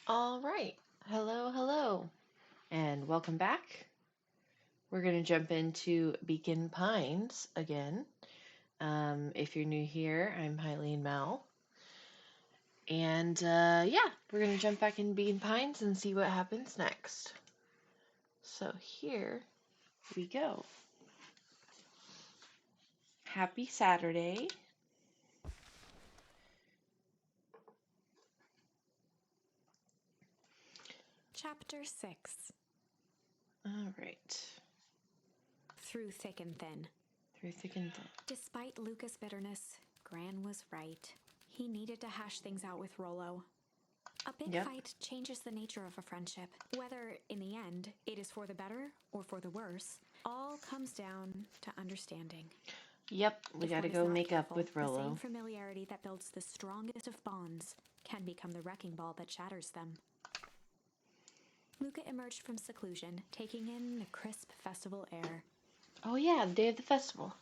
All right. Hello, hello, and welcome back. We're going to jump into Beacon Pines again. If you're new here, I'm Hyleen Mel. And yeah, we're going to jump back in Beacon Pines and see what happens next. So here we go. Happy Saturday. Chapter 6. All right. Through thick and thin. Through thick and thin. Despite Luca's bitterness, Gran was right. He needed to hash things out with Rollo. A big fight changes the nature of a friendship. Whether, in the end, it is for the better or for the worse, all comes down to understanding. Yep, we gotta go make up with Rollo. The same familiarity that builds the strongest of bonds can become the wrecking ball that shatters them. Luka emerged from seclusion, taking in the crisp festival air. Oh yeah, the day of the festival.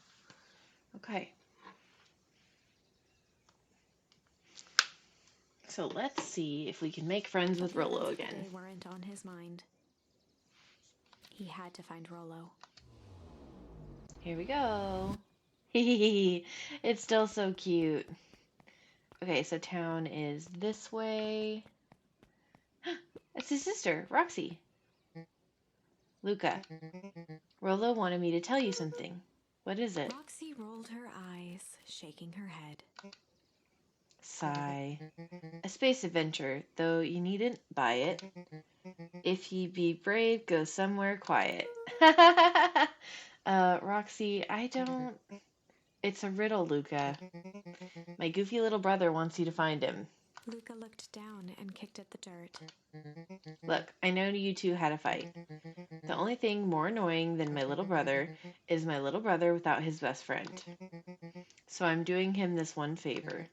Okay. So let's see if we can make friends with Rollo again. They weren't on his mind. He had to find Rollo. Here we go. It's still so cute. Okay, so town is this way. It's his sister, Roxy. Luka, Rollo wanted me to tell you something. What is it? Roxy rolled her eyes, shaking her head. Sigh. A space adventure, though you needn't buy it. If ye be brave, go somewhere quiet. Roxy, I don't... It's a riddle, Luka. My goofy little brother wants you to find him. Luka looked down and kicked at the dirt. Look, I know you two had a fight. The only thing more annoying than my little brother is my little brother without his best friend. So I'm doing him this one favor.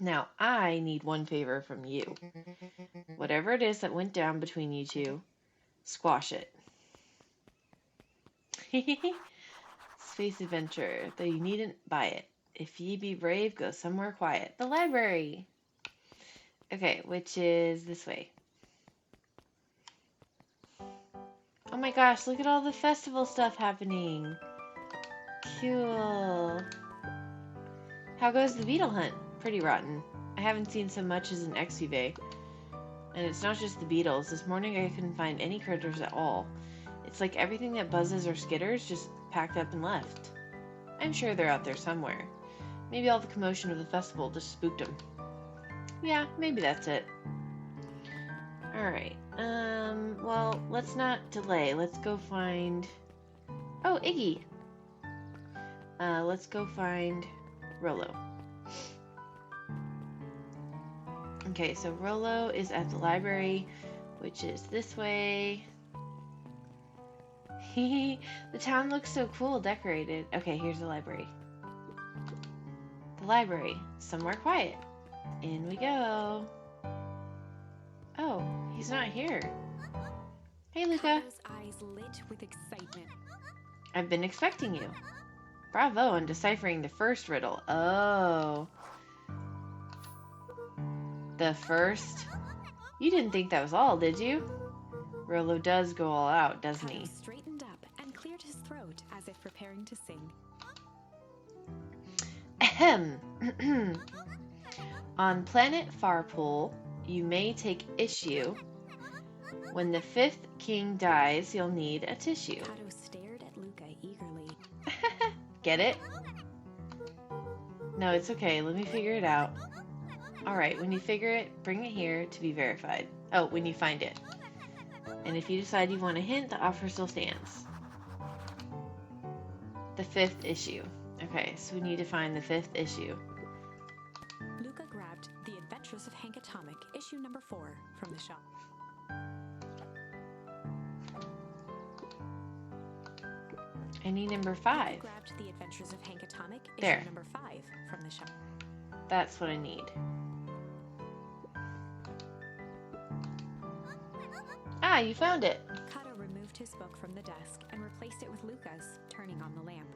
Now, I need one favor from you. Whatever it is that went down between you two, squash it. Space adventure, though you needn't buy it. If ye be brave, go somewhere quiet. The library! Okay, which is this way. Oh my gosh, look at all the festival stuff happening. Cool. How goes the beetle hunt? Pretty rotten. I haven't seen so much as an exuve. And it's not just the beetles. This morning I couldn't find any critters at all. It's like everything that buzzes or skitters just packed up and left. I'm sure they're out there somewhere. Maybe all the commotion of the festival just spooked them. Yeah, maybe that's it. Alright, well, let's not delay. Let's go find... Oh, Iggy! Let's go find Rollo. Okay, so Rollo is at the library, which is this way. The town looks so cool, decorated. Okay, here's the library. The library, somewhere quiet. In we go. Oh, he's not here. Hey, Luka. His eyes lit with excitement. I've been expecting you. Bravo on deciphering the first riddle. Oh. The first? You didn't think that was all, did you? Rollo does go all out, doesn't he? Straightened up and cleared his throat as if preparing to sing. Ahem. On planet Farpool, you may take issue. When the fifth king dies, you'll need a tissue. Kato stared at Luka eagerly. Get it? No, it's okay. Let me figure it out. Alright, when you figure it, bring it here to be verified. Oh, when you find it. And if you decide you want a hint, the offer still stands. The fifth issue. Okay, so we need to find the fifth issue. Luka grabbed The Adventures of Hank Atomic, issue number 4, from the shop. I need number 5. Luka grabbed The Adventures of Hank Atomic, issue there. number 5, from the shop. That's what I need. Ah, you found it. Kato removed his book from the desk and replaced it with Luka's, turning on the lamp.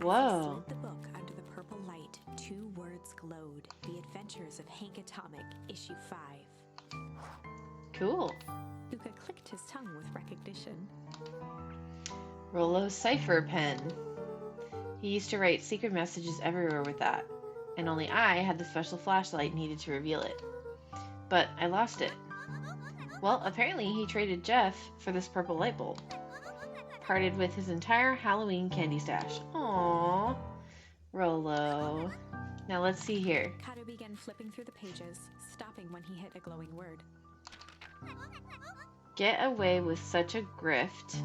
Whoa. Slid the book under the purple light light, 2 words glowed. The Adventures of Hank Atomic, Issue 5. Cool. Luka clicked his tongue with recognition. Rollo's cipher pen. He used to write secret messages everywhere with that, and only I had the special flashlight needed to reveal it. But I lost it. Well, apparently he traded Jeff for this purple light bulb. Parted with his entire Halloween candy stash. Aww. Rollo. Now let's see here. Kato began flipping through the pages, stopping when he hit a glowing word. Get away with such a grift.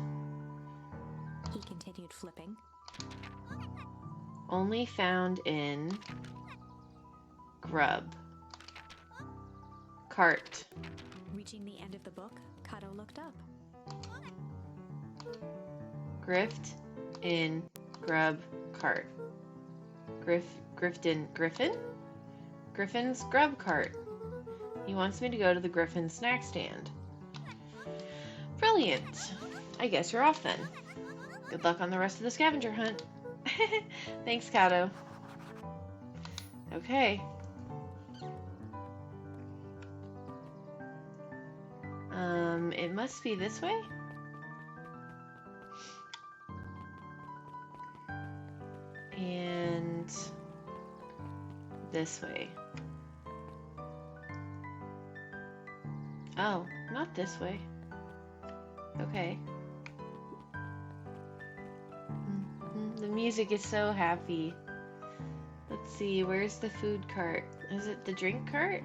He continued flipping. Only found in Grub. Cart. Reaching the end of the book, Kato looked up. Grift in Grub Cart. Griffin? Griffin's Grub Cart. He wants me to go to the Griffin snack stand. Brilliant. I guess you're off then. Good luck on the rest of the scavenger hunt. Thanks, Kato. Okay. It must be this way? And this way. Oh, not this way. Okay. The music is so happy. Let's see, where's the food cart? Is it the drink cart?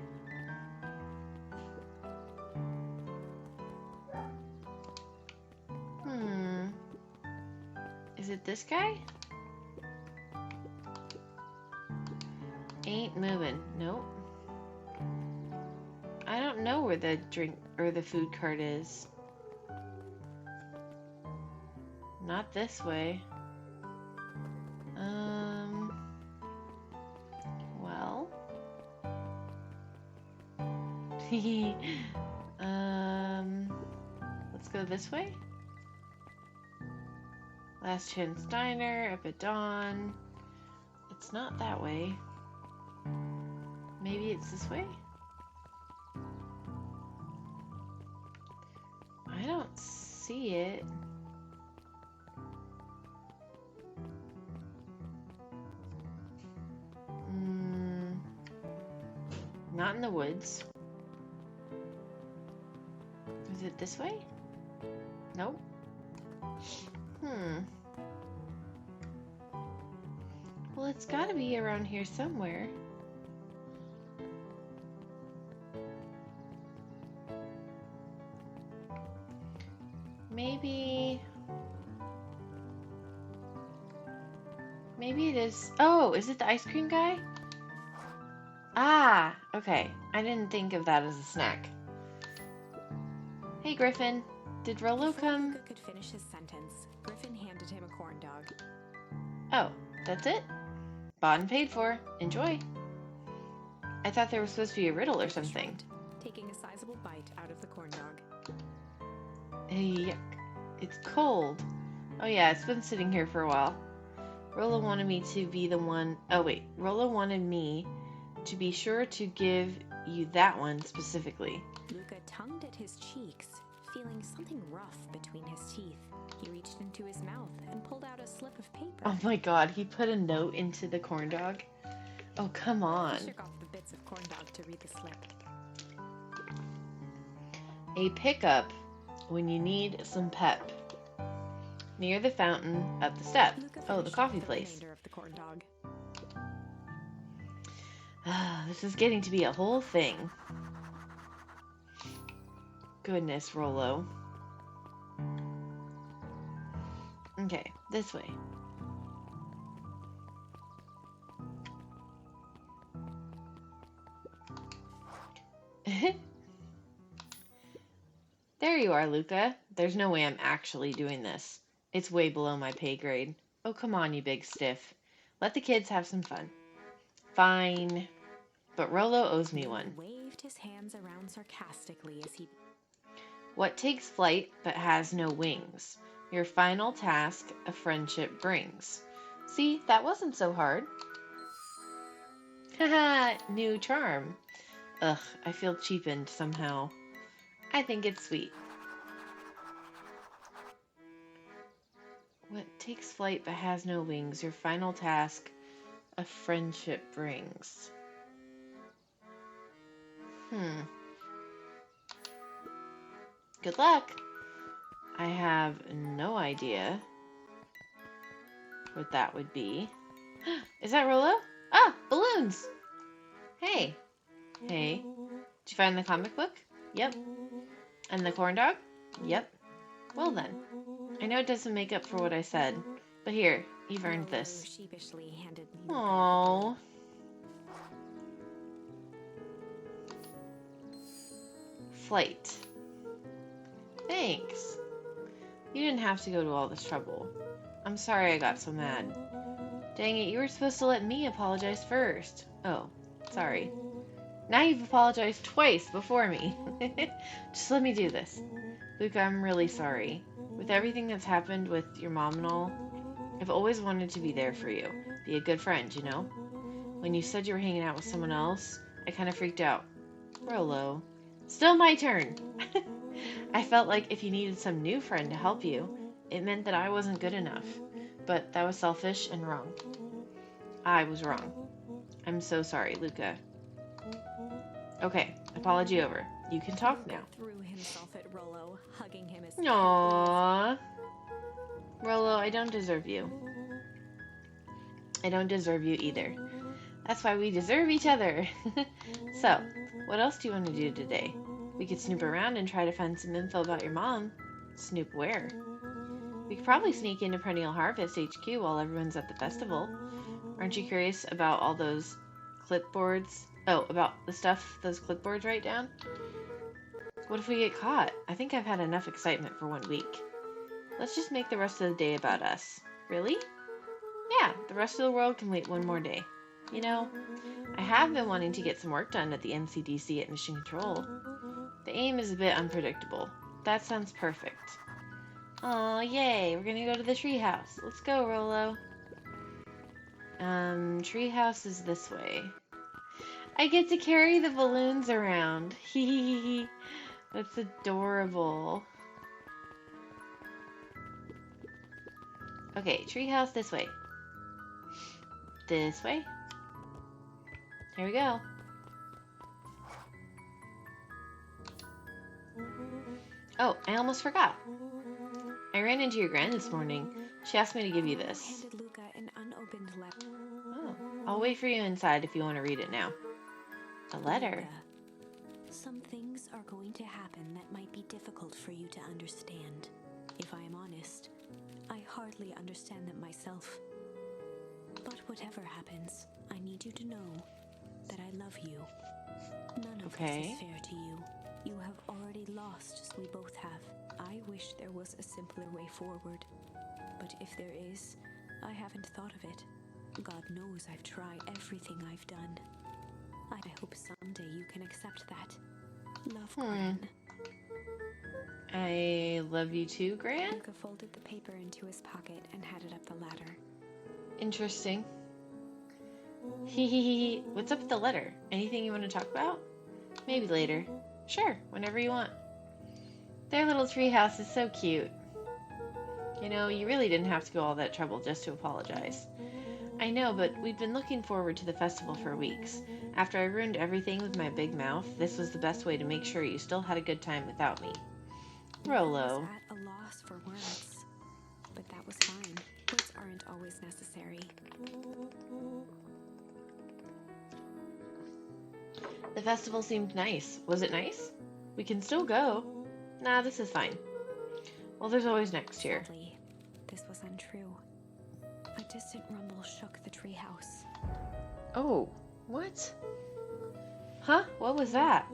Is it this guy? Ain't moving. Nope. I don't know where the drink or the food cart is. Not this way. Well. Let's go this way. Last Chance Diner, up at dawn. It's not that way. Maybe it's this way? I don't see it. Not in the woods. Is it this way? Nope. Well, it's gotta be around here somewhere. Maybe it is. Oh, is it the ice cream guy? Ah, okay. I didn't think of that as a snack. Hey, Griffin. Did Rollo come? Luka could finish his sentence. Griffin handed him a corn dog. Oh, that's it? Bought and paid for. Enjoy. I thought there was supposed to be a riddle or something. Taking a sizable bite out of the corn dog. Yuck. It's cold. Oh yeah, it's been sitting here for a while. Rollo wanted me to be the one... Oh wait, Rollo wanted me to be sure to give you that one specifically. Luka tongued at his cheeks, feeling something rough between his teeth. He reached into his mouth and pulled out a slip of paper. Oh my god, he put a note into the corn dog? Oh, come on. He shook off the bits of corn dog to read the slip. A pickup when you need some pep. Near the fountain, up the step. Oh, the coffee place. Remainder of the corn dog. This is getting to be a whole thing. Goodness, Rollo. Okay, this way. There you are, Luka. There's no way I'm actually doing this. It's way below my pay grade. Oh, come on, you big stiff. Let the kids have some fun. Fine. But Rollo owes me one. He waved his hands around sarcastically as he... What takes flight but has no wings? Your final task a friendship brings. See, that wasn't so hard. Haha, new charm. Ugh, I feel cheapened somehow. I think it's sweet. What takes flight but has no wings? Your final task, a friendship brings. Good luck. I have no idea what that would be. Is that Rolo? Ah, balloons! Hey. Hey. Did you find the comic book? Yep. And the corn dog? Yep. Well then. I know it doesn't make up for what I said, but here, you've earned this. Sheepishly handed Luka Aww. Flight. Thanks. You didn't have to go to all this trouble. I'm sorry I got so mad. Dang it, you were supposed to let me apologize first. Oh, sorry. Now you've apologized twice before me. Just let me do this. Luka, I'm really sorry. With everything that's happened with your mom and all, I've always wanted to be there for you. Be a good friend, you know? When you said you were hanging out with someone else, I kind of freaked out. Rolo. Still my turn. I felt like if you needed some new friend to help you, it meant that I wasn't good enough. But that was selfish and wrong. I was wrong. I'm so sorry, Luka. Okay, apology over. You can talk now. threw himself at Rolo, hugging him as Aww. Rolo, I don't deserve you. I don't deserve you either. That's why we deserve each other. So, what else do you want to do today? We could snoop around and try to find some info about your mom. Snoop where? We could probably sneak into Perennial Harvest HQ while everyone's at the festival. Aren't you curious about all those clipboards? Oh, about the stuff those clipboards write down? What if we get caught? I think I've had enough excitement for 1 week. Let's just make the rest of the day about us. Really? Yeah, the rest of the world can wait 1 more day. You know, I have been wanting to get some work done at the NCDC at Mission Control. The aim is a bit unpredictable. That sounds perfect. Aw, yay, we're gonna go to the treehouse. Let's go, Rolo. Treehouse is this way. I get to carry the balloons around. Hee. That's adorable. Okay, treehouse this way. This way. Here we go. Oh, I almost forgot. I ran into your gran this morning. She asked me to give you this. handed Luka an unopened letter. Oh, I'll wait for you inside if you want to read it now. A letter? Luka, some things are going to happen that might be difficult for you to understand. If I am honest, I hardly understand them myself. But whatever happens, I need you to know that I love you. None of this is fair to you. You have already lost as we both have. I wish there was a simpler way forward. But if there is, I haven't thought of it. God knows I've tried everything I've done. I hope someday you can accept that. Love, Gran. I love you too, Gran? Luka folded the paper into his pocket and headed up the ladder. Interesting. Hee. What's up with the letter? Anything you want to talk about? Maybe later. Sure, whenever you want. Their little treehouse is so cute. You know, you really didn't have to go all that trouble just to apologize. I know, but we've been looking forward to the festival for weeks. After I ruined everything with my big mouth, this was the best way to make sure you still had a good time without me. Rolo. I was at a loss for words, but that was fine. Words aren't always necessary. The festival seemed nice. Was it nice? We can still go. Nah, this is fine. Well, there's always next year. Sadly, this was untrue. A distant rumble shook the treehouse. Oh, what? Huh? What was that?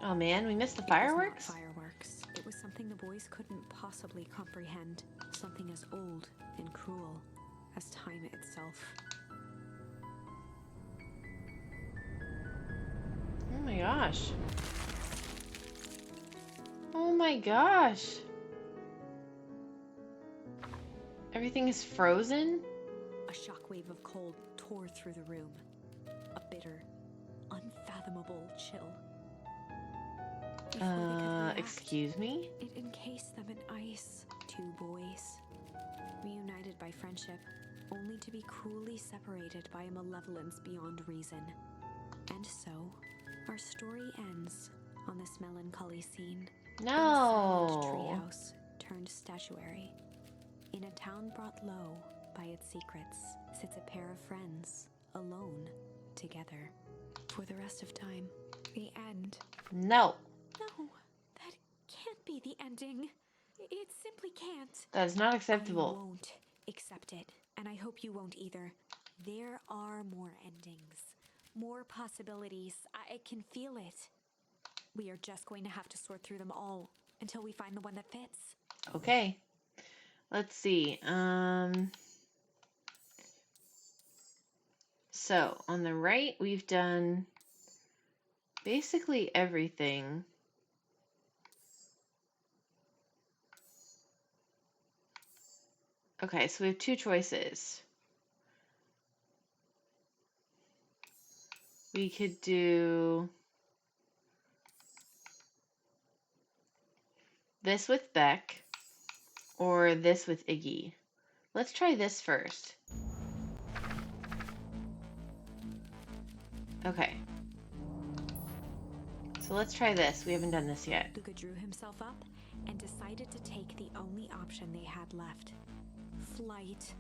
Oh man, we missed the fireworks? It was not fireworks. It was something the boys couldn't possibly comprehend. Something as old and cruel as time itself. Oh my gosh. Oh my gosh. Everything is frozen? A shockwave of cold tore through the room. a bitter, unfathomable chill. Before they could react, Excuse me? it encased them in ice. Two boys, reunited by friendship, only to be cruelly separated by a malevolence beyond reason. And so, our story ends on this melancholy scene. No. In a silent treehouse turned statuary. In a town brought low by its secrets, sits a pair of friends, alone, together. For the rest of time. The end. No. No, that can't be the ending. It simply can't. That is not I acceptable. won't accept it, and I hope you won't either. There are more endings, more possibilities. I can feel it. We are just going to have to sort through them all until we find the one that fits. Okay. Let's see. So, on the right, we've done basically everything. Okay, so we have two choices. We could do this with Beck or this with Iggy. Let's try this first. Okay. So let's try this. We haven't done this yet. Luka drew himself up and decided to take the only option they had left. Flight.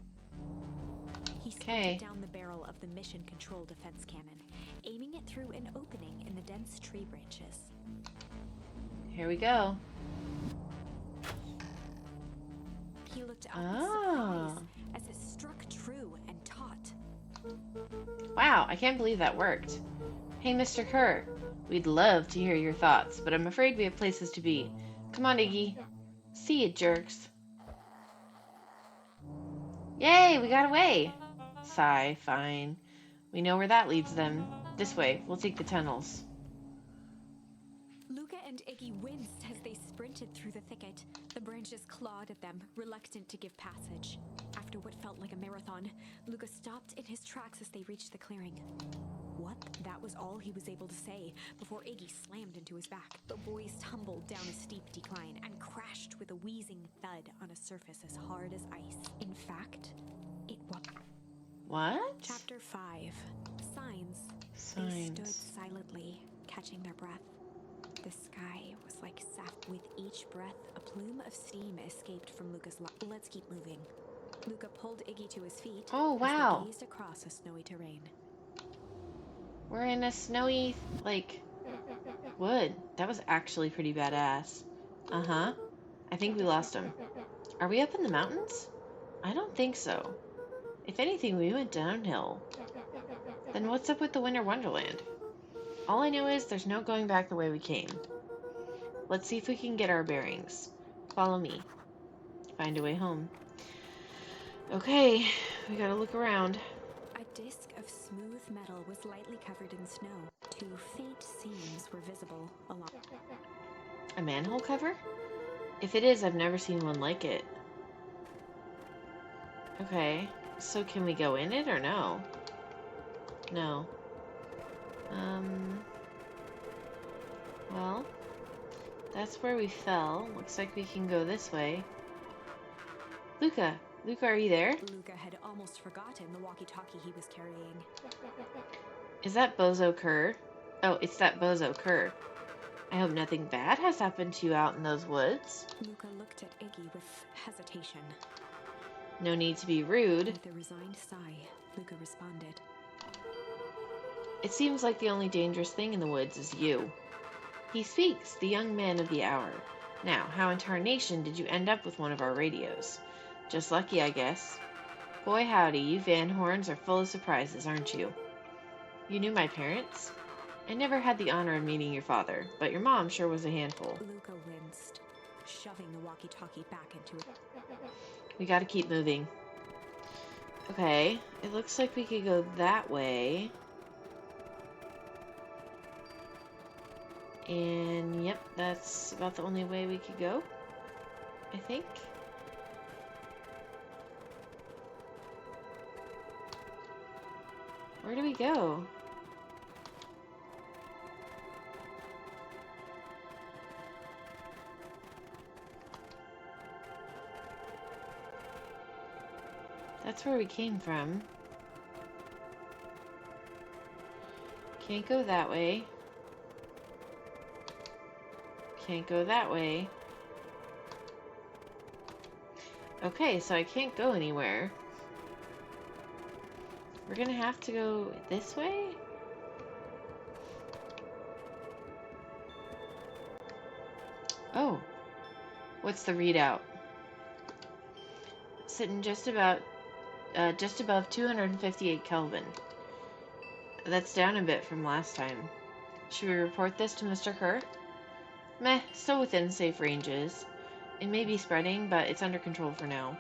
He sprinted down the barrel of the mission control defense cannon, aiming it through an opening in the dense tree branches. Here we go. He looked up with surprise as it struck true and taut. Wow, I can't believe that worked. Hey, Mr. Kerr, we'd love to hear your thoughts, but I'm afraid we have places to be. Come on, Iggy. See you, jerks. Yay, we got away. Sigh, fine. We know where that leads them. This way, we'll take the tunnels. Luka and Iggy winced as they sprinted through the thicket. The branches clawed at them, reluctant to give passage. After what felt like a marathon, Luka stopped in his tracks as they reached the clearing. What? That was all he was able to say before Iggy slammed into his back. The boys tumbled down a steep decline and crashed with a wheezing thud on a surface as hard as ice. In fact, it was... What? Chapter 5. Signs. Signs. They stood silently, catching their breath. The sky was like sapphire. With each breath, a plume of steam escaped from Luka's lungs. Let's keep moving. Luka pulled Iggy to his feet. Oh, wow. As they gazed across a snowy terrain. We're in a snowy, wood. That was actually pretty badass. Uh-huh. I think we lost him. Are we up in the mountains? I don't think so. If anything, we went downhill. Then what's up with the Winter Wonderland? All I know is there's no going back the way we came. Let's see if we can get our bearings. Follow me. Find a way home. Okay, we gotta look around. A disc of smooth metal was lightly covered in snow. Two faint seams were visible along. A manhole cover? If it is, I've never seen one like it. Okay, so can we go in it or no? No. Well, that's where we fell. Looks like we can go this way. Luka! Luka, are you there? Luka had almost forgotten the walkie-talkie he was carrying. Is that Bozo Kerr? Oh, it's that Bozo Kerr. I hope nothing bad has happened to you out in those woods. Luka looked at Iggy with hesitation. No need to be rude. With a resigned sigh, Luka responded. It seems like the only dangerous thing in the woods is you. He speaks, the young man of the hour. Now, how in tarnation did you end up with one of our radios? Just lucky, I guess. Boy howdy, you Van Horns are full of surprises, aren't you? You knew my parents? I never had the honor of meeting your father, but your mom sure was a handful. Luka winced, shoving the walkie-talkie back into it. We gotta keep moving. Okay, it looks like we could go that way. And yep, that's about the only way we could go, I think. Where do we go? That's where we came from. Can't go that way. Can't go that way. Okay, so I can't go anywhere. We're gonna have to go this way? Oh. What's the readout? Sitting just above 258 Kelvin. That's down a bit from last time. Should we report this to Mr. Kerr? Meh, still within safe ranges. It may be spreading, but it's under control for now.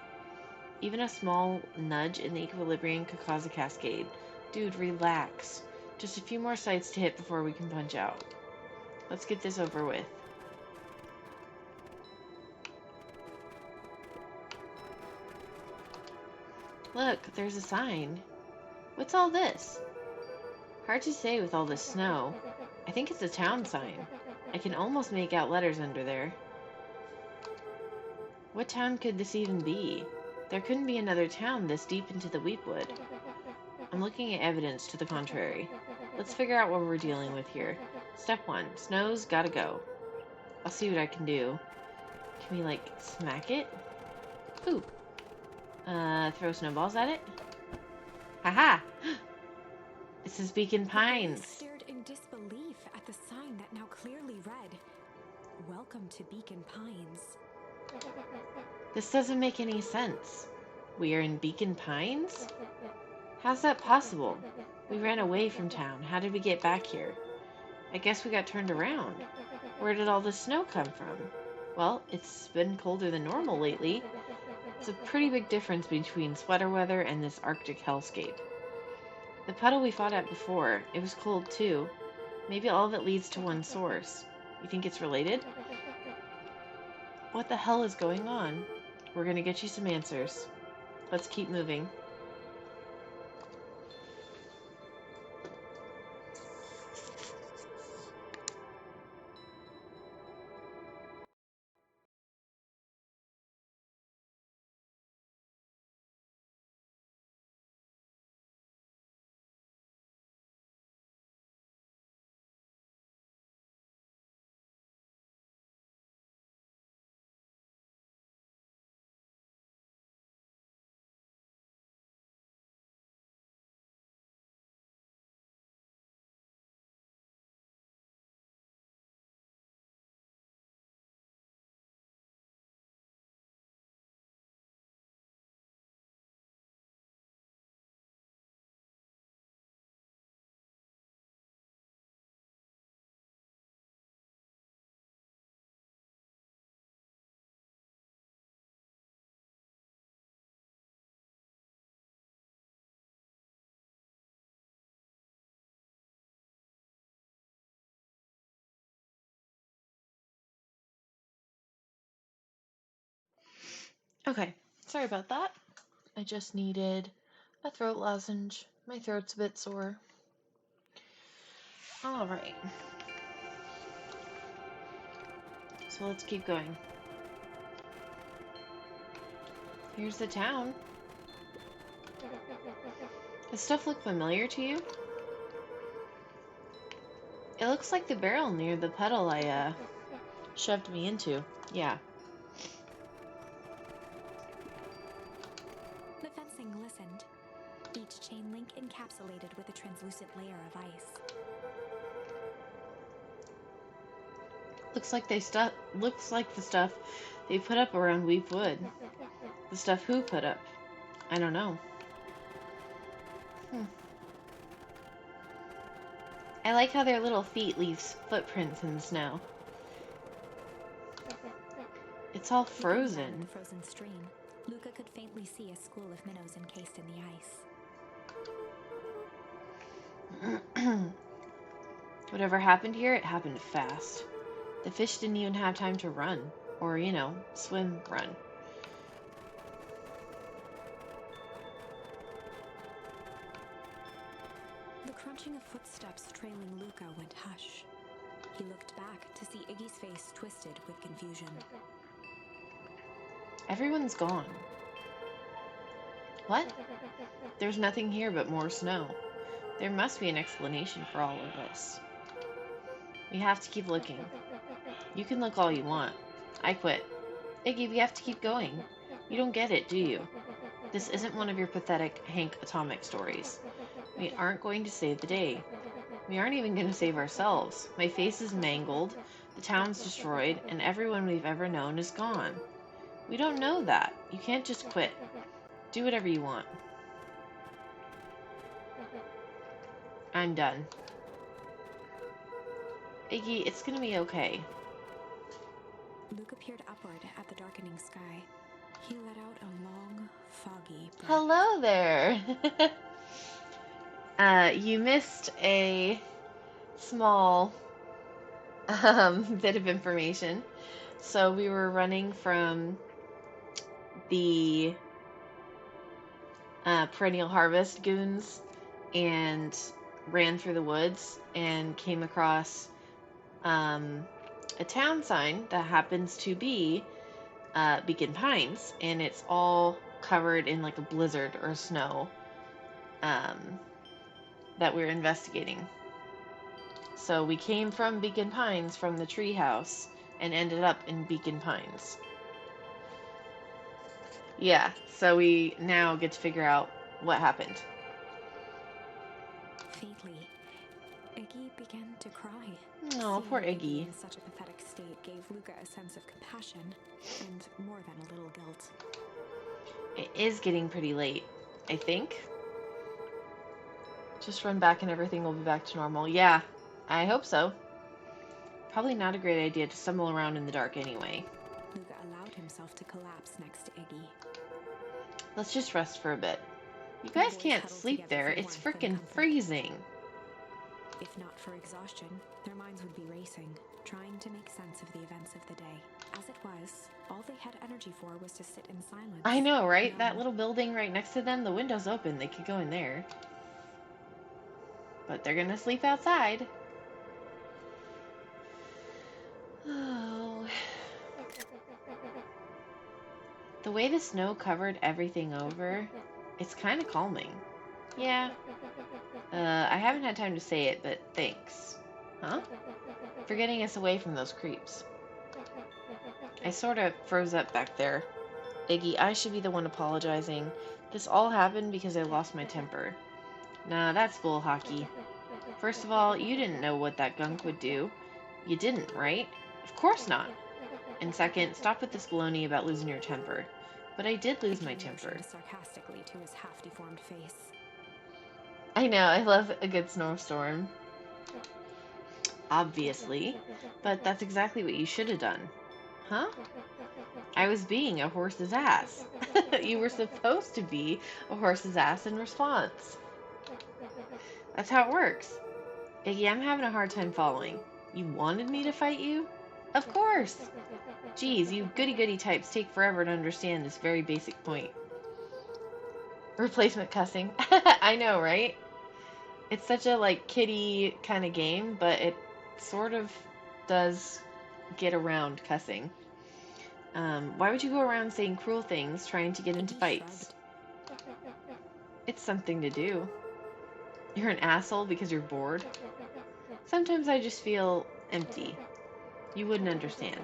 Even a small nudge in the equilibrium could cause a cascade. Dude, relax. Just a few more sites to hit before we can punch out. Let's get this over with. Look, there's a sign. What's all this? Hard to say with all this snow. I think it's a town sign. I can almost make out letters under there. What town could this even be? There couldn't be another town this deep into the Weepwood. I'm looking at evidence to the contrary. Let's figure out what we're dealing with here. Step 1. Snow's gotta go. I'll see what I can do. Can we, like, smack it? Ooh. Throw snowballs at it? Haha! It says Beacon Pines. The boys stared in disbelief at the sign that now clearly read, "Welcome to Beacon Pines." This doesn't make any sense. We are in Beacon Pines? How's that possible? We ran away from town. How did we get back here? I guess we got turned around. Where did all the snow come from? Well, it's been colder than normal lately. It's a pretty big difference between sweater weather and this Arctic hellscape. The puddle we fought at before, it was cold too. Maybe all of it leads to one source. You think it's related? What the hell is going on? We're gonna get you some answers. Let's keep moving. Okay, sorry about that. I just needed a throat lozenge. My throat's a bit sore. Alright. So let's keep going. Here's the town. Does stuff look familiar to you? It looks like the barrel near the puddle I shoved me into. Yeah. The fencing listened, each chain link encapsulated with a translucent layer of ice. Looks like the stuff they put up around Weepwood. The stuff who put up? I don't know. I like how their little feet leave footprints in the snow. It's all frozen. The frozen stream, Luka could faintly see a school of minnows encased in the ice. Whatever happened here, it happened fast. The fish didn't even have time to run. Or, swim, run. The crunching of footsteps trailing Luka went hush. He looked back to see Iggy's face twisted with confusion. Everyone's gone. What? There's nothing here but more snow. There must be an explanation for all of this. We have to keep looking. You can look all you want. I quit. Iggy, we have to keep going. You don't get it, do you? This isn't one of your pathetic Hank Atomic stories. We aren't going to save the day. We aren't even going to save ourselves. My face is mangled, the town's destroyed, and everyone we've ever known is gone. We don't know that. You can't just quit. Do whatever you want. I'm done. Iggy, it's gonna be okay. Luka peered upward at the darkening sky. He let out a long, foggy breath. Hello there! You missed a small bit of information. So we were running from the perennial harvest goons and ran through the woods and came across a town sign that happens to be Beacon Pines, and it's all covered in like a blizzard or snow that we're investigating. So we came from Beacon Pines from the treehouse and ended up in Beacon Pines. Yeah, so we now get to figure out what happened. Faintly, Iggy began to cry. Oh, poor Seeing Iggy. in such a pathetic state gave Luka a sense of compassion and more than a little guilt. It is getting pretty late, I think. Just run back and everything will be back to normal. Yeah, I hope so. Probably not a great idea to stumble around in the dark anyway. Luka allowed himself to collapse next to Iggy. Let's just rest for a bit. You guys can't sleep there. It's frickin' freezing. If not for exhaustion, their minds would be racing, trying to make sense of the events of the day. As it was, all they had energy for was to sit in silence. I know, right? That little building right next to them, the window's open. They could go in there. But they're gonna sleep outside. Oh. The way the snow covered everything over, it's kind of calming. Yeah. I haven't had time to say it, but thanks. Huh? For getting us away from those creeps. I sort of froze up back there. Iggy, I should be the one apologizing. This all happened because I lost my temper. Nah, that's bull hockey. First of all, you didn't know what that gunk would do. You didn't, right? Of course not. And second, stop with this baloney about losing your temper. But I did lose my temper. Sarcastically to his half-deformed face. I know, I love a good snowstorm. Obviously. But that's exactly what you should have done. Huh? I was being a horse's ass. You were supposed to be a horse's ass in response. That's how it works. Iggy, I'm having a hard time following. You wanted me to fight you? Of course! Geez, you goody-goody types take forever to understand this very basic point. Replacement cussing. I know, right? It's such a, like, kiddie kind of game, but it sort of does get around cussing. Why would you go around saying cruel things trying to get into fights? It's something to do. You're an asshole because you're bored? Sometimes I just feel empty. You wouldn't understand.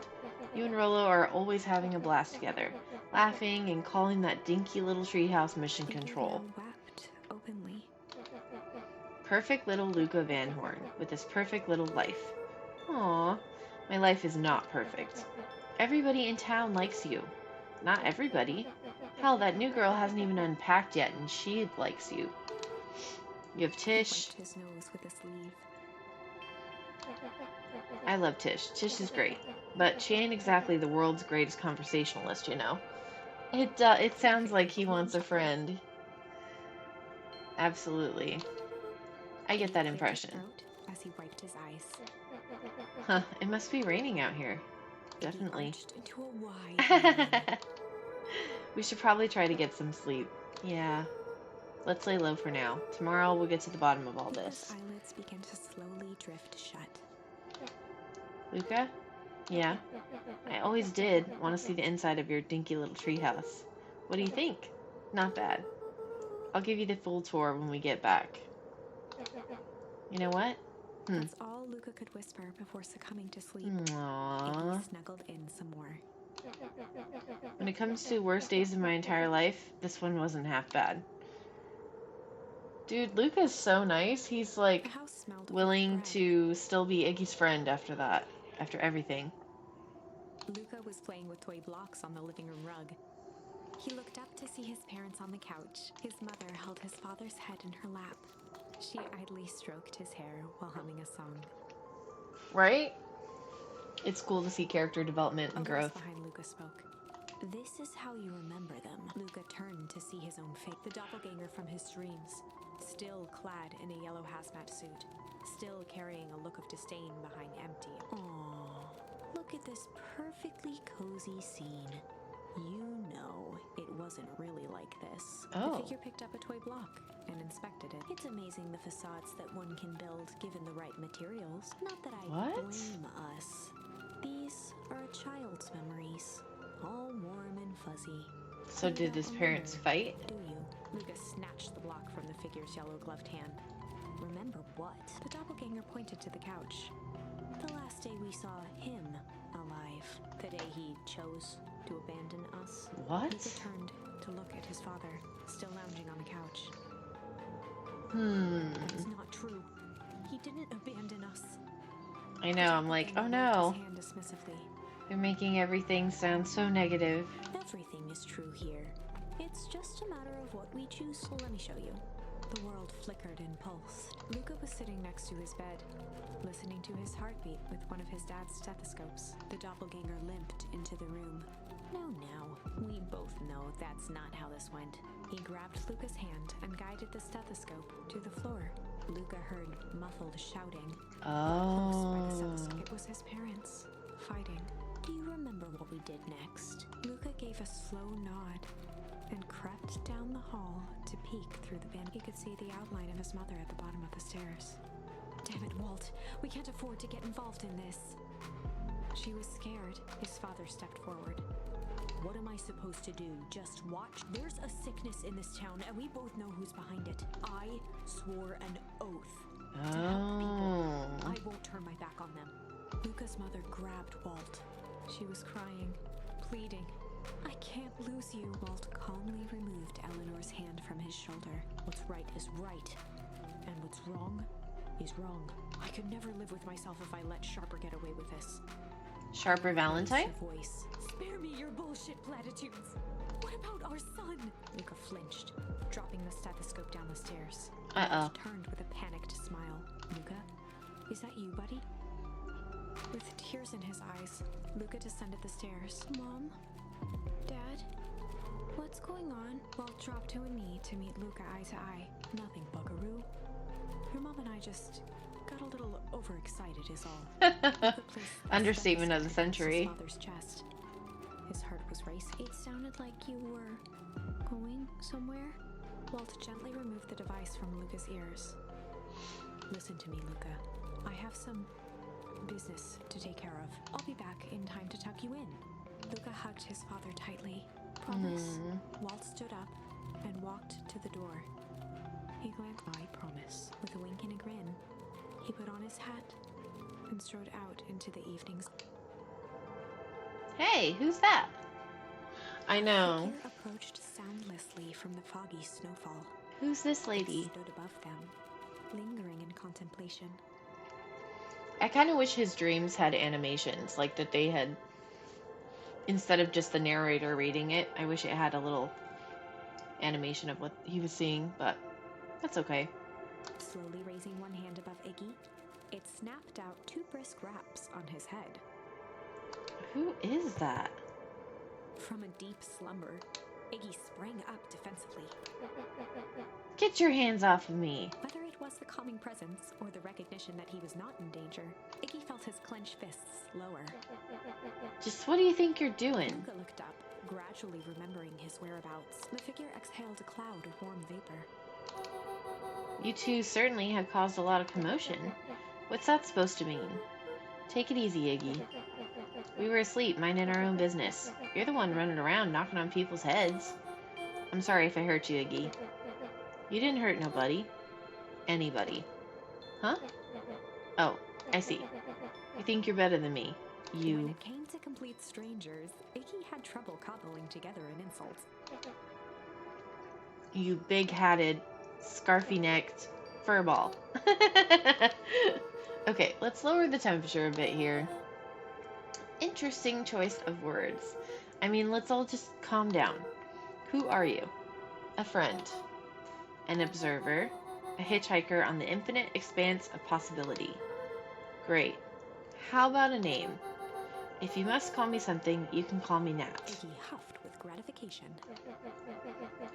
You and Rolo are always having a blast together, laughing and calling that dinky little treehouse mission control. Wept openly. Perfect little Luka Van Horn, with his perfect little life. Aww, my life is not perfect. Everybody in town likes you. Not everybody. Hell, that new girl hasn't even unpacked yet, and she likes you. You have Tish. He wiped his nose with a sleeve. I love Tish. Tish is great. But she ain't exactly the world's greatest conversationalist, you know. It sounds like he wants a friend. Absolutely. I get that impression. As he wiped his eyes. Huh, it must be raining out here. Definitely. Into a wide We should probably try to get some sleep. Yeah. Let's lay low for now. Tomorrow we'll get to the bottom of all this. Luka's eyelids began to slowly drift shut. Luka? Yeah? I always did want to see the inside of your dinky little treehouse. What do you think? Not bad. I'll give you the full tour when we get back. You know what? That's all Luka could whisper before succumbing to sleep. Aww. Iggy snuggled in some more. When it comes to worst days of my entire life, this one wasn't half bad. Dude, Luka's so nice. He's like willing to still be Iggy's friend after that, after everything. Luka was playing with toy blocks on the living room rug. He looked up to see his parents on the couch. His mother held his father's head in her lap. She idly stroked his hair while humming a song. Right? It's cool to see character development and growth. Behind Luka spoke. This is how you remember them. Luka turned to see his own fate. The doppelganger from his dreams, still clad in a yellow hazmat suit, still carrying a look of disdain behind empty. Aww, look at this perfectly cozy scene. You know, it wasn't really like this. Oh. The figure picked up a toy block and inspected it. It's amazing the facades that one can build given the right materials. Not that I blame us. These are a child's memories, all warm and fuzzy. So did his parents fight? Do you? Luka snatched the block from the figure's yellow-gloved hand. Remember what? The doppelganger pointed to the couch. The last day we saw him alive. The day he chose to abandon us. What? Luka turned to look at his father, still lounging on the couch. That is not true. He didn't abandon us. I know, I'm like, oh no. You're making everything sound so negative. Everything is true here. It's just a matter of what we choose. Well, let me show you. The world flickered and pulsed. Luka was sitting next to his bed, listening to his heartbeat with one of his dad's stethoscopes. The doppelganger limped into the room. No, we both know that's not how this went. He grabbed Luka's hand and guided the stethoscope to the floor. Luka heard muffled shouting. Oh. Close by the stethoscope, it was his parents, fighting. Do you remember what we did next? Luka gave a slow nod and crept down the hall to peek through the bin. He could see the outline of his mother at the bottom of the stairs. Damn it, Walt. We can't afford to get involved in this. She was scared. His father stepped forward. What am I supposed to do? Just watch? There's a sickness in this town, and we both know who's behind it. I swore an oath to help people. I won't turn my back on them. Luka's mother grabbed Walt. She was crying, pleading. I can't lose you. Walt calmly removed Eleanor's hand from his shoulder. What's right is right, and what's wrong is wrong. I could never live with myself if I let Sharper get away with this. Sharper Valentine? Voice. Spare me your bullshit platitudes. What about our son? Luka flinched, dropping the stethoscope down the stairs. Uh-oh. Turned with a panicked smile. Luka, is that you, buddy? With tears in his eyes, Luka descended the stairs. Mom? Dad? What's going on? Walt dropped to a knee to meet Luka eye to eye. Nothing, buckaroo. Your mom and I just got a little overexcited is all. Understatement of the century. His father's chest. His heart was racing. It sounded like you were going somewhere. Walt gently removed the device from Luka's ears. Listen to me, Luka. I have some business to take care of. I'll be back in time to tuck you in. Luka hugged his father tightly. Promise? Walt stood up and walked to the door. He glanced. I promise. With a wink and a grin, he put on his hat and strode out into the evenings. Hey, who's that? I know. The figure approached soundlessly from the foggy snowfall. Who's this lady? It stood above them, lingering in contemplation. I kind of wish his dreams had animations, like that they had, instead of just the narrator reading it, I wish it had a little animation of what he was seeing, but that's okay. Slowly raising one hand above Iggy, it snapped out 2 brisk raps on his head. Who is that? From a deep slumber, Iggy sprang up defensively. Get your hands off of me. Whether it was the calming presence or the recognition that he was not in danger, Iggy felt his clenched fists lower. Just what do you think you're doing? Luka looked up, gradually remembering his whereabouts. The figure exhaled a cloud of warm vapor. You two certainly have caused a lot of commotion. What's that supposed to mean? Take it easy, Iggy. We were asleep, minding our own business. You're the one running around knocking on people's heads. I'm sorry if I hurt you, Iggy. You didn't hurt nobody. Anybody. Huh? Oh, I see. You think you're better than me. When You... it came to complete strangers, Iggy had trouble cobbling together an insult. You big-hatted, scarfy-necked furball. Okay, let's lower the temperature a bit here. Interesting choice of words. I mean, let's all just calm down. Who are you? A friend. An observer. A hitchhiker on the infinite expanse of possibility. Great. How about a name? If you must call me something, you can call me Nat. Iggy huffed with gratification.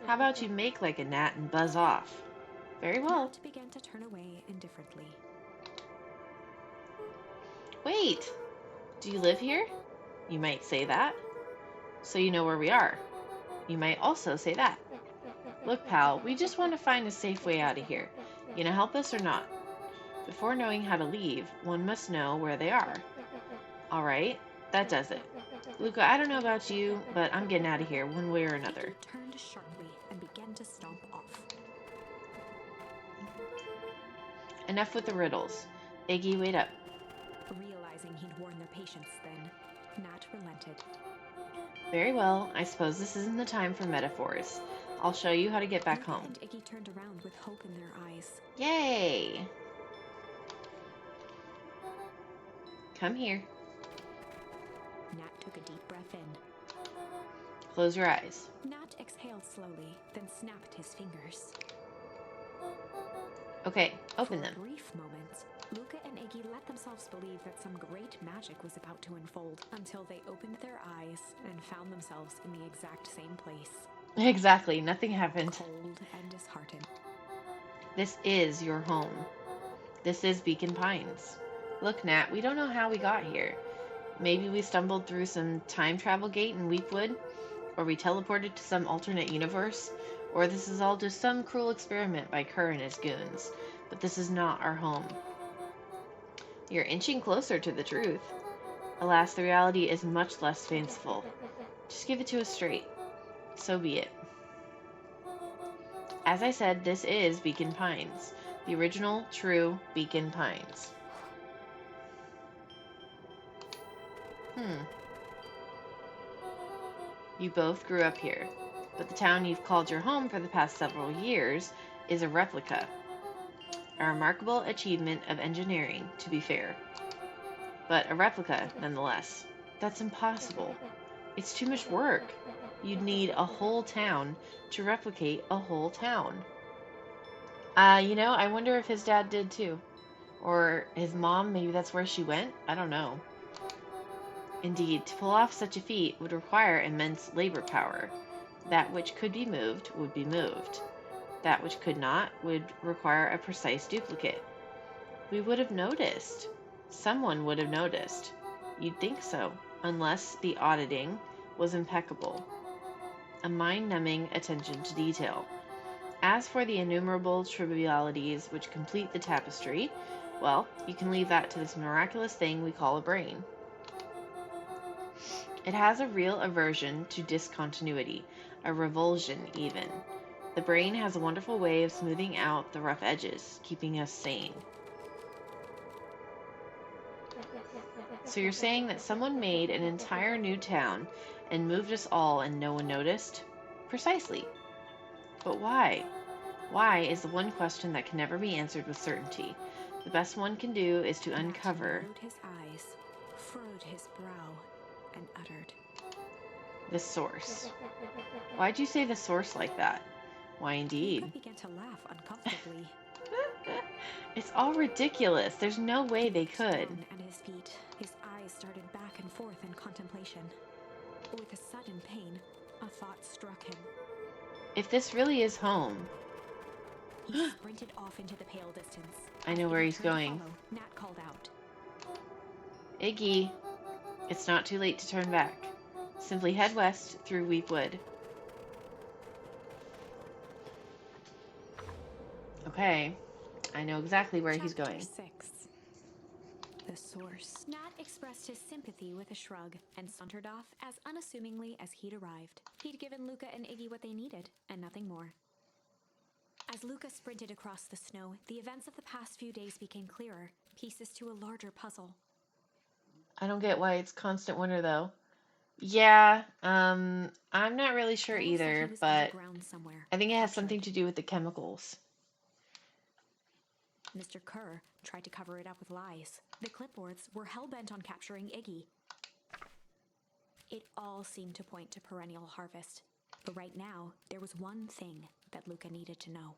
How about you make like a gnat and buzz off? Very well. Nat began to turn away indifferently. Wait! Do you live here? You might say that. So you know where we are. You might also say that. Look, pal, we just want to find a safe way out of here. You gonna help us or not? Before knowing how to leave, one must know where they are. All right, that does it. Luka, I don't know about you, but I'm getting out of here one way or another. Iggy turned sharply and began to stomp off. Enough with the riddles. Iggy, wait up. Realizing he'd worn their patience then, Nat relented. Very well, I suppose this isn't the time for metaphors. I'll show you how to get back Luka home. and Iggy turned around with hope in their eyes. Yay! Come here. Nat took a deep breath in. Close your eyes. Nat exhaled slowly, then snapped his fingers. Okay, open them. For a brief moment, Luka and Iggy let themselves believe that some great magic was about to unfold until they opened their eyes and found themselves in the exact same place. Exactly, nothing happened. Cold and disheartened. This is your home. This is Beacon Pines. Look, Nat, we don't know how we got here. Maybe we stumbled through some time travel gate in Weepwood, or we teleported to some alternate universe, or this is all just some cruel experiment by Kerr and his goons. But this is not our home. You're inching closer to the truth. Alas, the reality is much less fanciful. Just give it to us straight. So be it. As I said, this is Beacon Pines. The original, true Beacon Pines. You both grew up here, but the town you've called your home for the past several years is a replica. A remarkable achievement of engineering, to be fair. But a replica, nonetheless. That's impossible. It's too much work. You'd need a whole town to replicate a whole town. I wonder if his dad did too. Or his mom, maybe that's where she went? I don't know. Indeed, to pull off such a feat would require immense labor power. That which could be moved would be moved. That which could not would require a precise duplicate. We would have noticed. Someone would have noticed. You'd think so, unless the auditing was impeccable. A mind-numbing attention to detail. As for the innumerable trivialities which complete the tapestry, well, you can leave that to this miraculous thing we call a brain. It has a real aversion to discontinuity, a revulsion even. The brain has a wonderful way of smoothing out the rough edges, keeping us sane. So you're saying that someone made an entire new town and moved us all and no one noticed? Precisely. But why? Why is the one question that can never be answered with certainty. The best one can do is to uncover... Nat narrowed his eyes, furrowed his brow, and uttered, the source. Why'd you say the source like that? Why, indeed. Luka began to laugh uncomfortably. It's all ridiculous. There's no way they could. Down at his feet, his eyes started back and forth in contemplation. With a sudden pain, a thought struck him. If this really is home... He sprinted off into the pale distance. I know where he's going. Nat called out, Iggy, it's not too late to turn back. Simply head west through Weepwood. Okay, I know exactly where he's going. Chapter 6. The source. Nat expressed his sympathy with a shrug and sauntered off as unassumingly as he'd arrived. He'd given Luka and Iggy what they needed, and nothing more. As Luka sprinted across the snow, the events of the past few days became clearer, pieces to a larger puzzle. I don't get why it's constant winter though. Yeah, I'm not really sure Rolo said he either, was but underground somewhere, I think it has something captured. to do with the chemicals. Mr. Kerr tried to cover it up with lies. The clipboards were hell-bent on capturing Iggy. It all seemed to point to perennial harvest. But right now, there was one thing that Luka needed to know.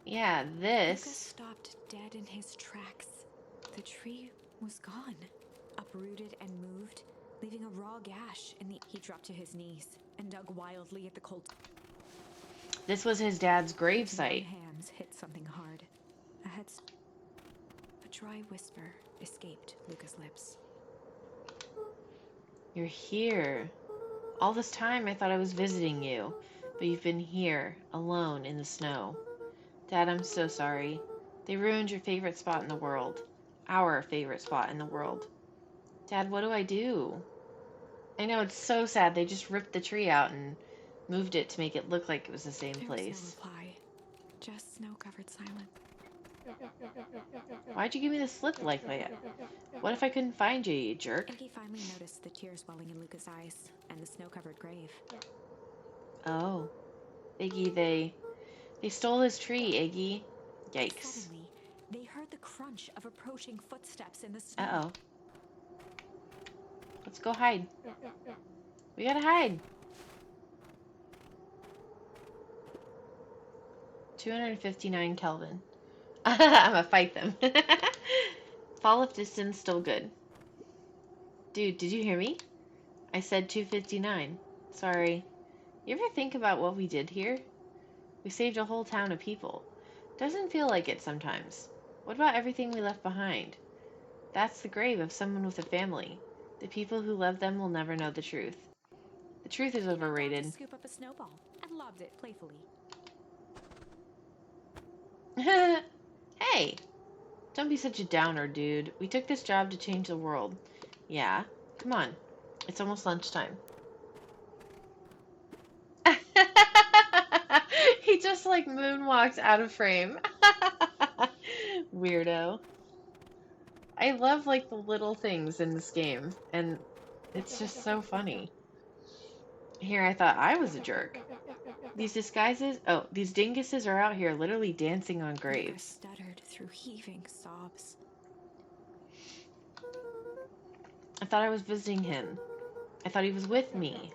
Yeah, Luka this. stopped dead in his tracks. The tree was gone, uprooted and moved, leaving a raw gash in the... He dropped to his knees and dug wildly at the cold... This was his dad's grave His warm site. hands hit something hard. A dry whisper escaped Luka's lips. You're here. All this time I thought I was visiting you, but you've been here, alone in the snow. Dad, I'm so sorry. They ruined your favorite spot in the world. Our favorite spot in the world. Dad, what do I do? I know it's so sad. They just ripped the tree out and moved it to make it look like it was the same There was no place. reply, just snow-covered silence. Why'd you give me the slip like that? What if I couldn't find you, you jerk? Iggy finally noticed the tears welling in Luka's eyes and the snow-covered grave. Oh. Iggy, they stole his tree, Iggy. Yikes. Suddenly, they heard the crunch of approaching footsteps in the snow. Uh-oh. Let's go hide. We gotta hide. 259 Kelvin. I'ma fight them. Fall of distance still good. Dude, did you hear me? I said 259. Sorry. You ever think about what we did here? We saved a whole town of people. Doesn't feel like it sometimes. What about everything we left behind? That's the grave of someone with a family. The people who love them will never know the truth. The truth is overrated. He bent down to scoop up a snowball and lobbed it playfully. Hey! Don't be such a downer, dude. We took this job to change the world. Yeah? Come on. It's almost lunchtime. He just like moonwalks out of frame. Weirdo. I love like the little things in this game, and it's just so funny. Here I thought I was a jerk. These dinguses are out here literally dancing on Luka graves. stuttered through heaving sobs. I thought I was visiting him. I thought he was with me.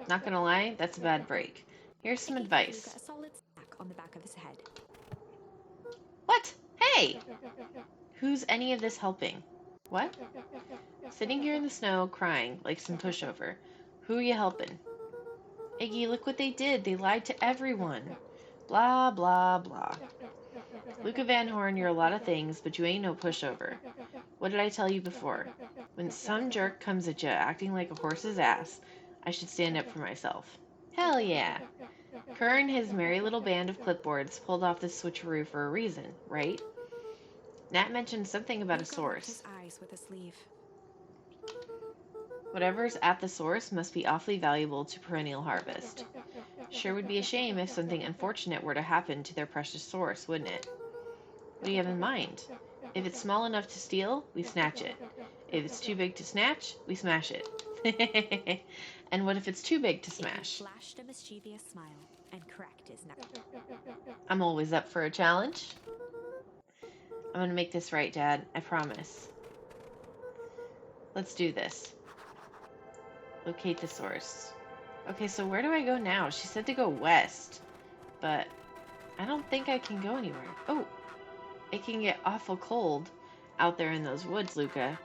Not gonna lie, that's a bad break. Here's some Iggy advice. gave Luka a solid smack on the back of his head. What? Hey! Who's any of this helping? What? Sitting here in the snow, crying like some pushover. Who are you helping? Iggy, look what they did. They lied to everyone. Blah, blah, blah. Luka Van Horn, you're a lot of things, but you ain't no pushover. What did I tell you before? When some jerk comes at you acting like a horse's ass, I should stand up for myself. Hell yeah. Kerr and his merry little band of clipboards pulled off this switcheroo for a reason, right? Nat mentioned something about a Luka source. his eyes with a sleeve. Whatever's at the source must be awfully valuable to perennial harvest. Sure would be a shame if something unfortunate were to happen to their precious source, wouldn't it? What do you have in mind? If it's small enough to steal, we snatch it. If it's too big to snatch, we smash it. And what if it's too big to smash? He flashed a mischievous smile and cracked his knuckle. I'm always up for a challenge. I'm gonna make this right, Dad. I promise. Let's do this. Locate the source. Okay, so where do I go now? She said to go west, but I don't think I can go anywhere. Oh, it can get awful cold out there in those woods, Luka.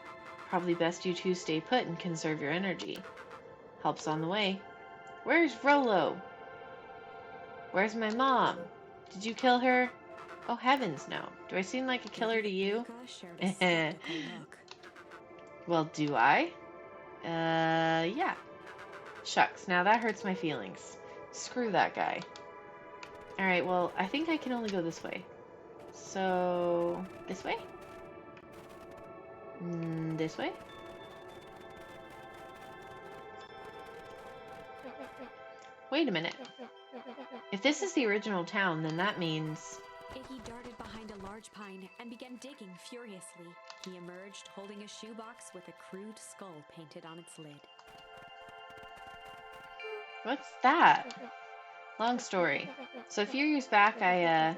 Probably best you two stay put and conserve your energy. Help's on the way. Where's Rolo? Where's my mom? Did you kill her? Oh, heavens, no. Do I seem like a killer to you? Luka shared a skeptical look. Well, do I? Yeah. Shucks, now that hurts my feelings. Screw that guy. Alright, well, I think I can only go this way. So, this way? This way? Wait a minute. If this is the original town, then that means... Iggy darted behind a large pine and began digging furiously. He emerged holding a shoebox with a crude skull painted on its lid. What's that? Long story. So a few years back, I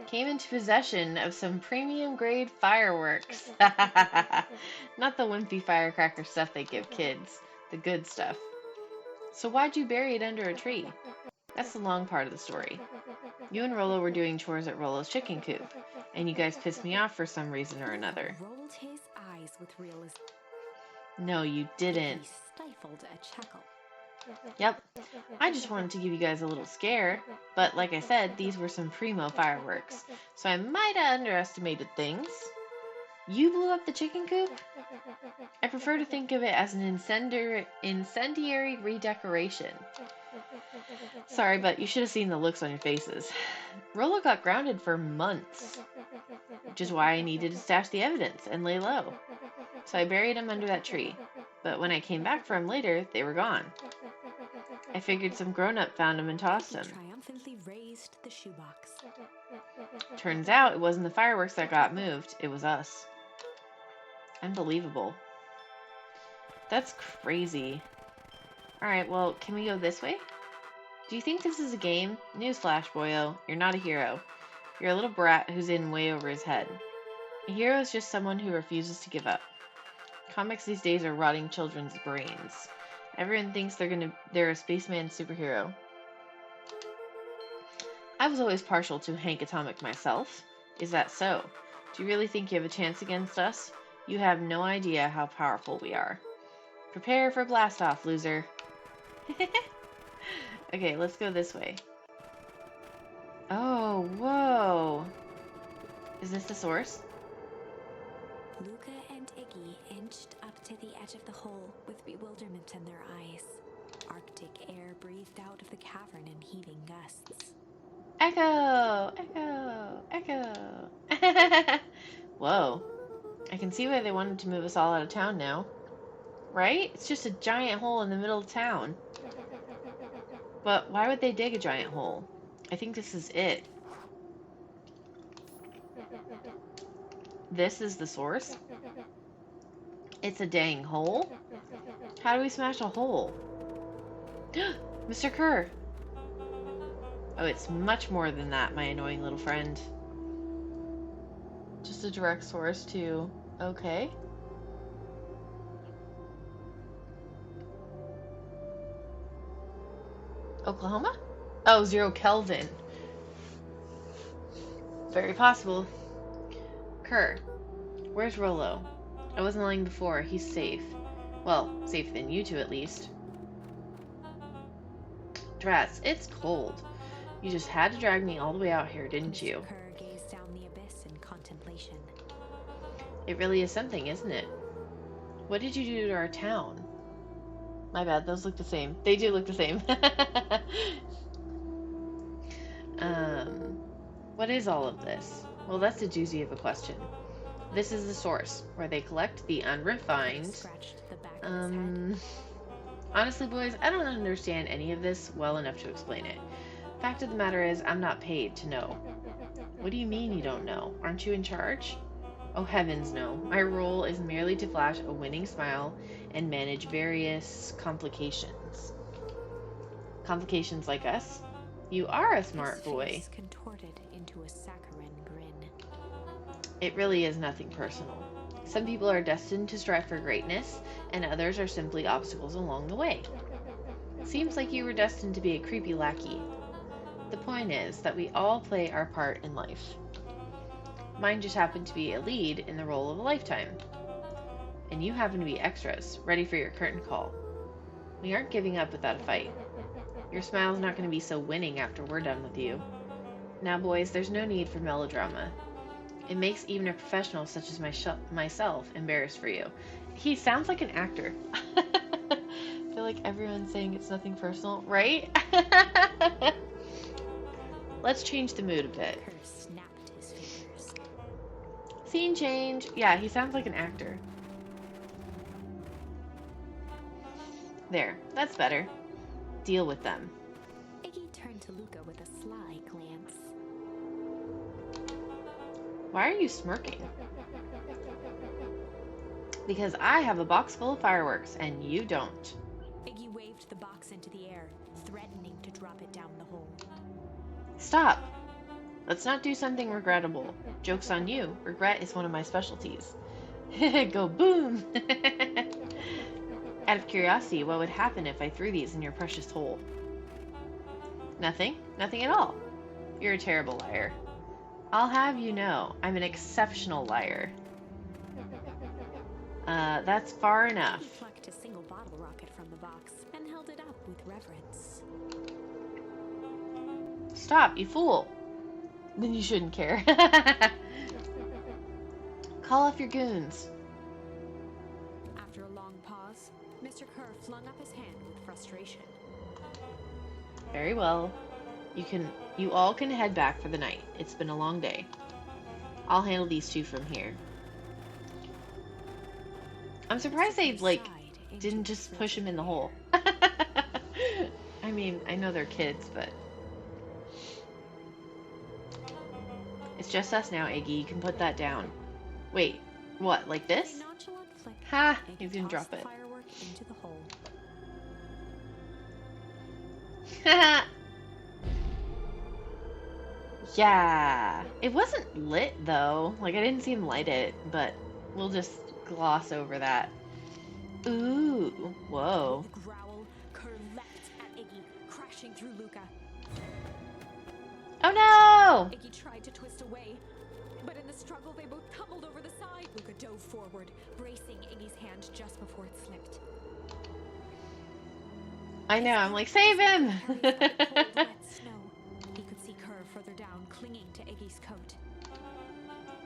came into possession of some premium grade fireworks. Not the wimpy firecracker stuff they give kids. The good stuff. So why'd you bury it under a tree? That's the long part of the story. You and Rollo were doing chores at Rollo's chicken coop, and you guys pissed me off for some reason or another. Rolled his eyes with realism. No, you didn't. He stifled a chuckle. Yep. I just wanted to give you guys a little scare, but like I said, these were some primo fireworks, so I might have underestimated things. You blew up the chicken coop? I prefer to think of it as an incendiary redecoration. Sorry, but you should have seen the looks on your faces. Rollo got grounded for months, which is why I needed to stash the evidence and lay low. So I buried him under that tree, but when I came back for him later, they were gone. I figured some grown-up found him and tossed him. He triumphantly raised the shoebox. Turns out it wasn't the fireworks that got moved, it was us. Unbelievable. That's crazy. Alright, well, can we go this way? Do you think this is a game? Newsflash, boyo. You're not a hero. You're a little brat who's in way over his head. A hero is just someone who refuses to give up. Comics these days are rotting children's brains. Everyone thinks they're a spaceman superhero. I was always partial to Hank Atomic myself. Is that so? Do you really think you have a chance against us? You have no idea how powerful we are. Prepare for blast-off, loser. Okay, let's go this way. Oh, whoa. Is this the source? Luka and Iggy inched up to the edge of the hole with bewilderment in their eyes. Arctic air breathed out of the cavern in heaving gusts. Echo! Echo! Echo! Whoa. I can see why they wanted to move us all out of town now. Right? It's just a giant hole in the middle of town. But why would they dig a giant hole? I think this is it. This is the source? It's a dang hole? How do we smash a hole? Mr. Kerr! Oh, it's much more than that, my annoying little friend. Just a direct source to... Okay. Oklahoma? Oh, 0 Kelvin. Very possible. Kerr, where's Rollo? I wasn't lying before. He's safe. Well, safer than you two at least. Drats, it's cold. You just had to drag me all the way out here, didn't you? Kerr gazed down the abyss in contemplation. It really is something, isn't it? What did you do to our town? My bad, those look the same. They do look the same. What is all of this? Well, that's a doozy of a question. This is the source, where they collect the unrefined... Scratched the back of his head. Honestly, boys, I don't understand any of this well enough to explain it. Fact of the matter is, I'm not paid to know. What do you mean you don't know? Aren't you in charge? Oh heavens no. My role is merely to flash a winning smile and manage various complications. Complications like us? You are a smart boy. His face contorted into a saccharine grin. It really is nothing personal. Some people are destined to strive for greatness, and others are simply obstacles along the way. Seems like you were destined to be a creepy lackey. The point is that we all play our part in life. Mine just happened to be a lead in the role of a lifetime. And you happen to be extras, ready for your curtain call. We aren't giving up without a fight. Your smile's not going to be so winning after we're done with you. Now, boys, there's no need for melodrama. It makes even a professional such as myself embarrassed for you. He sounds like an actor. I feel like everyone's saying it's nothing personal, right? Let's change the mood a bit. Kerr snapped his fingers. Scene change. Yeah, he sounds like an actor. There, that's better. Deal with them. turned to Luka with a sly glance. Why are you smirking? Because I have a box full of fireworks, and you don't. Iggy waved the box into the air, threatening to drop it down the hole. Stop! Let's not do something regrettable. Joke's on you. Regret is one of my specialties. Go boom! Out of curiosity, what would happen if I threw these in your precious hole? Nothing. Nothing at all. You're a terrible liar. I'll have you know, I'm an exceptional liar. That's far enough. He plucked a single bottle rocket from the box and held it up with reverence. Stop, you fool! Then you shouldn't care. Call off your goons. After a long pause, Mr. Kerr flung up his hand with frustration. Very well. You all can head back for the night. It's been a long day. I'll handle these two from here. I'm surprised they, didn't just push him in the hole. I mean, I know they're kids, but... It's just us now, Iggy. You can put that down. Wait, what, like this? Ha! He's gonna drop it. Into the hole. Haha! Yeah. It wasn't lit, though. Like, I didn't see him light it, but we'll just gloss over that. Ooh. Whoa. With a growl, Kerr leapt at Iggy, crashing through Luka. Oh no! Iggy tried to twist away, but in the struggle they both tumbled over the side. Luka dove forward, bracing Iggy's hand just before it slipped. I know, I'm like, save him! Cold, wet snow. He could see Kerr further down, clinging to Iggy's coat.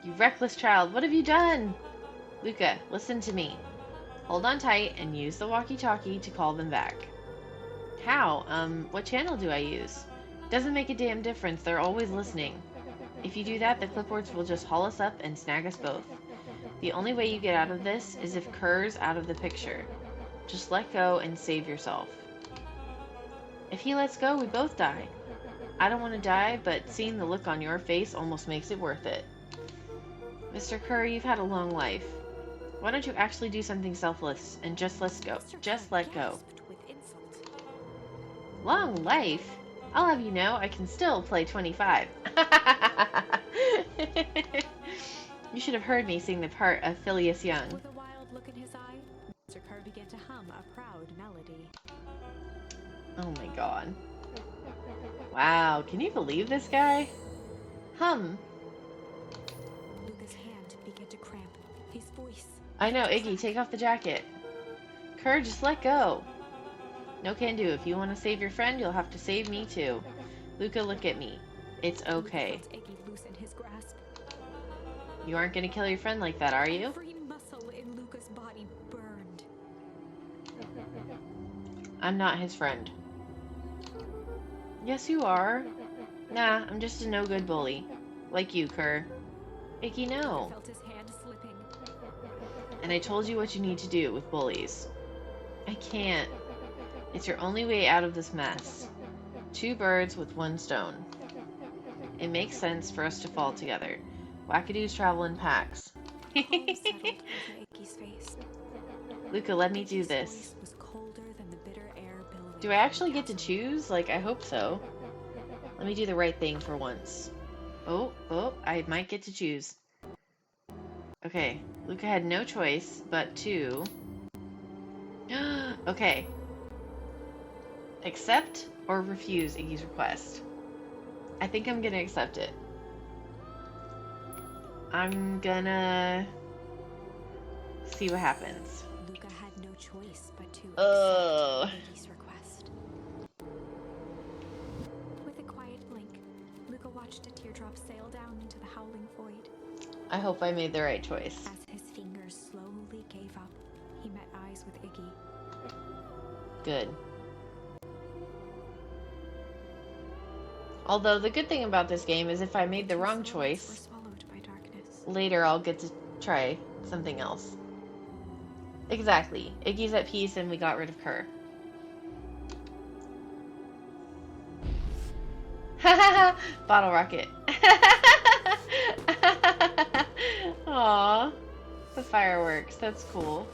You reckless child, what have you done? Luka, listen to me. Hold on tight and use the walkie-talkie to call them back. How? What channel do I use? Doesn't make a damn difference, they're always listening. If you do that, the clipboards will just haul us up and snag us both. The only way you get out of this is if Kerr's out of the picture. Just let go and save yourself. If he lets go, we both die. I don't want to die, but seeing the look on your face almost makes it worth it. Mr. Kerr, you've had a long life. Why don't you actually do something selfless and just let go? Just let go. Long life? I'll have you know, I can still play 25. You should have heard me sing the part of Phileas Young. With a wild look in his eye, Mr. Kerr began to hum a proud melody. Oh my god. Wow, can you believe this guy? Luka's hand began to cramp. His voice. I know, Iggy, take off the jacket. Kerr, just let go. No can do. If you want to save your friend, you'll have to save me too. Luka, look at me. It's okay. Luka felt Iggy loosen his grasp. You aren't gonna kill your friend like that, are you? Every muscle in Luka's body burned. I'm not his friend. Yes, you are. Nah, I'm just a no-good bully. Like you, Kerr. Iggy, no. Luka felt his hand slipping. And I told you what you need to do with bullies. I can't. It's your only way out of this mess. 2 birds with 1 stone. It makes sense for us to fall together. Wackadoos travel in packs. Calm settled over Iggy's face. Luka, let me do Iggy's this. voice was colder than the bitter air billowing Do I from actually the get to chasm. choose? Like, I hope so. Let me do the right thing for once. Oh, I might get to choose. Okay, Luka had no choice but to... Okay. Accept or refuse Iggy's request. I think I'm gonna accept it. I'm gonna see what happens. Luka had no choice but to Oh. accept Iggy's request. With a quiet blink, Luka watched a teardrop sail down into the howling void. I hope I made the right choice. As his fingers slowly gave up, he met eyes with Iggy. Good. Although the good thing about this game is if I made the wrong His words were choice, swallowed by darkness. later I'll get to try something else. Exactly. Iggy's at peace and we got rid of her. Bottle rocket. Aw, the fireworks. That's cool.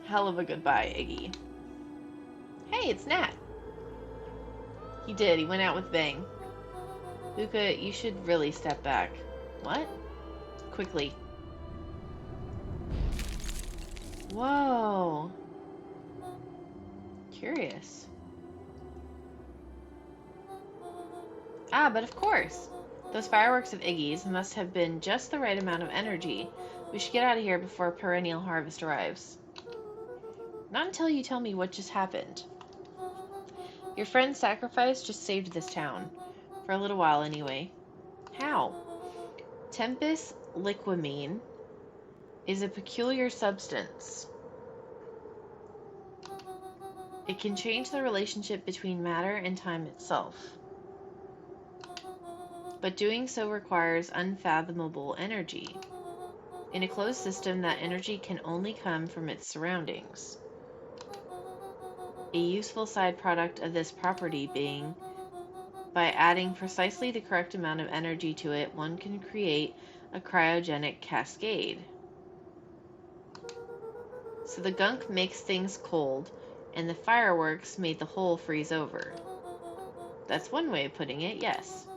Hell of a goodbye, Iggy. Hey, it's Nat. He did. He went out with bang. Luka, you should really step back. What? Quickly. Whoa. Curious. Ah, but of course. Those fireworks of Iggy's must have been just the right amount of energy. We should get out of here before perennial harvest arrives. Not until you tell me what just happened. Your friend's sacrifice just saved this town. For a little while, anyway. How? Tempus liquamine is a peculiar substance. It can change the relationship between matter and time itself. But doing so requires unfathomable energy. In a closed system, that energy can only come from its surroundings. A useful side product of this property being, by adding precisely the correct amount of energy to it, one can create a cryogenic cascade. So the gunk makes things cold, and the fireworks made the whole freeze over. That's one way of putting it, yes.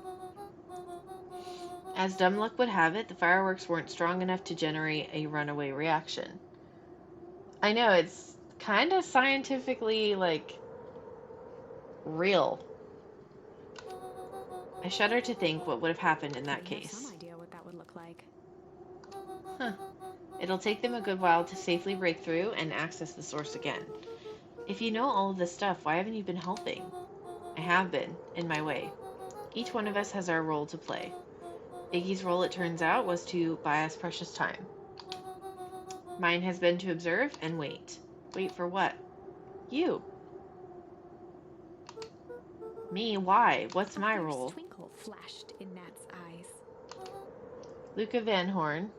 As dumb luck would have it, the fireworks weren't strong enough to generate a runaway reaction. I know, it's kind of scientifically, real. I shudder to think what would have happened in that We have case. some idea what that would look like. Huh. It'll take them a good while to safely break through and access the source again. If you know all of this stuff, why haven't you been helping? I have been, in my way. Each one of us has our role to play. Iggy's role, it turns out, was to buy us precious time. Mine has been to observe and wait. Wait for what? You. Me? Why? What's my A fierce role? twinkle flashed in Nat's eyes. Luka Van Horn.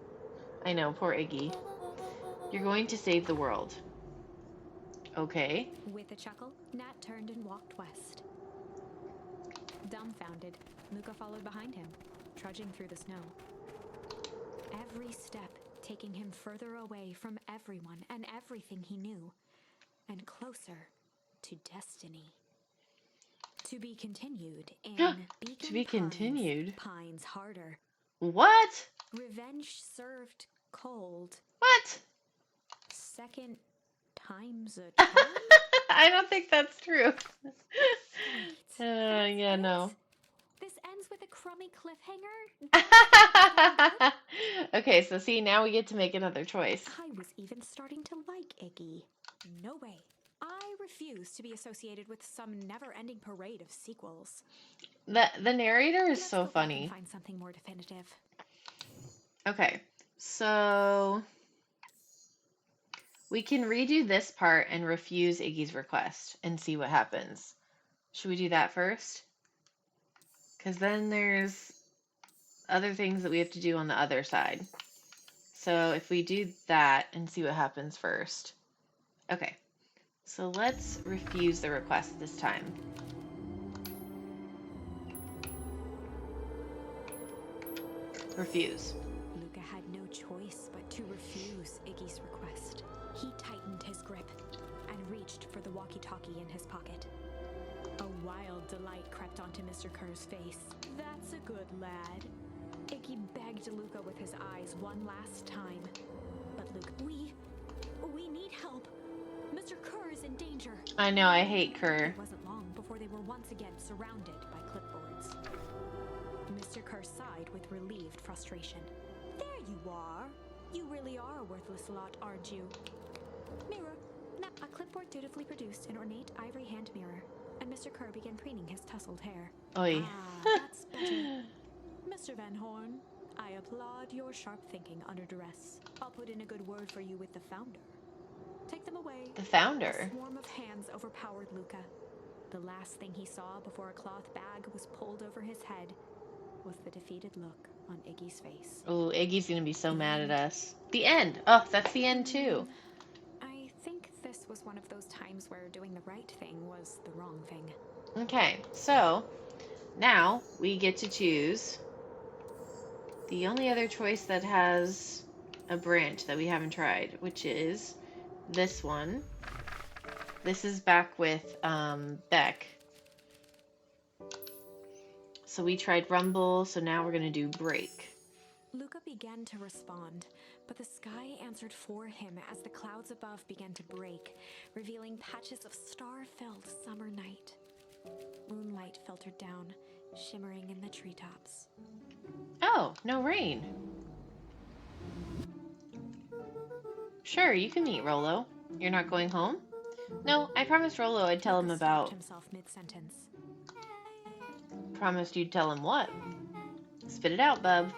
I know, poor Iggy. You're going to save the world. Okay. With a chuckle, Nat turned and walked west. Dumbfounded, Luka followed behind him, trudging through the snow. Every step taking him further away from everyone and everything he knew, and closer to destiny. To be continued in Beacon To be continued? Pines harder. What? Revenge served cold. What? Second time's a charm? I don't think that's true. That's Yeah, it? no. This ends with a crummy cliffhanger? Okay, so see, now we get to make another choice. I was even starting to like Iggy. No way. I refuse to be associated with some never-ending parade of sequels. The narrator is Let's so go back funny. and find something more definitive. Okay, so we can redo this part and refuse Iggy's request and see what happens. Should we do that first? Because then there's other things that we have to do on the other side. So if we do that and see what happens first. Okay, so let's refuse the request this time. Refuse. Luka had no choice but to refuse Iggy's request. He tightened his grip and reached for the walkie-talkie in his pocket. A wild delight crept onto Mr. Kerr's face. That's a good lad. Iggy begged Luka with his eyes one last time. But Luka, we need help. Mr. Kerr is in danger. I know, I hate Kerr. It wasn't long before they were once again surrounded by clipboards. Mr. Kerr sighed with relieved frustration. There you are. You really are a worthless lot, aren't you? Mirror. Now, a clipboard dutifully produced an ornate ivory hand mirror, and Mr. Kerr began preening his tousled hair. Oy. That's better. Mr. Van Horn, I applaud your sharp thinking under duress. I'll put in a good word for you with the founder. Take them away. The founder? A swarm of hands overpowered Luka. The last thing he saw before a cloth bag was pulled over his head was the defeated look on Iggy's face. Oh, Iggy's gonna be so mad at us. The end. Oh, that's the end too. I think this was one of those times where doing the right thing was the wrong thing. Okay, so now we get to choose the only other choice that has a branch that we haven't tried, which is this one. This is back with Beck. So we tried Rumble, so now we're gonna do Break. Luka began to respond, but the sky answered for him as the clouds above began to break, revealing patches of star-filled summer night. Moonlight filtered down, shimmering in the treetops. Oh, no rain. Sure, you can meet Rolo. You're not going home? No, I promised Rolo I'd tell him Luka about... stopped himself mid-sentence. Promised you'd tell him what? Spit it out, bub.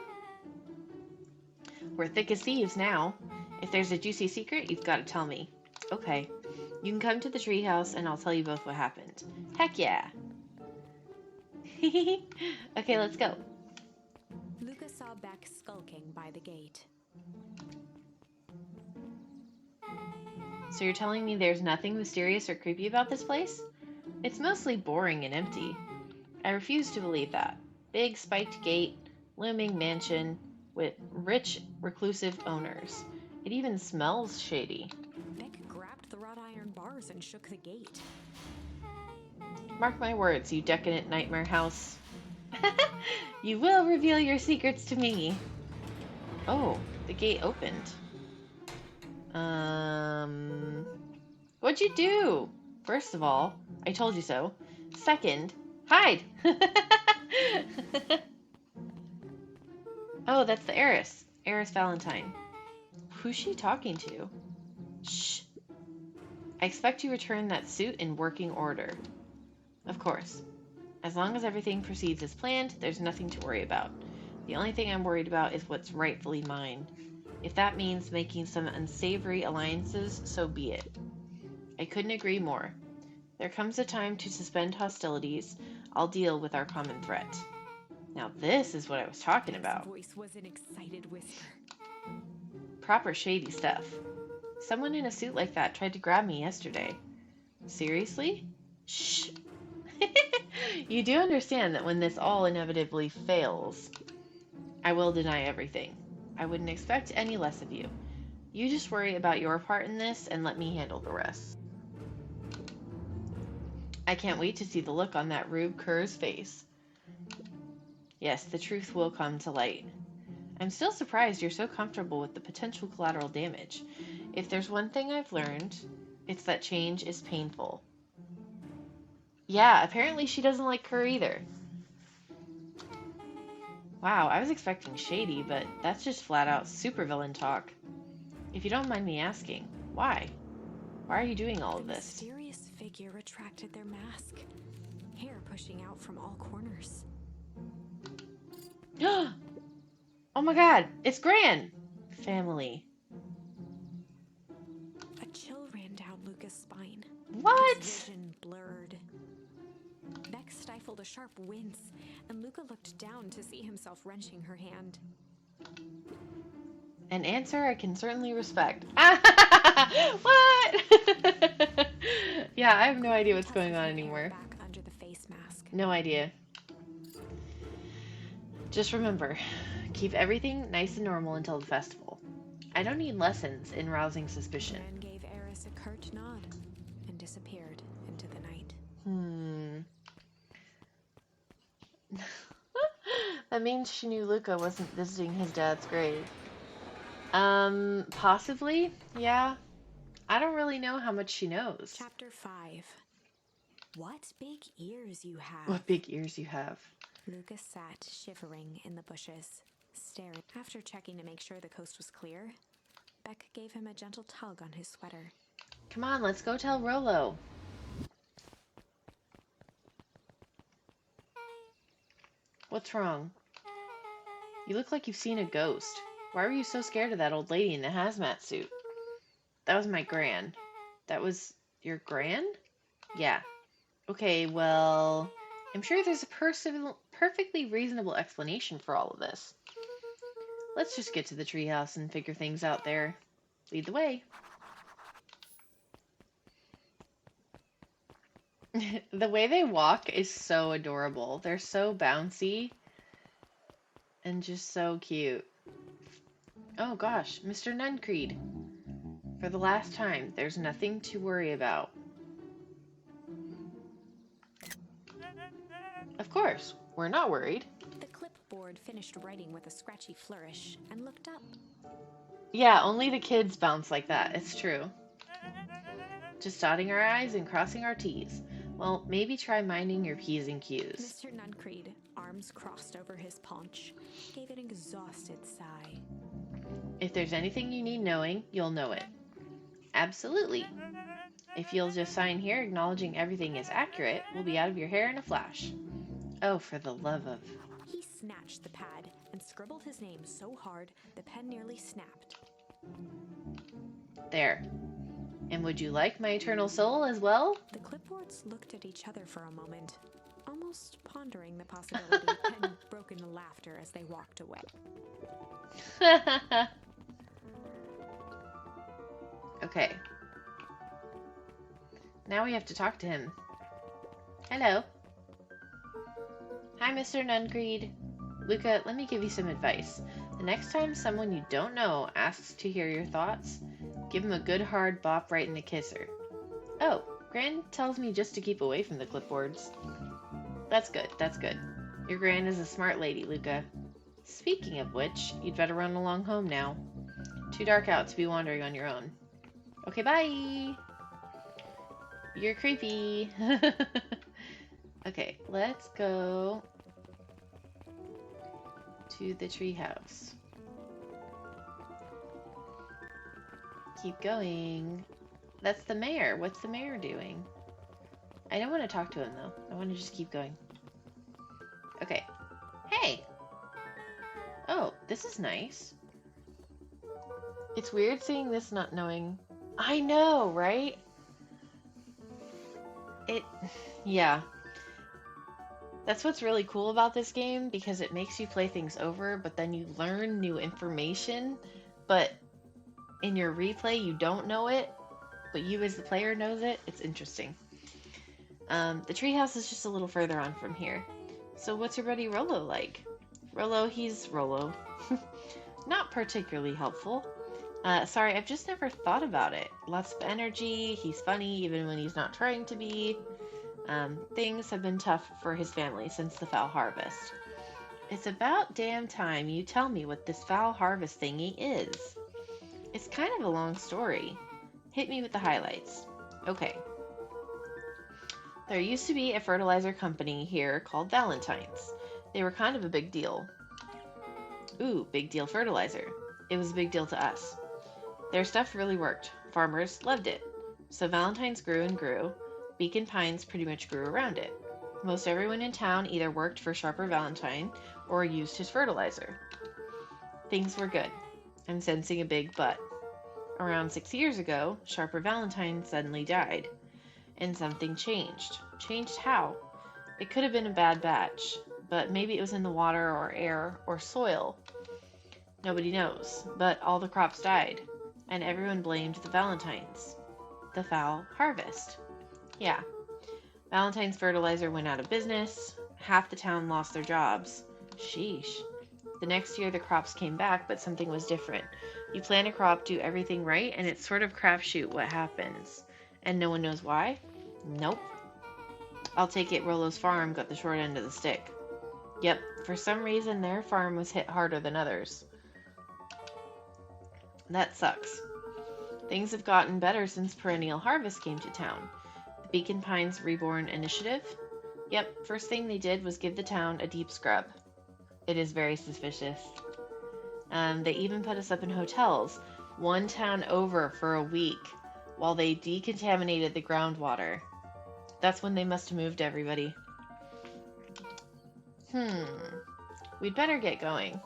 We're thick as thieves now. If there's a juicy secret, you've got to tell me. Okay. You can come to the treehouse and I'll tell you both what happened. Heck yeah. Okay, let's go. Luka saw Beck skulking by the gate. So you're telling me there's nothing mysterious or creepy about this place? It's mostly boring and empty. I refuse to believe that. Big spiked gate, looming mansion, with rich, reclusive owners. It even smells shady. Beck grabbed the wrought iron bars and shook the gate. Mark my words, you decadent nightmare house. You will reveal your secrets to me. Oh, the gate opened. What'd you do? First of all, I told you so. Second, hide! Oh, that's the heiress. Heiress Valentine. Who's she talking to? Shh. I expect you return that suit in working order. Of course. As long as everything proceeds as planned, there's nothing to worry about. The only thing I'm worried about is what's rightfully mine. If that means making some unsavory alliances, so be it. I couldn't agree more. There comes a time to suspend hostilities. I'll deal with our common threat. Now this is what I was talking about. His voice was an excited whisper. Proper shady stuff. Someone in a suit like that tried to grab me yesterday. Seriously? Shh. You do understand that when this all inevitably fails, I will deny everything. I wouldn't expect any less of you. You just worry about your part in this and let me handle the rest. I can't wait to see the look on that Rube Kerr's face. Yes, the truth will come to light. I'm still surprised you're so comfortable with the potential collateral damage. If there's one thing I've learned, it's that change is painful. Yeah, apparently she doesn't like Kerr either. Wow, I was expecting shady, but that's just flat out supervillain talk. If you don't mind me asking, why? Why are you doing all of The this? mysterious figure retracted their mask, hair pushing out from all corners. Oh my god, it's Gran! Family. A chill ran down Luka's spine. What? His vision blurred. Beck stifled a sharp wince, and Luka looked down to see himself wrenching her hand. An answer I can certainly respect. What? Yeah, I have no idea what's going on anymore. Back under the face mask. No idea. Just remember, keep everything nice and normal until the festival. I don't need lessons in rousing suspicion. Gran gave Eris a curt nod and disappeared into the night. That means she knew Luka wasn't visiting his dad's grave. Possibly? Yeah. I don't really know how much she knows. Chapter 5. What big ears you have. What big ears you have. Luka sat shivering in the bushes, staring. After checking to make sure the coast was clear, Beck gave him a gentle tug on his sweater. Come on, let's go tell Rolo. What's wrong? You look like you've seen a ghost. Why were you so scared of that old lady in the hazmat suit? That was my gran. That was your gran? Yeah. Okay, well, I'm sure there's a perfectly reasonable explanation for all of this. Let's just get to the treehouse and figure things out there. Lead the way. The way they walk is so adorable. They're so bouncy and just so cute. Oh gosh, Mr. Nuncreed. For the last time, there's nothing to worry about. Of course, we're not worried. The clipboard finished writing with a scratchy flourish and looked up. Yeah, only the kids bounce like that. It's true. Just dotting our I's and crossing our T's. Well, maybe try minding your P's and Q's. Mr. Nuncreed, arms crossed over his paunch, gave an exhausted sigh. If there's anything you need knowing, you'll know it. Absolutely. If you'll just sign here acknowledging everything is accurate, we'll be out of your hair in a flash. Oh, for the love of... He snatched the pad and scribbled his name so hard the pen nearly snapped. There. And would you like my eternal soul as well? The clipboards looked at each other for a moment, almost pondering the possibility, then broke into laughter as they walked away. Okay. Now we have to talk to him. Hello. Hi, Mr. Nuncreed. Luka, let me give you some advice. The next time someone you don't know asks to hear your thoughts, give him a good hard bop right in the kisser. Oh, Gran tells me just to keep away from the clipboards. That's good, that's good. Your Gran is a smart lady, Luka. Speaking of which, you'd better run along home now. Too dark out to be wandering on your own. Okay, bye! You're creepy. Okay, let's go to the treehouse. Keep going. That's the mayor. What's the mayor doing? I don't want to talk to him, though. I want to just keep going. Okay. Hey! Oh, this is nice. It's weird seeing this not knowing... I know, right? Yeah. That's what's really cool about this game, because it makes you play things over, but then you learn new information, but in your replay you don't know it, but you as the player knows it. It's interesting. The treehouse is just a little further on from here. So what's your buddy Rolo like? He's Rolo. Not particularly helpful. Sorry, I've just never thought about it. Lots of energy, he's funny even when he's not trying to be. Things have been tough for his family since the foul harvest. It's about damn time you tell me what this foul harvest thingy is. It's kind of a long story. Hit me with the highlights. Okay. There used to be a fertilizer company here called Valentine's. They were kind of a big deal. Ooh, big deal fertilizer. It was a big deal to us. Their stuff really worked. Farmers loved it. So Valentine's grew and grew. Beacon Pines pretty much grew around it. Most everyone in town either worked for Sharper Valentine or used his fertilizer. Things were good. I'm sensing a big but. Around 6 years ago, Sharper Valentine suddenly died. And something changed. Changed how? It could have been a bad batch, but maybe it was in the water or air or soil. Nobody knows, but all the crops died, and everyone blamed the Valentines. The foul harvest. Yeah. Valentine's fertilizer went out of business. Half the town lost their jobs. Sheesh. The next year the crops came back, but something was different. You plant a crop, do everything right, and it's sort of crapshoot what happens. And no one knows why? Nope. I'll take it Rolo's farm got the short end of the stick. Yep, for some reason their farm was hit harder than others. That sucks. Things have gotten better since Perennial Harvest came to town. The Beacon Pines Reborn Initiative? Yep, first thing they did was give the town a deep scrub. It is very suspicious. They even put us up in hotels, one town over for a week, while they decontaminated the groundwater. That's when they must have moved everybody. We'd better get going.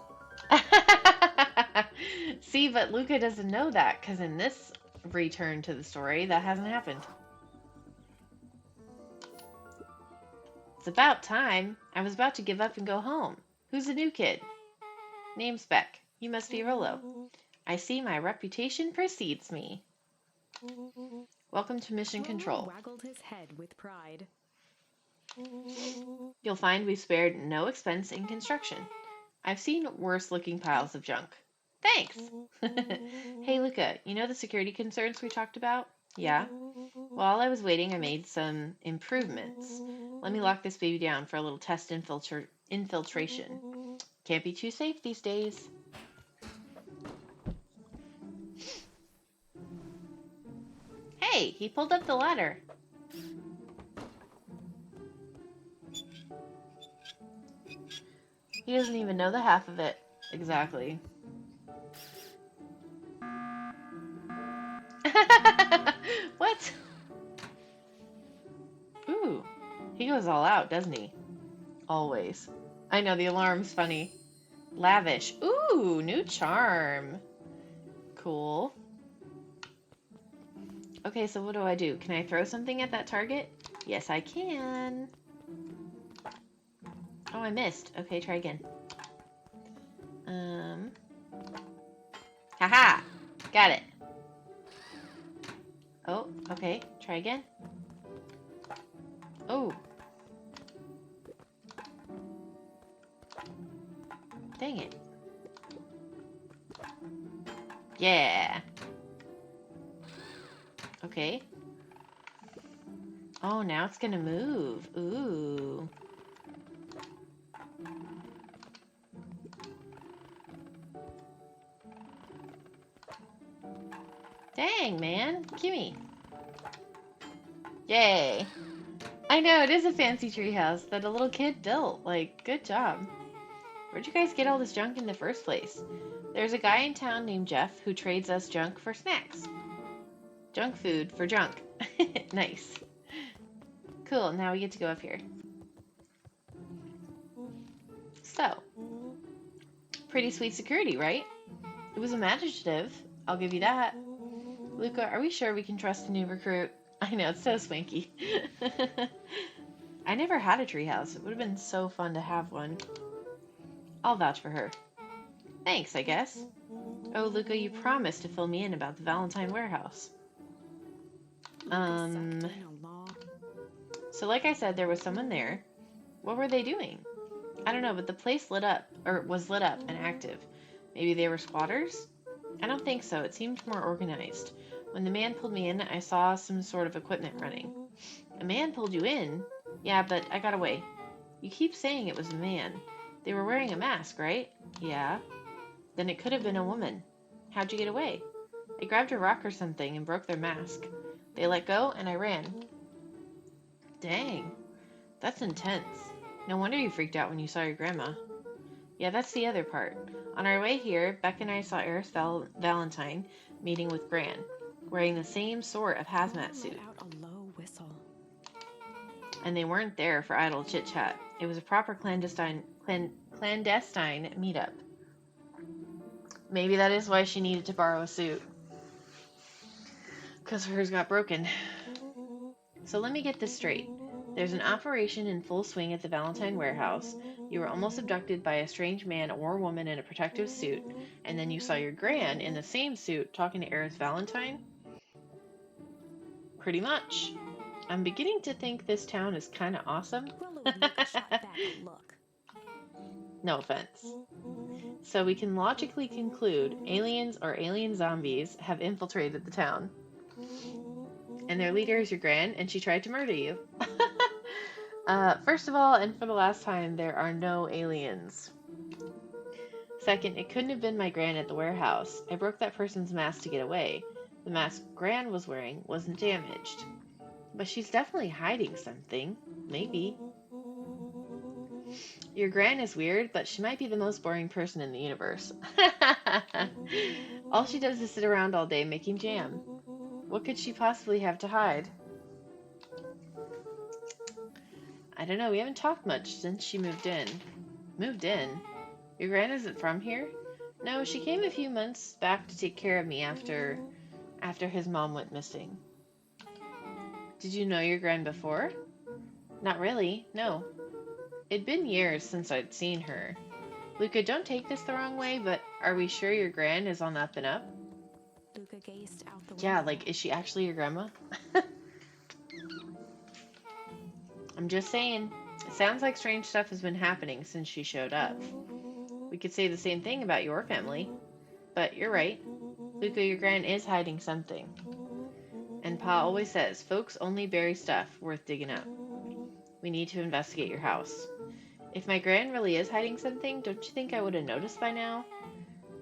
See, but Luka doesn't know that, because in this return to the story, that hasn't happened. It's about time. I was about to give up and go home. Who's the new kid? Name's Beck. You must be Rollo. I see my reputation precedes me. Welcome to Mission Rollo Control. waggled his head with pride. You'll find we've spared no expense in construction. I've seen worse-looking piles of junk. Thanks! Hey, Luka, you know the security concerns we talked about? Yeah? While I was waiting, I made some improvements. Let me lock this baby down for a little test infiltration. Can't be too safe these days. Hey, he pulled up the ladder. He doesn't even know the half of it. Exactly. What? Ooh, he goes all out, doesn't he? Always. I know, the alarm's funny. Lavish. Ooh, new charm. Cool. Okay, so what do I do? Can I throw something at that target? Yes, I can. Oh, I missed. Okay, try again. Haha! Got it. Oh, okay. Try again. Oh. Dang it. Yeah. Okay. Oh, now it's gonna move. Ooh. Dang, man. Gimme. Yay. I know, it is a fancy treehouse that a little kid built. Like, good job. Where'd you guys get all this junk in the first place? There's a guy in town named Jeff who trades us junk for snacks. Junk food for junk. Nice. Cool, now we get to go up here. So, pretty sweet security, right? It was imaginative, I'll give you that. Luka, are we sure we can trust the new recruit? I know, it's so swanky. I never had a treehouse. It would have been so fun to have one. I'll vouch for her. Thanks, I guess. Oh, Luka, you promised to fill me in about the Valentine warehouse. So like I said, there was someone there. What were they doing? I don't know, but the place lit up, or was lit up and active. Maybe they were squatters? I don't think so. It seemed more organized. When the man pulled me in, I saw some sort of equipment running. A man pulled you in? Yeah, but I got away. You keep saying it was a man. They were wearing a mask, right? Yeah. Then it could have been a woman. How'd you get away? I grabbed a rock or something and broke their mask. They let go and I ran. Dang. That's intense. No wonder you freaked out when you saw your grandma. Yeah, that's the other part. On our way here, Beck and I saw Eris Valentine meeting with Gran, wearing the same sort of hazmat suit. Let out a low whistle. And they weren't there for idle chit-chat. It was a proper clandestine meetup. Maybe that is why she needed to borrow a suit. Because hers got broken. So let me get this straight. There's an operation in full swing at the Valentine warehouse. You were almost abducted by a strange man or woman in a protective suit, and then you saw your Gran in the same suit talking to Eris Valentine? Pretty much. I'm beginning to think this town is kind of awesome. Shot back a look. No offense. So we can logically conclude aliens or alien zombies have infiltrated the town. And their leader is your Gran, and she tried to murder you. First of all, and for the last time, there are no aliens. Second, it couldn't have been my Gran at the warehouse. I broke that person's mask to get away. The mask Gran was wearing wasn't damaged. But she's definitely hiding something. Maybe. Your Gran is weird, but she might be the most boring person in the universe. All she does is sit around all day making jam. What could she possibly have to hide? I don't know, we haven't talked much since she moved in. Moved in? Your Gran isn't from here? No, she came a few months back to take care of me after his mom went missing. Did you know your Gran before? Not really, no. It'd been years since I'd seen her. Luka, don't take this the wrong way, but are we sure your gran is on the up and up? Luka gazed out the Yeah, window. like, is she actually your grandma? I'm just saying. It sounds like strange stuff has been happening since she showed up. We could say the same thing about your family. But you're right. Luka, your gran is hiding something. And Pa always says, folks only bury stuff worth digging up. We need to investigate your house. If my gran really is hiding something, don't you think I would have noticed by now?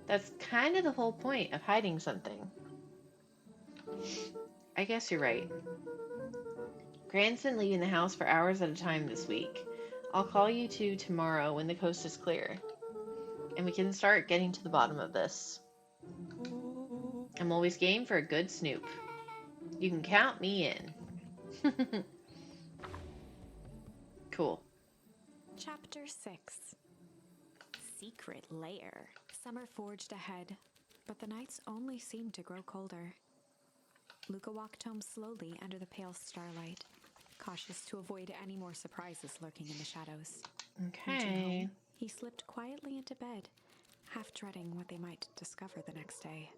That's kind of the whole point of hiding something. I guess you're right. Gran's been leaving the house for hours at a time this week. I'll call you two tomorrow when the coast is clear, and we can start getting to the bottom of this. I'm always game for a good snoop. You can count me in. Cool. Chapter 6. Secret lair. Summer forged ahead, but the nights only seemed to grow colder. Luka walked home slowly under the pale starlight, cautious to avoid any more surprises lurking in the shadows. Reaching Okay. home, he slipped quietly into bed, half dreading what they might discover the next day.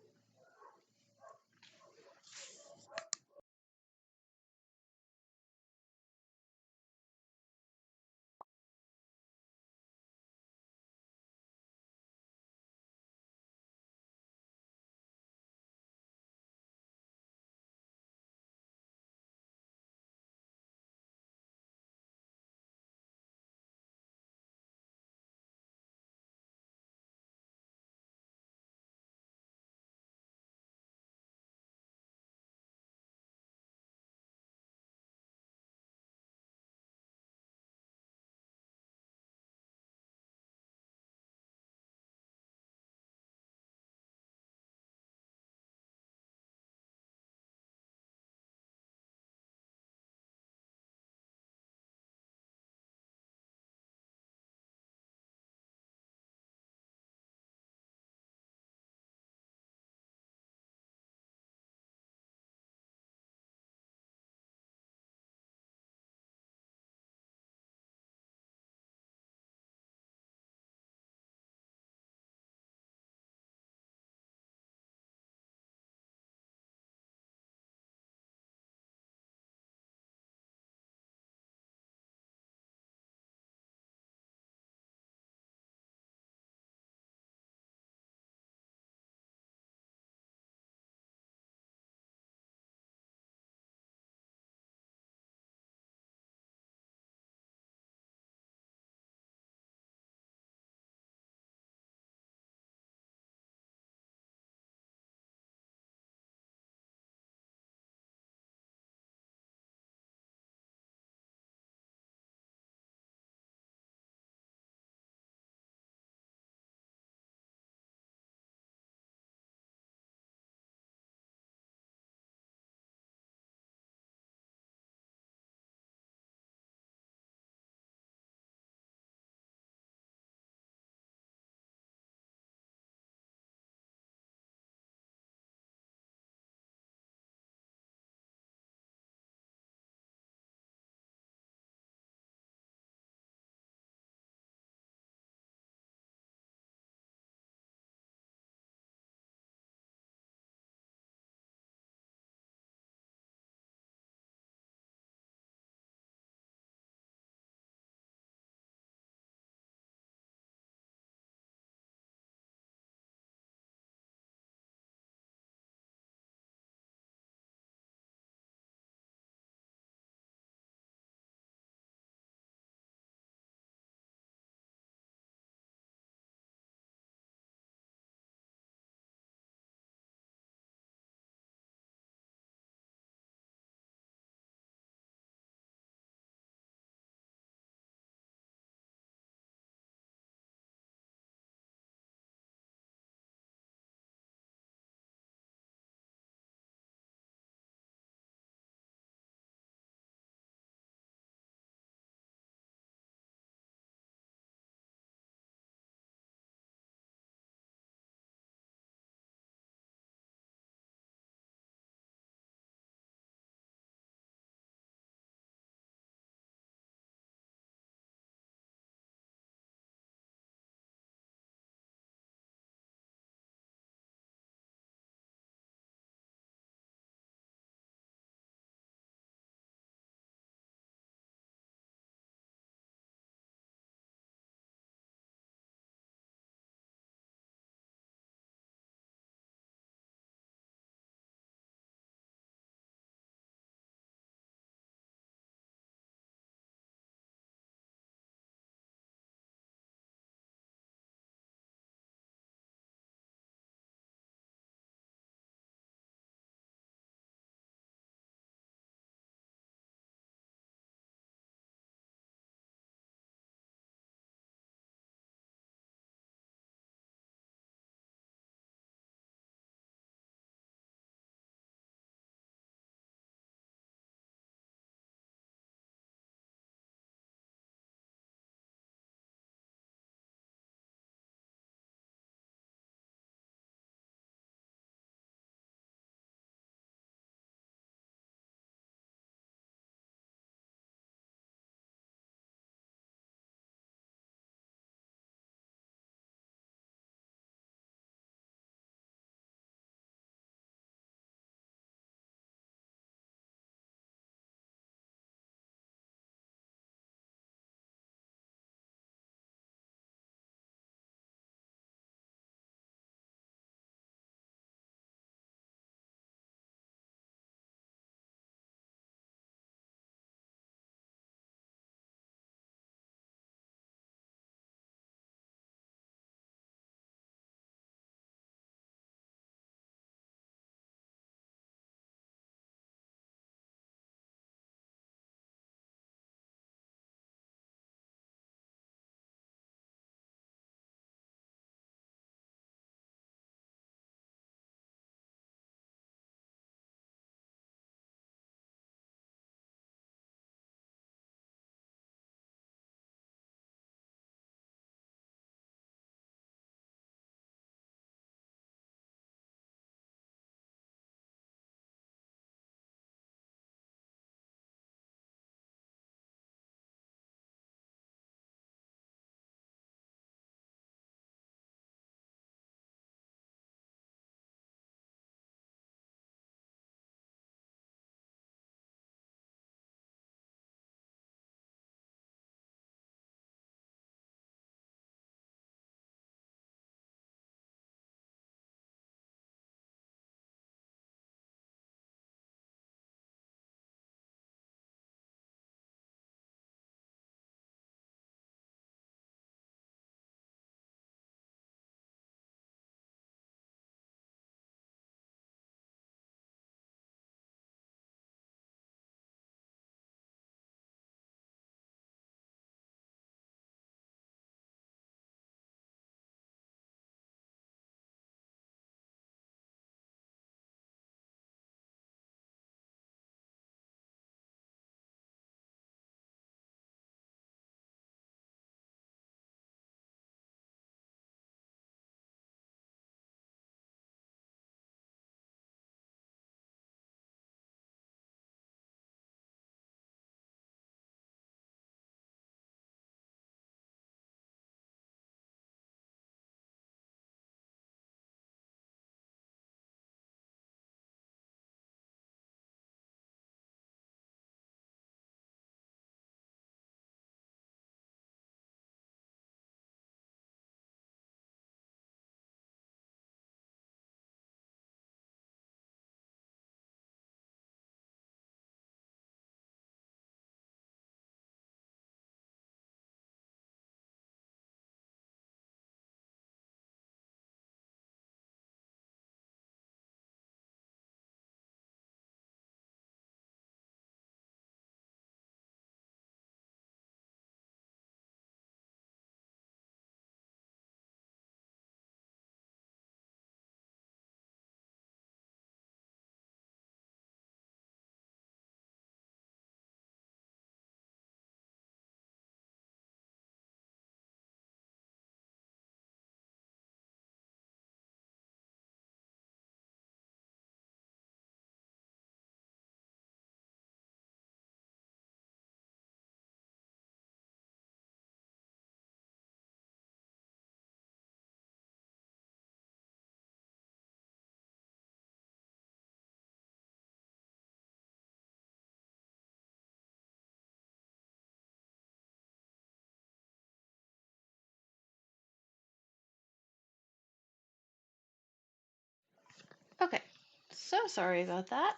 So sorry about that.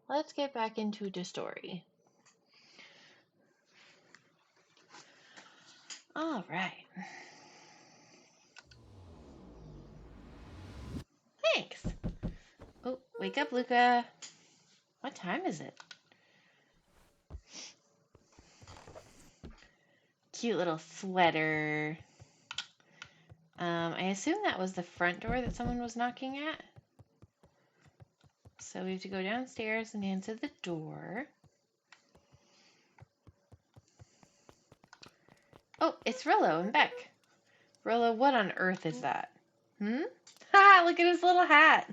Let's get back into the story. All right. Thanks. Oh, wake up, Luka. What time is it? Cute little sweater. I assume that was the front door that someone was knocking at. So we have to go downstairs and answer the door. Oh, it's Rollo and Beck. Rollo, what on earth is that? Ha! Look at his little hat.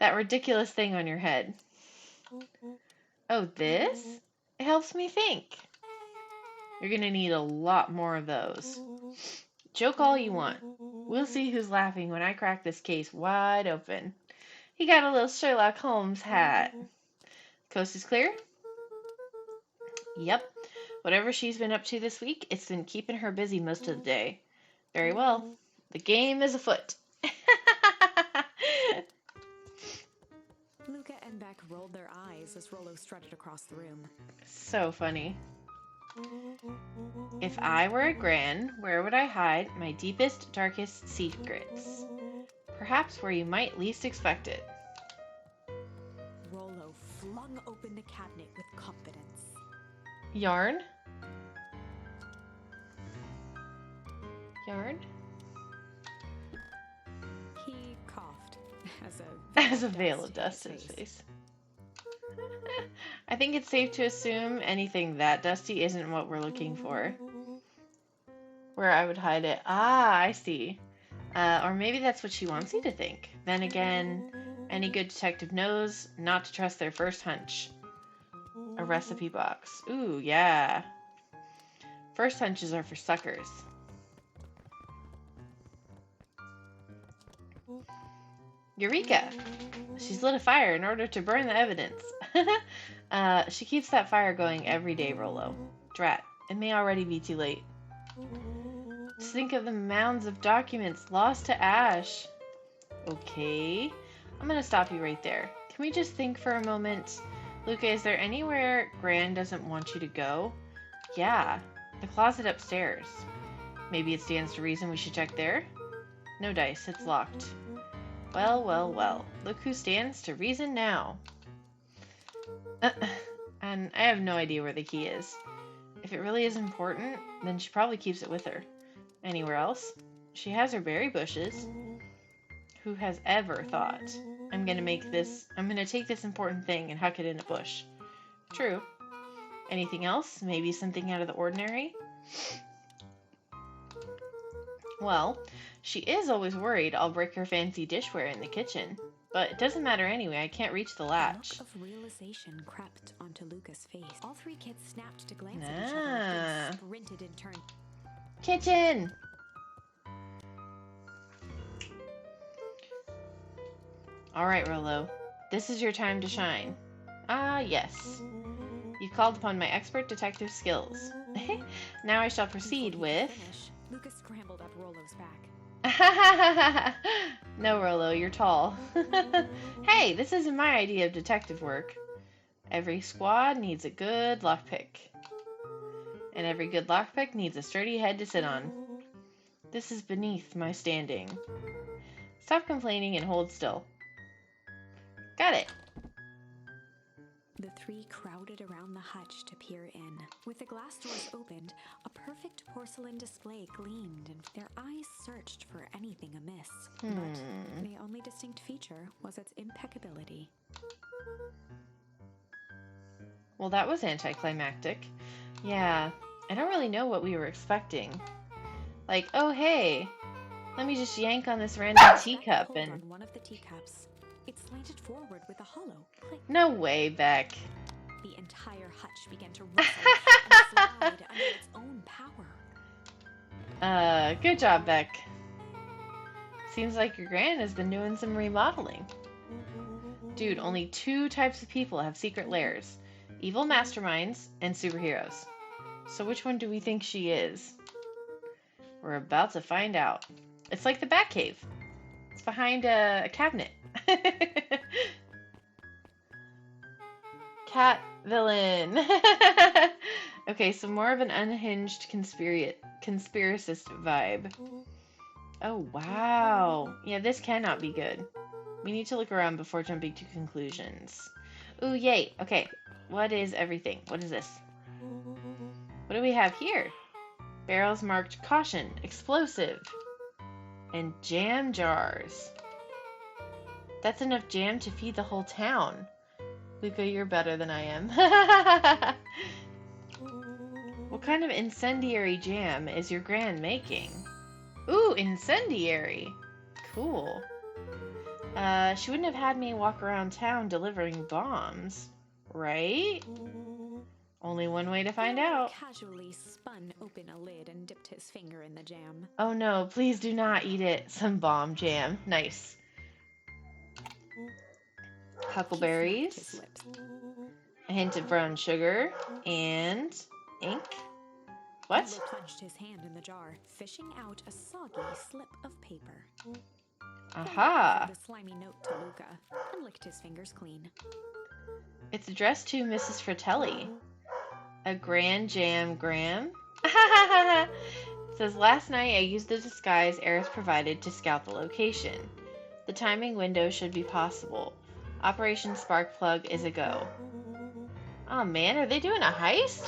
That ridiculous thing on your head. Oh, this? It helps me think. You're gonna need a lot more of those. Joke all you want. We'll see who's laughing when I crack this case wide open. He got a little Sherlock Holmes hat. Coast is clear? Yep. Whatever she's been up to this week, it's been keeping her busy most of the day. Very well. The game is afoot. Luka and Beck rolled their eyes as Rollo strutted across the room. So funny. If I were a gran, where would I hide my deepest, darkest secrets? Perhaps where you might least expect it. Rollo flung open the cabinet with confidence. Yarn? Yarn? He coughed As a veil of dust in his face. I think it's safe to assume anything that dusty isn't what we're looking for. Where I would hide it. Ah, I see. Or maybe that's what she wants you to think. Then again, any good detective knows not to trust their first hunch. A recipe box. Ooh, yeah. First hunches are for suckers. Eureka! She's lit a fire in order to burn the evidence. She keeps that fire going every day, Rollo. Drat, it may already be too late. Just think of the mounds of documents lost to ash. Okay, I'm gonna stop you right there. Can we just think for a moment? Luka, is there anywhere Gran doesn't want you to go? Yeah, the closet upstairs. Maybe it stands to reason we should check there? No dice, it's locked. Well, well, well. Look who stands to reason now. And I have no idea where the key is. If it really is important, then she probably keeps it with her. Anywhere else? She has her berry bushes. Who has ever thought, I'm gonna take this important thing and huck it in a bush? True. Anything else? Maybe something out of the ordinary? Well, she is always worried I'll break her fancy dishware in the kitchen. But it doesn't matter anyway, I can't reach the latch. A look of realization crept onto Luka's face. All three kids snapped to glance at each other and sprinted in turn. Kitchen! Alright, Rollo. This is your time to shine. Ah, yes. You've called upon my expert detective skills. Now I shall proceed with... Luka scrambled up Rollo's back. No, Rollo, you're tall. Hey, this isn't my idea of detective work. Every squad needs a good lockpick. And every good lockpick needs a sturdy head to sit on. This is beneath my standing. Stop complaining and hold still. Got it. The three crowded around the hutch to peer in. With the glass doors opened, a perfect porcelain display gleamed, and their eyes searched for anything amiss. But the only distinct feature was its impeccability. Well, that was anticlimactic. Yeah, I don't really know what we were expecting. Like, oh hey, let me just yank on this random teacup and... on one of the teacups. It slanted forward with a hollow click. No way, Beck. The entire hutch began to rustle and slide under its own power. Good job, Beck. Seems like your gran has been doing some remodeling. Dude, only 2 types of people have secret lairs. Evil masterminds and superheroes. So which one do we think she is? We're about to find out. It's like the Batcave. It's behind a cabinet. Cat villain. Okay, so more of an unhinged conspiracist vibe. Oh, wow. Yeah, this cannot be good. We need to look around before jumping to conclusions. Ooh, yay. Okay, what is everything? What is this? What do we have here? Barrels marked caution, explosive, and jam jars. That's enough jam to feed the whole town. Luka, you're better than I am. What kind of incendiary jam is your gran making? Ooh, incendiary. Cool. She wouldn't have had me walk around town delivering bombs, right? Only one way to find out. Casually spun open a lid and dipped his finger in the jam. Oh no, please do not eat it. Some bomb jam. Nice. Huckleberries. A hint of brown sugar. And ink. What? Luka plunged his hand in the jar, fishing out a soggy slip of paper. Aha! The slimy note to Luka and licked his fingers clean. It's addressed to Mrs. Fratelli. A grand jam gram? It says, last night I used the disguise Eris provided to scout the location. The timing window should be possible. Operation Sparkplug is a go. Oh man, are they doing a heist?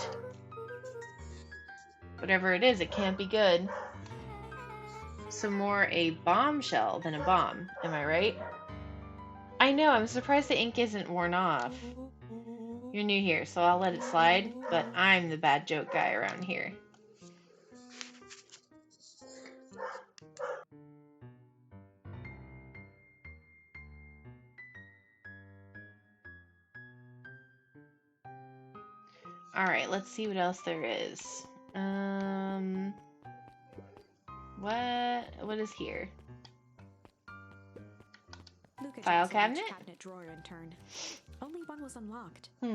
Whatever it is, it can't be good. So more a bombshell than a bomb, am I right? I know, I'm surprised the ink isn't worn off. You're new here, so I'll let it slide, but I'm the bad joke guy around here. Alright, let's see what else there is. What is here? Luka File checked each cabinet? cabinet drawer in turn. Only one was unlocked. He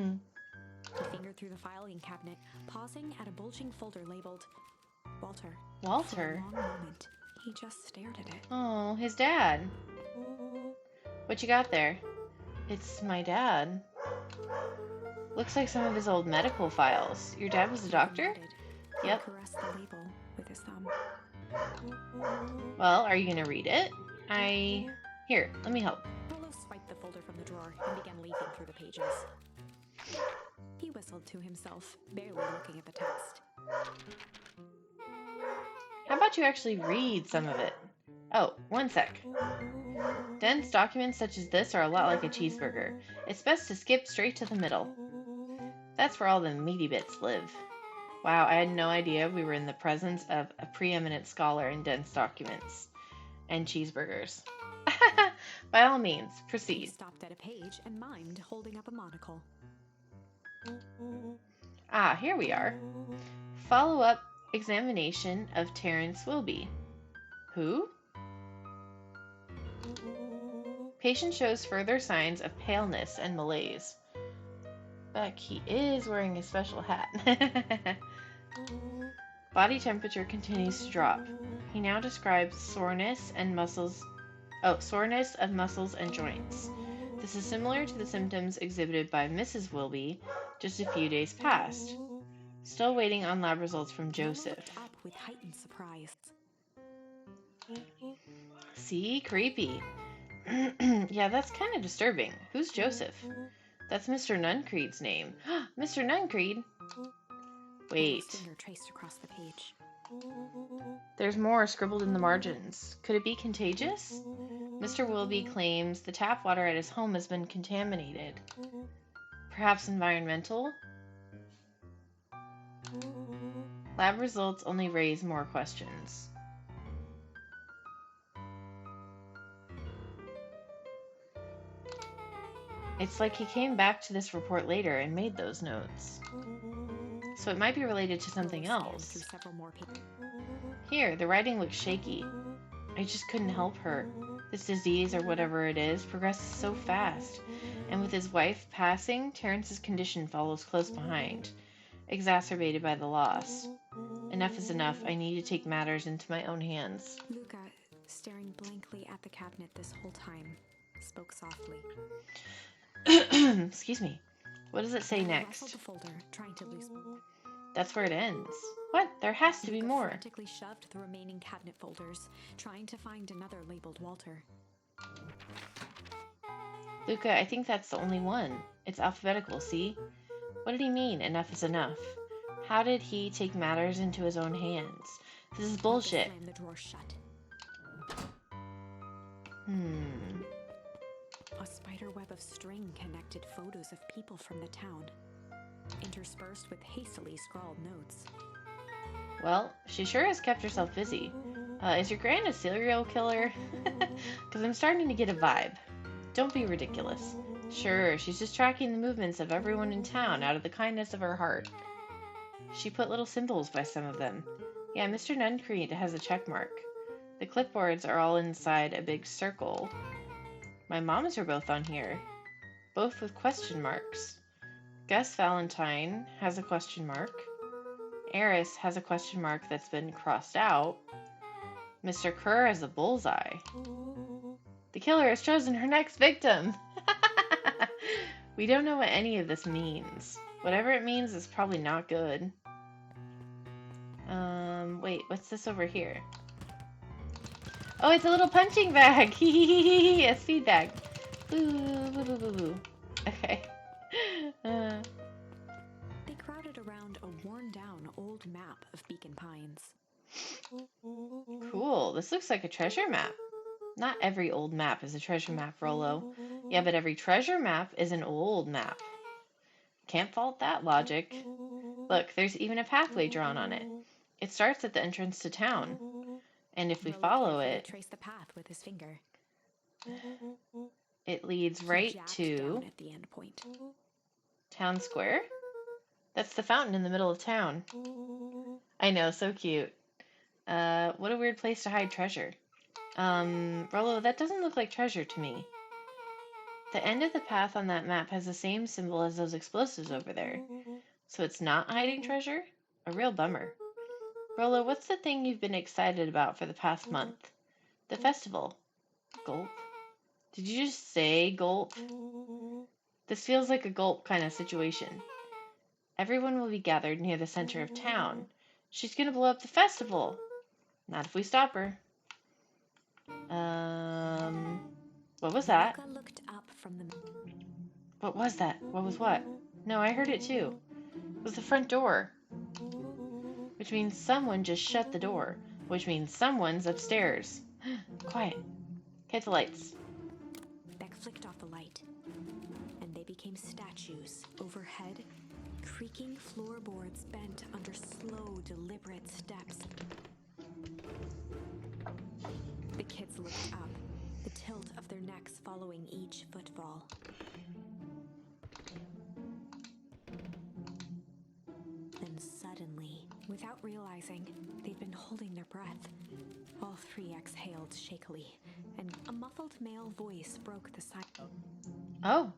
He fingered through the filing cabinet, pausing at a bulging folder labeled Walter. For a Walter? long moment, he just stared at it. Oh, his dad. What you got there? It's my dad. Looks like some of his old medical files. Your dad was a doctor? Nodded. He Yep. caressed the label with his thumb. Well, are you gonna read it? Here, let me help. Rollo swiped the folder from the drawer and began leafing through the pages. He whistled to himself, barely looking at the text. How about you actually read some of it? Oh, one sec. Dense documents such as this are a lot like a cheeseburger. It's best to skip straight to the middle. That's where all the meaty bits live. Wow, I had no idea we were in the presence of a preeminent scholar in dense documents. And cheeseburgers. By all means, He proceed. stopped at a page and mimed, holding up a monocle. Ah, here we are. Follow-up examination of Terence Wilby. Who? Patient shows further signs of paleness and malaise. Beck, he is wearing a special hat. Body temperature continues to drop. He now describes soreness of muscles and joints. This is similar to the symptoms exhibited by Mrs. Wilby just a few days past. Still waiting on lab results from Joseph. Looked up with heightened surprise. See? Creepy. Yeah, that's kind of disturbing. Who's Joseph? That's Mr. Nuncreed's name. Mr. Nuncreed? Wait. His finger traced across the page. There's more scribbled in the margins. Could it be contagious? Mr. Wilby claims the tap water at his home has been contaminated. Perhaps environmental? Lab results only raise more questions. It's like he came back to this report later and made those notes. So it might be related to something else. Through several more pages. Here, the writing looks shaky. I just couldn't help her. This disease, or whatever it is, progresses so fast. And with his wife passing, Terrence's condition follows close behind, exacerbated by the loss. Enough is enough. I need to take matters into my own hands. Luka, staring blankly at the cabinet this whole time, spoke softly. Excuse me. What does it say Then next? rustled the folder, trying to lose. That's where it ends. What? There has to be Luka more. frantically shoved the remaining cabinet folders, trying to find another labeled Walter. Luka, I think that's the only one. It's alphabetical, see? What did he mean, enough is enough? How did he take matters into his own hands? This is bullshit. Luka slammed the drawer shut. A spider web of string connected photos of people from the town, interspersed with hastily scrawled notes. Well, she sure has kept herself busy. Is your gran a serial killer? Because I'm starting to get a vibe. Don't be ridiculous. Sure, she's just tracking the movements of everyone in town out of the kindness of her heart. She put little symbols by some of them. Yeah, Mr. Nuncreed has a check mark. The clipboards are all inside a big circle. My moms are both on here, both with question marks. Gus Valentine has a question mark. Eris has a question mark that's been crossed out. Mr. Kerr has a bullseye. The killer has chosen her next victim. We don't know what any of this means. Whatever it means is probably not good. Wait, what's this over here? Oh, it's a little punching bag. A speed bag. Ooh. Okay. They crowded around a worn-down old map of Beacon Pines. Cool. This looks like a treasure map. Not every old map is a treasure map, Rollo. Yeah, but every treasure map is an old map. Can't fault that logic. Look, there's even a pathway drawn on it. It starts at the entrance to town. And if we follow it, Traced the path with his finger. It leads right to down at the end point. Town Square. That's the fountain in the middle of town. I know, so cute. What a weird place to hide treasure. Rollo, that doesn't look like treasure to me. The end of the path on that map has the same symbol as those explosives over there. So it's not hiding treasure? A real bummer. Rollo, what's the thing you've been excited about for the past month? The festival. Gulp. Did you just say gulp? This feels like a gulp kind of situation. Everyone will be gathered near the center of town. She's gonna blow up the festival. Not if we stop her. What was that? Luka looked up from the... What was that? What was what? No, I heard it too. It was the front door. Which means someone just shut the door. Which means someone's upstairs. Quiet. Hit the lights. Beck flicked off the light, and they became statues overhead, creaking floorboards bent under slow, deliberate steps. The kids looked up, the tilt of their necks following each footfall. Then suddenly, without realizing, they'd been holding their breath. All three exhaled shakily, and a muffled male voice broke the silence. Oh.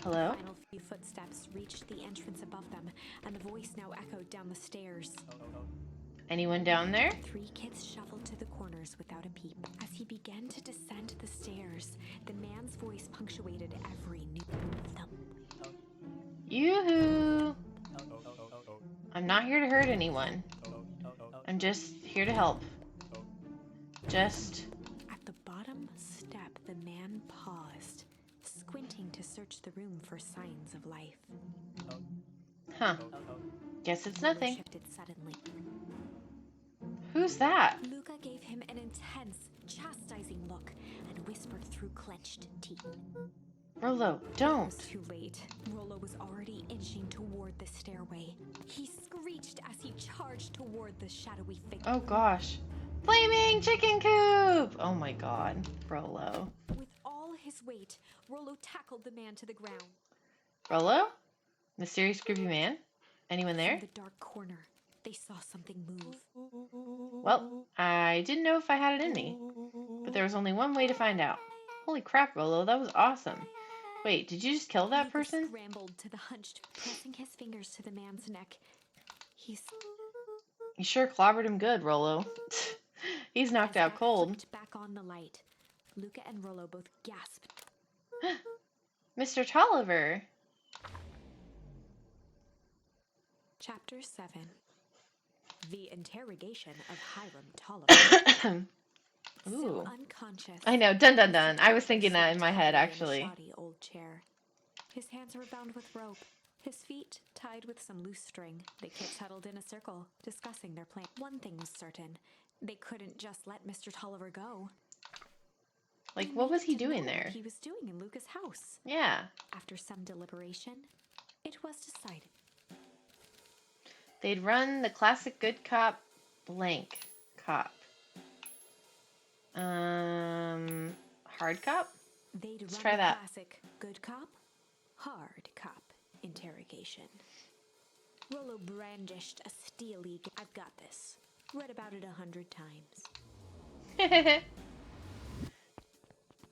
Hello? The final few footsteps reached the entrance above them, and the voice now echoed down the stairs. Anyone down there? Three kids shuffled to the corners without a peep. As he began to descend the stairs, the man's voice punctuated every new thump. Yoo-hoo! I'm not here to hurt anyone. I'm just here to help. Just... At the bottom step, the man paused, squinting to search the room for signs of life. Huh. Guess it's nothing. Shifted suddenly. Who's that? Luka gave him an intense, chastising look and whispered through clenched teeth. Rollo, It don't. was too late. Rollo was already inching toward the stairway. He screeched as he charged toward the shadowy figure. Oh gosh. Flaming chicken coop! Oh my god. Rollo. With all his weight, Rollo tackled the man to the ground. Rollo? Mysterious creepy man? Anyone there? From the dark corner, they saw something move. Well, I didn't know if I had it in me. But there was only one way to find out. Holy crap, Rollo, that was awesome. Wait, did you just kill that Luka person? scrambled to the hunched, pressing his fingers to the man's neck. You sure clobbered him good, Rollo. He's knocked As out Beck cold. flipped back on the light, Luka and Rollo both gasped. Mr. Tolliver! Chapter 7. The Interrogation of Hiram Tolliver. Ooh. Still unconscious. I know, dun dun dun. Mr. I was Tolliver thinking that in slumped my head, heavily in a actually. shoddy old chair. His hands were bound with rope, his feet tied with some loose string. The kids huddled in a circle, discussing their plan. One thing was certain. They couldn't just let Mr. Tolliver go. Like, They what was he needed to doing know there? what he was doing in Luka's house. Yeah. After some deliberation, it was decided. They'd run the classic good cop blank cop. Hard cop? They'd Let's run try the that. classic good cop, hard cop interrogation. Rollo brandished a steely. I've got this. Read about it 100 times.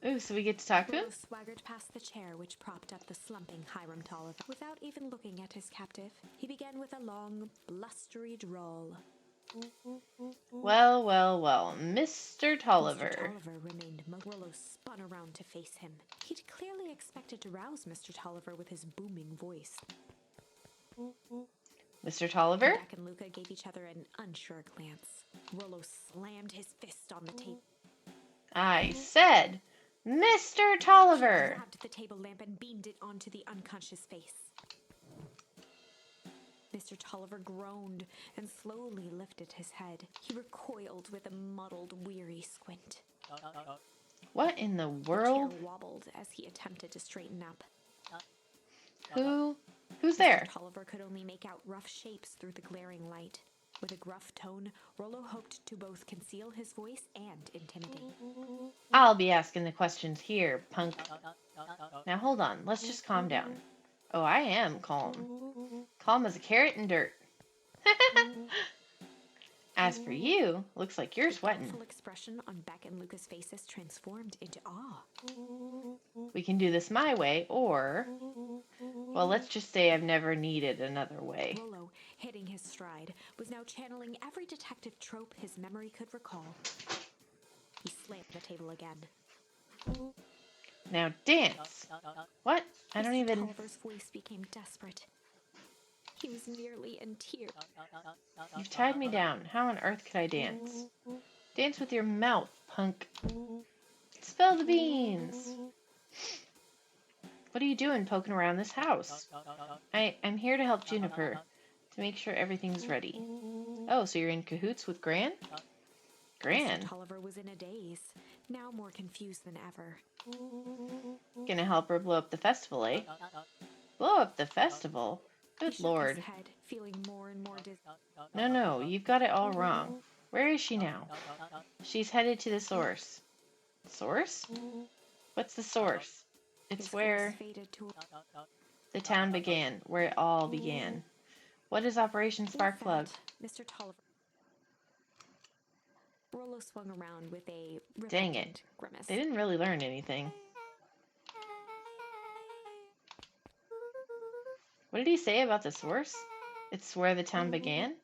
Ooh, so we get to talk to him? Rollo swaggered past the chair which propped up the slumping Hiram Tolliver. Without even looking at his captive, he began with a long, blustery drawl. Well, well, well, Mr. Tolliver. Mr. Tolliver remained Rollo spun around to face him. He'd clearly expected to rouse Mr. Tolliver with his booming voice. Mr. Tolliver? Beck and Luka gave each other an unsure glance. Rollo slammed his fist on the table. I said, Mr. Tolliver! He grabbed the table lamp and beamed it onto the unconscious face. Mr. Tolliver groaned and slowly lifted his head. He recoiled with a muddled, weary squint. What in the The world? chair wobbled as he attempted to straighten up. Who's there? Mr. Tolliver could only make out rough shapes through the glaring light. With a gruff tone, Rollo hoped to both conceal his voice and intimidate. I'll be asking the questions here, punk. Now hold on, let's just calm down. Oh, I am calm. Calm as a carrot in dirt. As for you, looks like you're sweating. The thoughtful expression on Beck and Luka's faces transformed into awe. We can do this my way, or... Well, let's just say I've never needed another way. Rollo, hitting his stride, was now channeling every detective trope his memory could recall. He slammed the table again. Now dance! What? I don't Mr. even... Tolliver's voice became desperate. He was nearly in tears. You've tied me down. How on earth could I dance? Dance with your mouth, punk. Spill the beans! What are you doing poking around this house? I'm here to help Juniper, to make sure everything's ready. Oh, so you're in cahoots with Gran? Gran? Mr. Tolliver was in a daze, now more confused than ever. Gonna help her blow up the festival, eh? Blow up the festival? Good lord. His head, feeling more and more dizzy. No, you've got it all wrong. Where is she now? She's headed to the source. Source? What's the source? It's where the town began, where it all began. What is Operation Sparkplug? Mr. Tolliver. Rollo swung around with a Dang it. grimace. They didn't really learn anything. What did he say about the source? It's where the town began?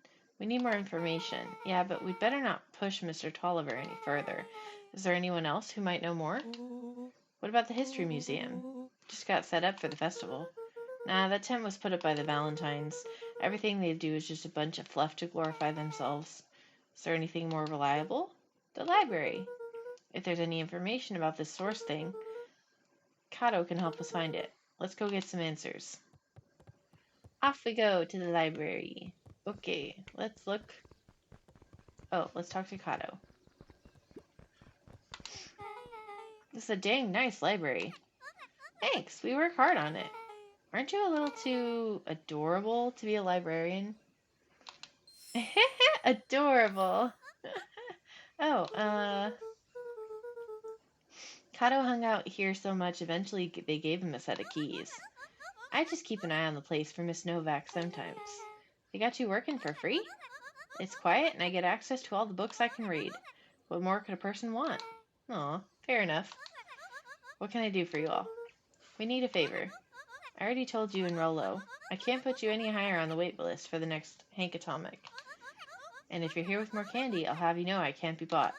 We need more information. Yeah, but we'd better not push Mr. Tolliver any further. Is there anyone else who might know more? What about the History Museum? Just got set up for the festival. Nah, that tent was put up by the Valentines. Everything they do is just a bunch of fluff to glorify themselves. Is there anything more reliable? The library. If there's any information about this source thing, Kato can help us find it. Let's go get some answers. Off we go to the library. Okay, let's look. Oh, let's talk to Kato. This is a dang nice library. Thanks, we work hard on it. Aren't you a little too adorable to be a librarian? Adorable. Oh, Kato hung out here so much, eventually they gave him a set of keys. I just keep an eye on the place for Miss Novak sometimes. They got you working for free? It's quiet and I get access to all the books I can read. What more could a person want? Aw, fair enough. What can I do for you all? We need a favor. I already told you and Rollo. I can't put you any higher on the wait list for the next Hank Atomic. And if you're here with more candy, I'll have you know I can't be bought.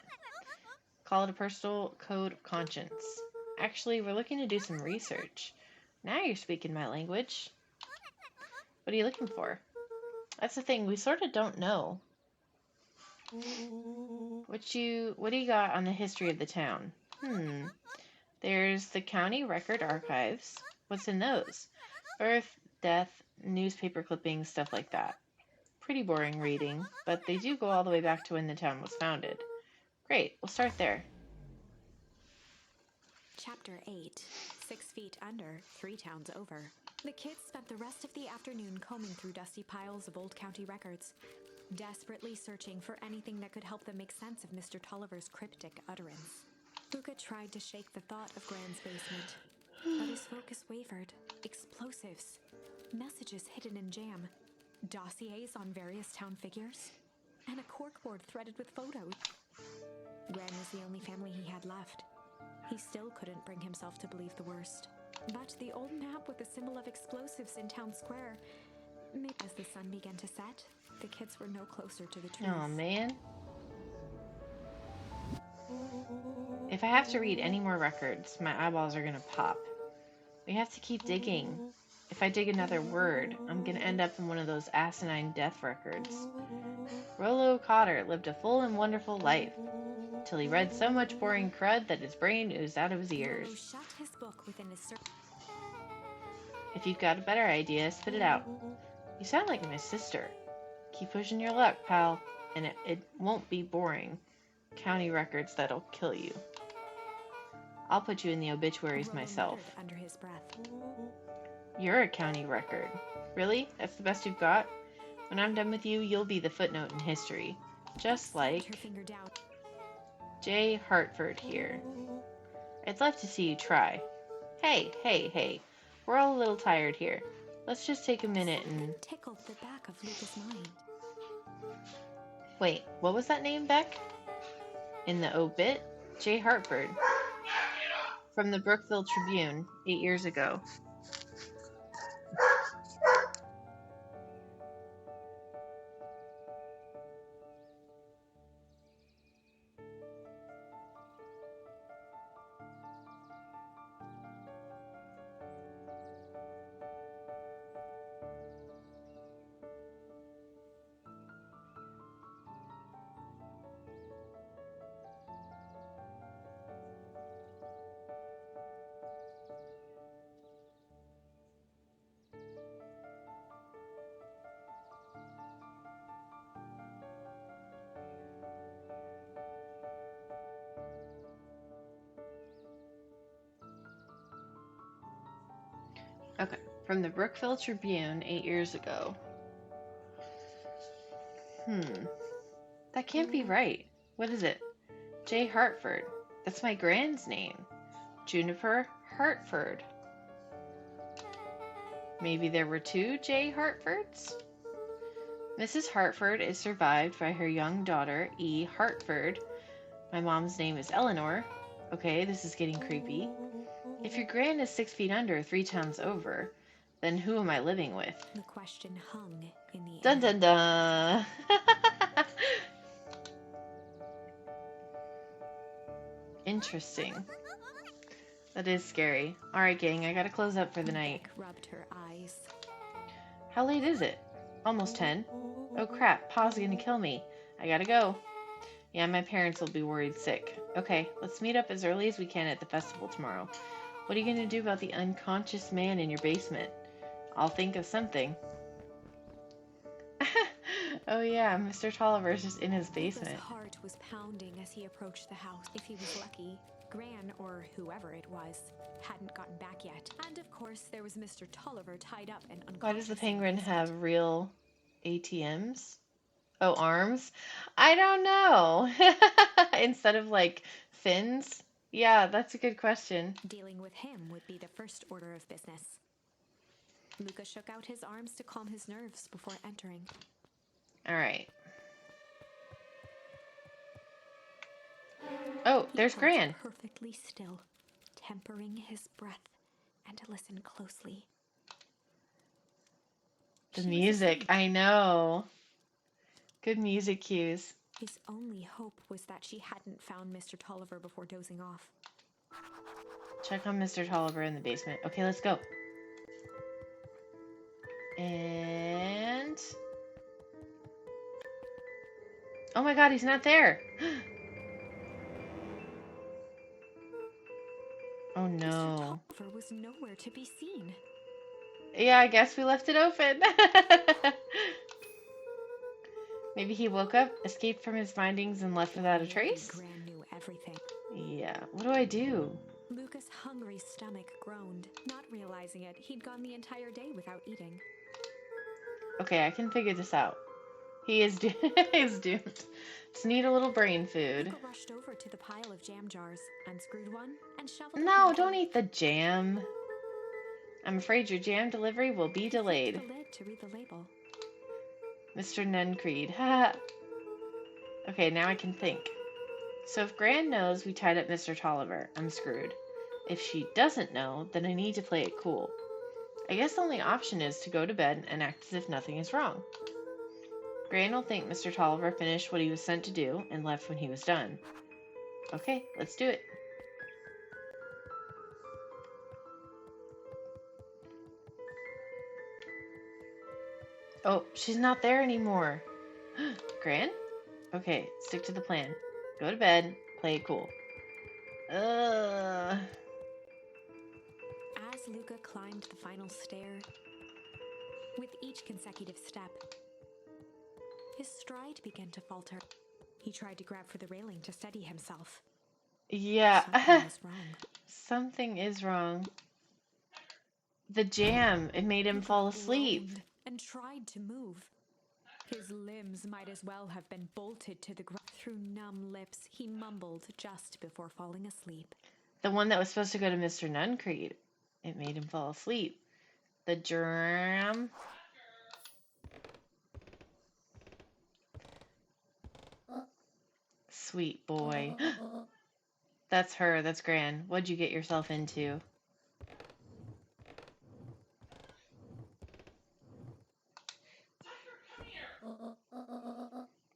Call it a personal code of conscience. Actually, we're looking to do some research. Now you're speaking my language. What are you looking for? That's the thing, we sort of don't know. What do you got on the history of the town? There's the county record archives. What's in those? Birth, death, newspaper clippings, stuff like that. Pretty boring reading, but they do go all the way back to when the town was founded. Great, we'll start there. Chapter 8, 6 feet under, 3 towns over. The kids spent the rest of the afternoon combing through dusty piles of old county records, desperately searching for anything that could help them make sense of Mr. Tolliver's cryptic utterance. Luka tried to shake the thought of Gran's basement, but his focus wavered. Explosives, messages hidden in jam, dossiers on various town figures, and a corkboard threaded with photos. Gran was the only family he had left. He still couldn't bring himself to believe the worst. But the old map with the symbol of explosives in town square made... As the sun began to set, the kids were no closer to the truth. Oh, man. If I have to read any more records, my eyeballs are gonna pop. We have to keep digging. If I dig another word, I'm gonna end up in one of those asinine death records. Rollo Cotter lived a full and wonderful life, till he read so much boring crud that his brain oozed out of his ears. Rollo shut his book within his If you've got a better idea, spit it out. You sound like my sister. Keep pushing your luck, pal, and it won't be boring. County records that'll kill you. I'll put you in the obituaries Rollo myself. muttered under his breath. You're a county record. Really? That's the best you've got? When I'm done with you, you'll be the footnote in history. Just like Her finger down. J. Hartford here. I'd love to see you try. Hey. We're all a little tired here. Let's just take a minute and... Something tickled the back of Luka's mind. Wait, what was that name, Beck? In the obit? J. Hartford. From the Brookville Tribune, 8 years ago. Okay, from the Brookville Tribune 8 years ago. That can't be right. What is it? J. Hartford. That's my grand's name. Juniper Hartford. Maybe there were 2 J. Hartfords? Mrs. Hartford is survived by her young daughter, E. Hartford. My mom's name is Eleanor. Okay, this is getting creepy. If your gran is 6 feet under, 3 towns over, then who am I living with? The question hung in the Dun air. dun dun! Interesting. That is scary. Alright, gang, I gotta close up for the night. Beck rubbed her eyes. How late is it? Almost 10. Oh crap, Pa's gonna kill me. I gotta go. Yeah, my parents will be worried sick. Okay, let's meet up as early as we can at the festival tomorrow. What are you gonna do about the unconscious man in your basement? I'll think of something. Oh yeah, Mr. Tolliver's just in his basement. Luka's heart was pounding as he approached the house. If he was lucky, Gran, or whoever it was, hadn't gotten back yet. And of course, there was Mr. Tolliver tied up and unconscious. Why does the penguin have real ATMs? Oh, arms? I don't know. Instead of like fins? Yeah, that's a good question. Dealing with him would be the first order of business. Luka shook out his arms to calm his nerves before entering. All right. Oh, there's He held Gran. perfectly still, tempering his breath, and to listen closely. The She was music, asleep. I know. Good music cues. His only hope was that she hadn't found Mr. Tolliver before dozing off. Check on Mr. Tolliver in the basement. Okay, let's go. And... oh my god, he's not there! Oh no. Mr. Tolliver was nowhere to be seen. Yeah, I guess we left it open. Maybe he woke up, escaped from his findings, and left without a trace? Gran knew everything. Yeah, what do I do? Luca's hungry stomach groaned. Not realizing it, he'd gone the entire day without eating. Okay, I can figure this out. He is he's doomed. Just need a little brain food. Luca rushed over to the pile of jam jars, unscrewed one, and shoveled it. No, don't eat the jam. I'm afraid your jam delivery will be delayed. The lid to read the label. Mr. Nuncreed. Ha. Okay, now I can think. So if Gran knows we tied up Mr. Tolliver, I'm screwed. If she doesn't know, then I need to play it cool. I guess the only option is to go to bed and act as if nothing is wrong. Gran will think Mr. Tolliver finished what he was sent to do and left when he was done. Okay, let's do it. Oh, she's not there anymore. Gran? Okay, stick to the plan. Go to bed, play it cool. As Luca climbed the final stair, with each consecutive step, his stride began to falter. He tried to grab for the railing to steady himself. Yeah. Something was wrong. Something is wrong. The jam, it made him fall asleep. And tried to move. His limbs might as well have been bolted to the ground. Through numb lips, he mumbled just before falling asleep. The one that was supposed to go to Mr. Nuncreed. It made him fall asleep. The jam. Sweet boy. That's her. That's Gran. What'd you get yourself into?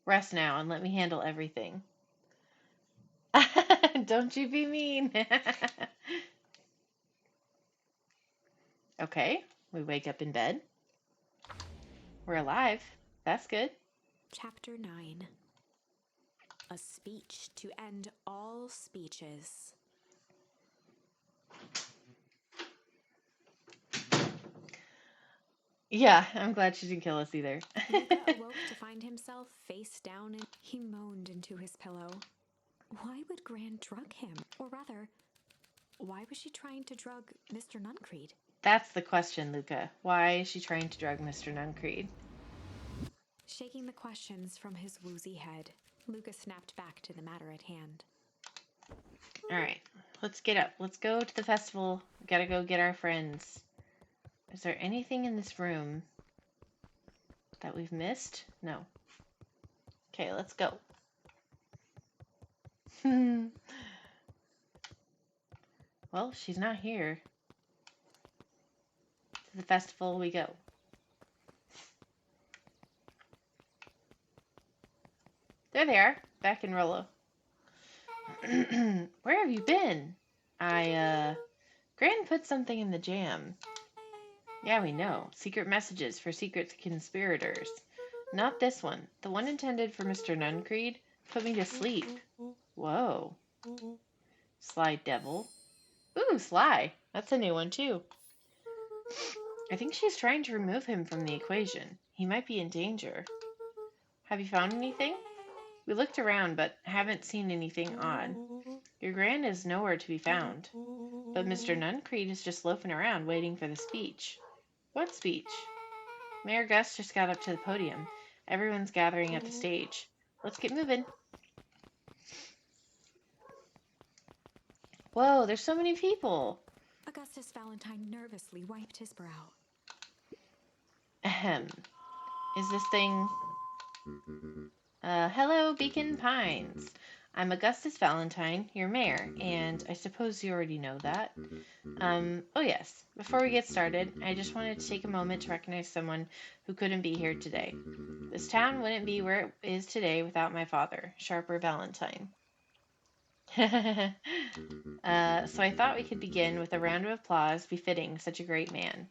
Rest now and let me handle everything. Don't you be mean. Okay, we wake up in bed. We're alive. That's good. Chapter 9. A speech to end all speeches. Yeah, I'm glad she didn't kill us either. Luca awoke to find himself face down and he moaned into his pillow. Why would Gran drug him? Or rather, why was she trying to drug Mr. Nuncreed? That's the question, Luca. Why is she trying to drug Mr. Nuncreed? Shaking the questions from his woozy head, Luca snapped back to the matter at hand. Alright, let's get up. Let's go to the festival. We gotta go get our friends. Is there anything in this room that we've missed? No. Okay, let's go. Well, she's not here. To the festival we go. There they are, back in Rollo. Where have you been? Gran put something in the jam. Yeah, we know. Secret messages for secret conspirators. Not this one. The one intended for Mr. Nuncreed put me to sleep. Whoa. Sly devil. Ooh, Sly. That's a new one, too. I think she's trying to remove him from the equation. He might be in danger. Have you found anything? We looked around, but haven't seen anything odd. Your Gran is nowhere to be found. But Mr. Nuncreed is just loafing around waiting for the speech. What speech? Mayor Gus just got up to the podium. Everyone's gathering at the stage. Let's get moving. Whoa, there's so many people. Augustus Valentine nervously wiped his brow. Ahem. Is this thing... hello, Beacon Pines. I'm Augustus Valentine, your mayor, and I suppose you already know that. Oh yes, before we get started, I just wanted to take a moment to recognize someone who couldn't be here today. This town wouldn't be where it is today without my father, Sharper Valentine. So I thought we could begin with a round of applause befitting such a great man.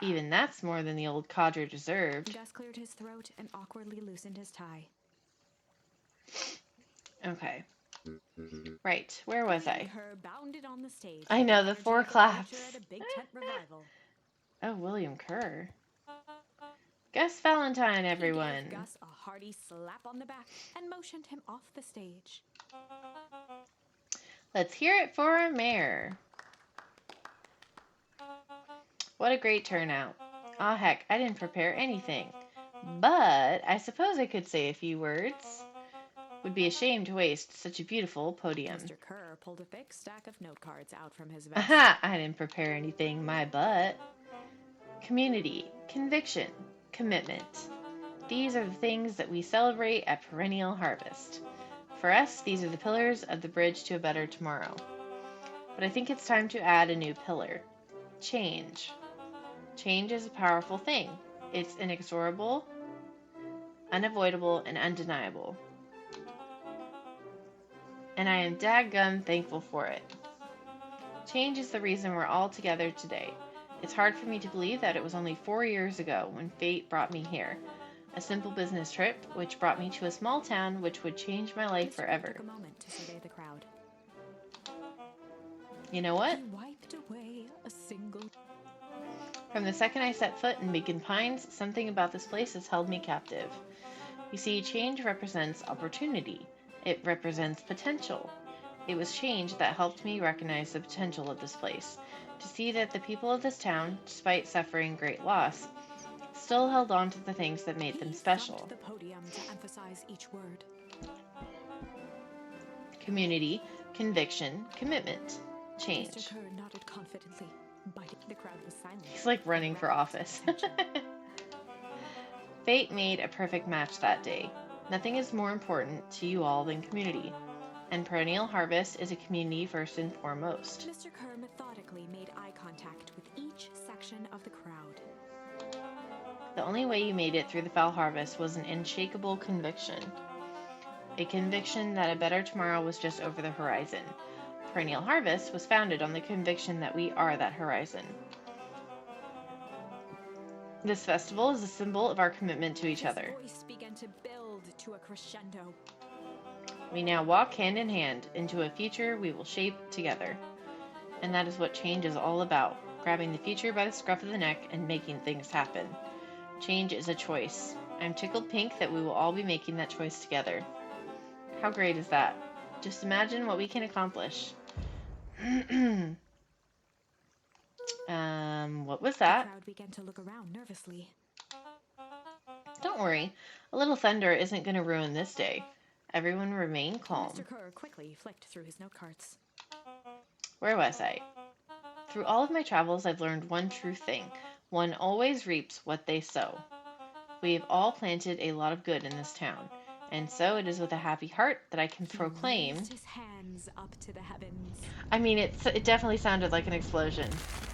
Even that's more than the old codger deserved. Gus cleared his throat and awkwardly loosened his tie. Okay. Right, where was I? Kerr bounded on the stage. I know, the 4 claps. At a big tent revival. Oh, William Kerr. Gus Valentine, He everyone. gave Gus a hearty slap on the back and motioned him off the stage. Let's hear it for our mayor. What a great turnout. Aw, heck, I didn't prepare anything. But I suppose I could say a few words. Would be ashamed to waste such a beautiful podium. Mr. Kerr pulled a thick stack of note cards out from his vest. Aha! I didn't prepare anything, my butt. Community, conviction, commitment. These are the things that we celebrate at Perennial Harvest. For us, these are the pillars of the bridge to a better tomorrow. But I think it's time to add a new pillar. Change. Change is a powerful thing. It's inexorable, unavoidable, and undeniable. And I am daggum thankful for it. Change is the reason we're all together today. It's hard for me to believe that it was only 4 years ago when fate brought me here. A simple business trip, which brought me to a small town which would change my life forever. Took a moment to survey the crowd. You know what? He wiped away a single... From the second I set foot in Beacon Pines, something about this place has held me captive. You see, change represents opportunity. It represents potential. It was change that helped me recognize the potential of this place, to see that the people of this town, despite suffering great loss, still held on to the things that made them special. The podium to emphasize each word. Community, conviction, commitment, change. Mr. Kerr nodded confidently. The crowd was silent. He's like running for office. Fate made a perfect match that day. Nothing is more important to you all than community. And Perennial Harvest is a community first and foremost. Mr. Kerr methodically made eye contact with each section of the crowd. The only way you made it through the foul harvest was an unshakable conviction. A conviction that a better tomorrow was just over the horizon. Perennial Harvest was founded on the conviction that we are that horizon. This festival is a symbol of our commitment to each other. His voice began to build to a crescendo. We now walk hand in hand into a future we will shape together. And that is what change is all about, grabbing the future by the scruff of the neck and making things happen. Change is a choice. I'm tickled pink that we will all be making that choice together. How great is that? Just imagine what we can accomplish. What was that? The crowd began to look around nervously. Don't worry, a little thunder isn't going to ruin this day. Everyone remain calm. Mr. Kerr quickly flicked through his note cards. Where was I? Through all of my travels, I've learned one true thing. One always reaps what they sow. We have all planted a lot of good in this town, and so it is with a happy heart that I can proclaim... He raised his hands up to the heavens. I mean, it definitely sounded like an explosion.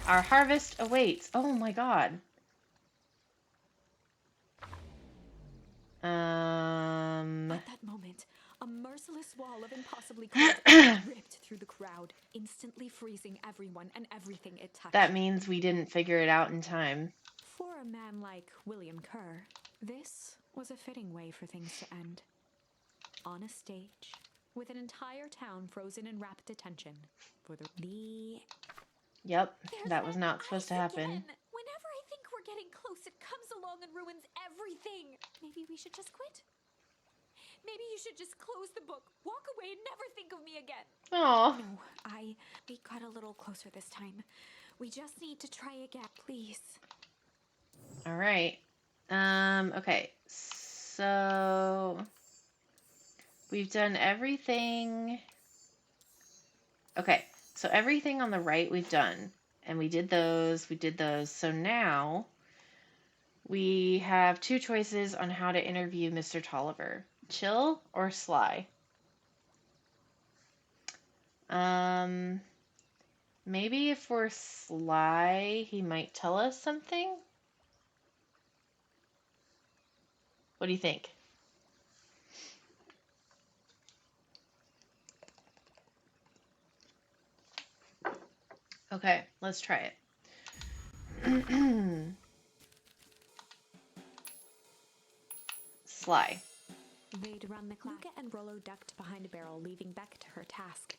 Our harvest awaits. Oh my god. At that moment, a merciless wall of impossibly cold air ripped through the crowd, instantly freezing everyone and everything it touched. That means we didn't figure it out in time. For a man like William Kerr, this was a fitting way for things to end. On a stage, with an entire town frozen in rapt attention for the... Yep, that was not supposed to happen. Again. Whenever I think we're getting close, it comes along and ruins everything. Maybe we should just quit? Maybe you should just close the book, walk away, and never think of me again. Oh. No, we got a little closer this time. We just need to try again, please. All right. Okay. So we've done everything. Okay. So everything on the right we've done. And we did those. So now We have two choices on how to interview Mr. Tolliver. Chill or sly? Um, Maybe if we're sly, he might tell us something. What do you think? Okay, let's try it. Sly. They'd run the class. Luca and Rollo ducked behind a barrel, leaving Beck to her task.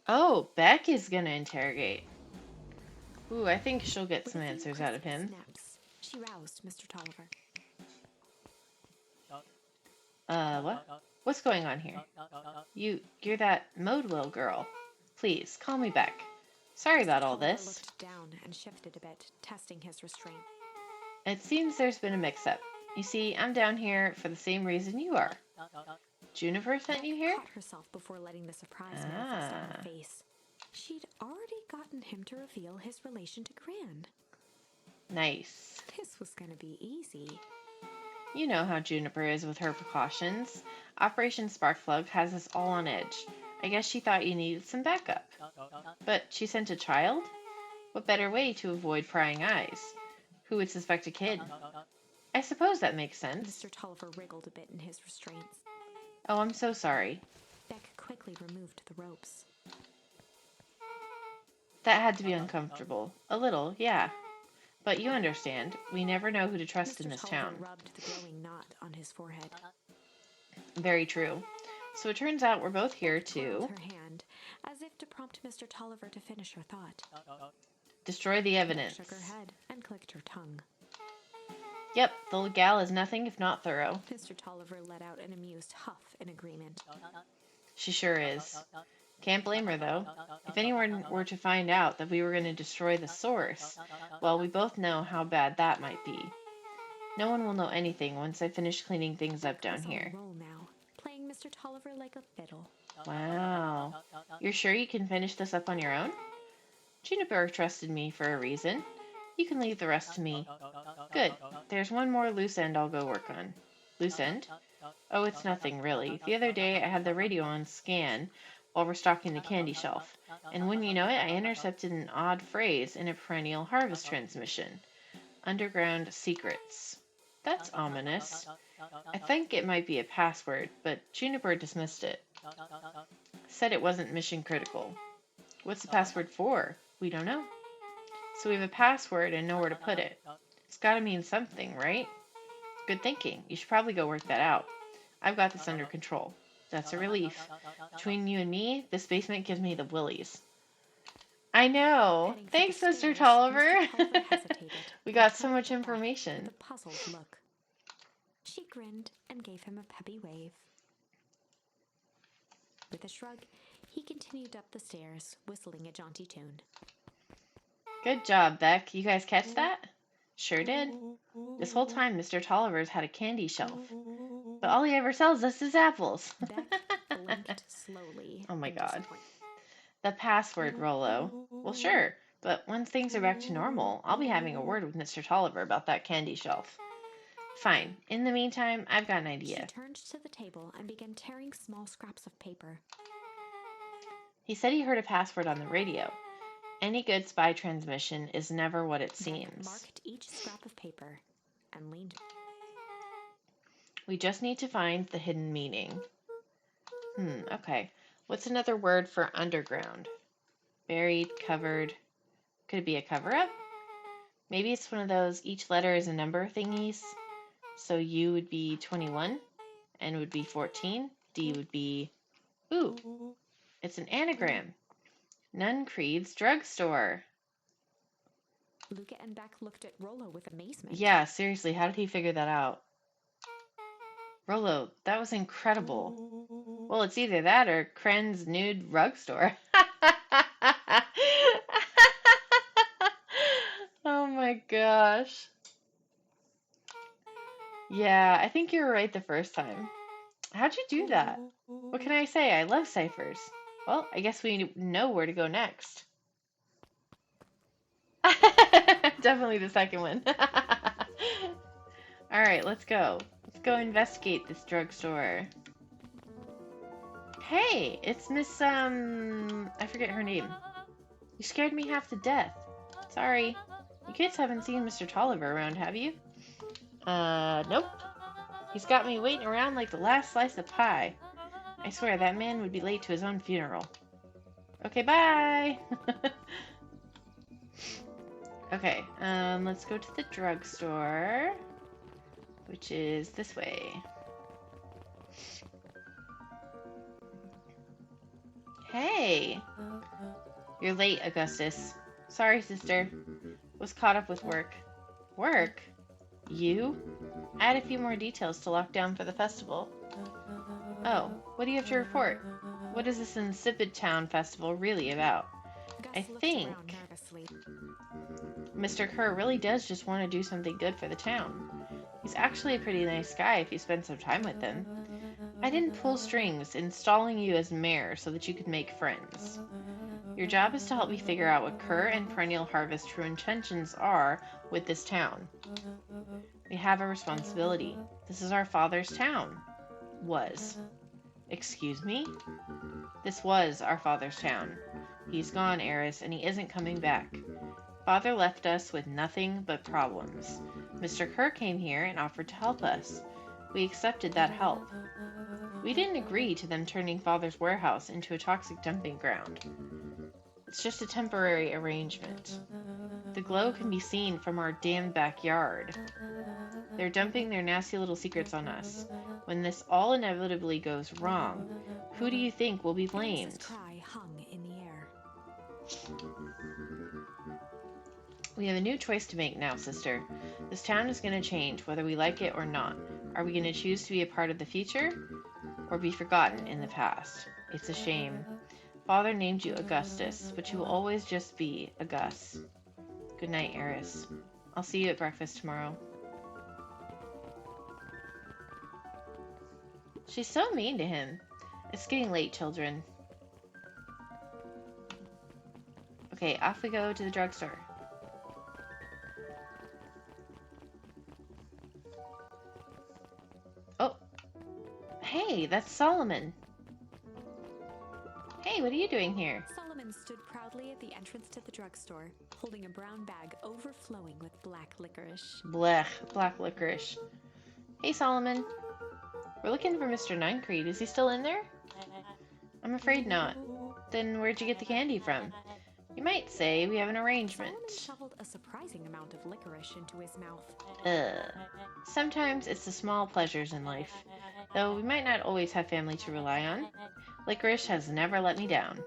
Oh, Beck is gonna interrogate. Ooh, I think she'll get some answers out of him. Snaps, she roused Mr. Tolliver. What? What's going on here? You're that Modewell girl. Please, call me Beck. Sorry about all this. Looked down and shifted a bit, testing his restraint. It seems there's been a mix-up. You see, I'm down here for the same reason you are. Juniper sent you here? Caught herself before letting the surprise manifest on her face. She'd already gotten him to reveal his relation to Gran. Nice. This was gonna be easy. You know how Juniper is with her precautions. Operation Sparkplug has us all on edge. I guess she thought you needed some backup. But she sent a child? What better way to avoid prying eyes? Who would suspect a kid? I suppose that makes sense. Mr. Tolliver wriggled a bit in his restraints. Oh, I'm so sorry. Beck quickly removed the ropes. That had to be uncomfortable. A little, yeah. But you understand, we never know who to trust in this town. Mr. Tolliver rubbed the glowing knot on his forehead. Very true. So it turns out we're both here to... her hand, as if to prompt Mr. Tolliver to finish her thought. Destroy the evidence. Beck shook her head and clicked her tongue. Yep, the old gal is nothing if not thorough. Mr. Tolliver let out an amused huff in agreement. She sure is. Can't blame her, though. If anyone were to find out that we were going to destroy the source, well, we both know how bad that might be. No one will know anything once I finish cleaning things up down here. Roll now, playing Mr. Tolliver like a fiddle. Wow. You're sure you can finish this up on your own? Juniper trusted me for a reason. You can leave the rest to me. Good. There's one more loose end I'll go work on. Loose end? Oh, it's nothing, really. The other day I had the radio on scan while we're stocking the candy shelf, and when you know it, I intercepted an odd phrase in a perennial harvest transmission. Underground secrets. That's ominous. I think it might be a password, but Juniper dismissed it. Said it wasn't mission critical. What's the password for? We don't know. So we have a password and know where to put it. It's gotta mean something, right? Good thinking. You should probably go work that out. I've got this under control. That's a relief. Between you and me, this basement gives me the willies. I know. Thanks, Mr. Tolliver. We got so much information. With a puzzled look. She grinned and gave him a peppy wave. With a shrug, he continued up the stairs, whistling a jaunty tune. Good job, Beck. You guys catch that? Sure did. This whole time, Mr. Tolliver's had a candy shelf. But all he ever sells us is apples. Beck blinked slowly. Oh my god. The password, Rollo. Well, sure. But once things are back to normal, I'll be having a word with Mr. Tolliver about that candy shelf. Fine. In the meantime, I've got an idea. She turned to the table and began tearing small scraps of paper. He said he heard a password on the radio. Any good spy transmission is never what it seems. Marked each scrap of paper and leaned. We just need to find the hidden meaning. Okay. What's another word for underground? Buried, covered. Could it be a cover-up? Maybe it's one of those each letter is a number thingies. So U would be 21, N would be 14, D would be... Ooh, it's an anagram. Nun Creed's drugstore. Luca and Beck looked at Rollo with amazement. Yeah, seriously, how did he figure that out? Rollo, that was incredible. Well, it's either that or Kren's nude rug store. Oh my gosh. Yeah, I think you were right the first time. How'd you do that? What can I say? I love ciphers. Well, I guess we know where to go next. Definitely the second one. Alright, let's go. Let's go investigate this drugstore. Hey, it's Miss, I forget her name. You scared me half to death. Sorry. You kids haven't seen Mr. Tolliver around, have you? Nope. He's got me waiting around like the last slice of pie. I swear that man would be late to his own funeral. Okay, bye! Okay, let's go to the drugstore, which is this way. Hey! You're late, Augustus. Sorry, sister. Was caught up with work. Work? You? Add a few more details to lock down for the festival. Oh, what do you have to report? What is this insipid town festival really about? I think Mr. Kerr really does just want to do something good for the town. He's actually a pretty nice guy if you spend some time with him. I didn't pull strings installing you as mayor so that you could make friends. Your job is to help me figure out what Kerr and Perennial Harvest's true intentions are with this town. We have a responsibility. This is our father's town. Was. Excuse me? This was our father's town. He's gone, Eris, and he isn't coming back. Father left us with nothing but problems. Mr. Kerr came here and offered to help us. We accepted that help. We didn't agree to them turning Father's warehouse into a toxic dumping ground. It's just a temporary arrangement. The glow can be seen from our damn backyard. They're dumping their nasty little secrets on us. When this all inevitably goes wrong, who do you think will be blamed? Cry hung in the air. We have a new choice to make now, sister. This town is going to change, whether we like it or not. Are we going to choose to be a part of the future, or be forgotten in the past? It's a shame. Father named you Augustus, but you will always just be a Gus. Good night, Eris. I'll see you at breakfast tomorrow. She's so mean to him. It's getting late, children. Okay, off we go to the drugstore. Oh. Hey, that's Solomon. Hey, what are you doing here? Solomon stood proudly at the entrance to the drugstore, holding a brown bag overflowing with black licorice. Blech, black licorice. Hey, Solomon. We're looking for Mr. Nuncreed. Is he still in there? I'm afraid not. Then where'd you get the candy from? You might say we have an arrangement. Solomon shoveled a surprising amount of licorice into his mouth. Sometimes it's the small pleasures in life. Though we might not always have family to rely on. Licorice has never let me down.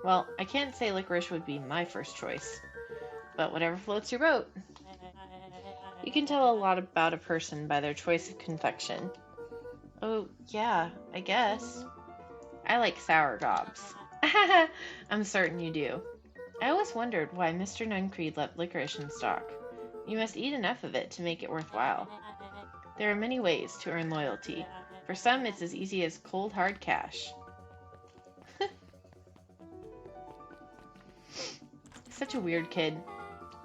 Well, I can't say licorice would be my first choice. But whatever floats your boat. You can tell a lot about a person by their choice of confection. Oh, yeah, I guess. I like sour gobs. I'm certain you do. I always wondered why Mr. Nuncreed left licorice in stock. You must eat enough of it to make it worthwhile. There are many ways to earn loyalty. For some, it's as easy as cold, hard cash. Such a weird kid.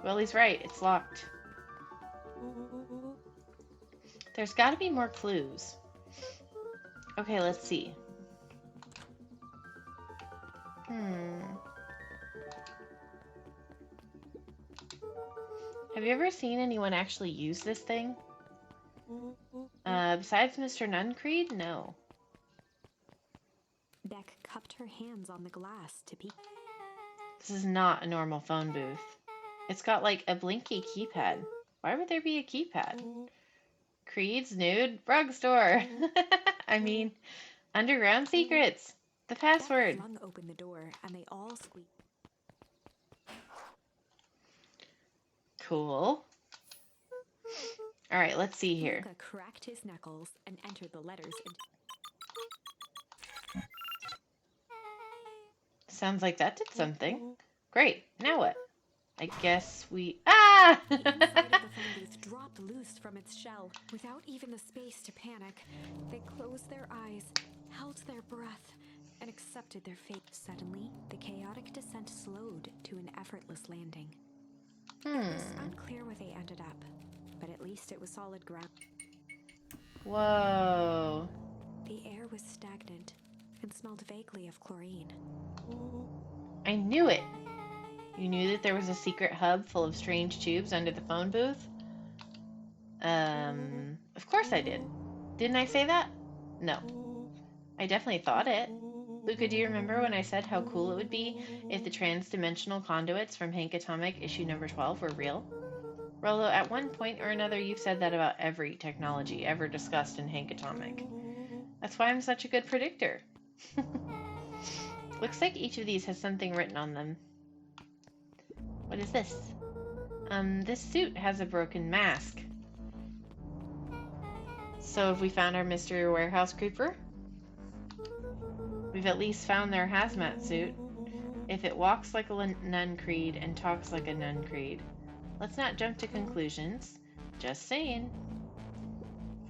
Well, he's right. It's locked. There's got to be more clues. Okay, let's see. Have you ever seen anyone actually use this thing? Besides Mr. Nuncreed? No. Beck cupped her hands on the glass to peek. This is not a normal phone booth. It's got like a blinky keypad. Why would there be a keypad? Creed's Nude Drugstore. I mean, Underground Secrets. The password. Beck flung open the door and they all squeaked. Cool. All right, let's see here. Luka cracked his knuckles and entered the letters. Sounds like that did something. Great. Now what? I guess we... Ah! The inside of the phone booth dropped loose from its shell. Without even the space to panic, they closed their eyes, held their breath, and accepted their fate. Suddenly, the chaotic descent slowed to an effortless landing. It was unclear where they ended up, but at least it was solid ground. Whoa. The air was stagnant and smelled vaguely of chlorine. I knew it. You knew that there was a secret hub full of strange tubes under the phone booth? Of course I did. Didn't I say that? No. I definitely thought it. Luka, do you remember when I said how cool it would be if the trans-dimensional conduits from Hank Atomic issue number 12 were real? Rollo, at one point or another, you've said that about every technology ever discussed in Hank Atomic. That's why I'm such a good predictor. Looks like each of these has something written on them. What is this? This suit has a broken mask. So have we found our mystery warehouse creeper? We've at least found their hazmat suit. If it walks like a nun creed and talks like a nun creed. Let's not jump to conclusions. Just saying.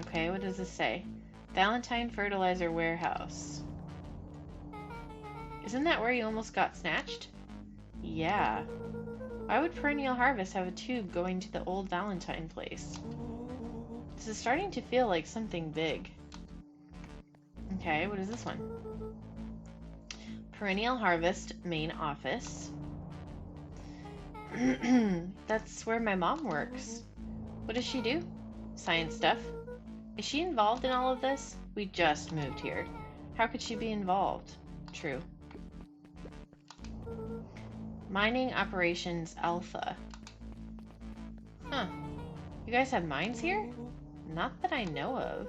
Okay, what does this say? Valentine Fertilizer Warehouse. Isn't that where you almost got snatched? Yeah. Why would Perennial Harvest have a tube going to the old Valentine place? This is starting to feel like something big. Okay, what is this one? Perennial Harvest main office. That's where my mom works. What does she do? Science stuff. Is she involved in all of this? We just moved here. How could she be involved? True. Mining Operations Alpha. Huh. You guys have mines here? Not that I know of.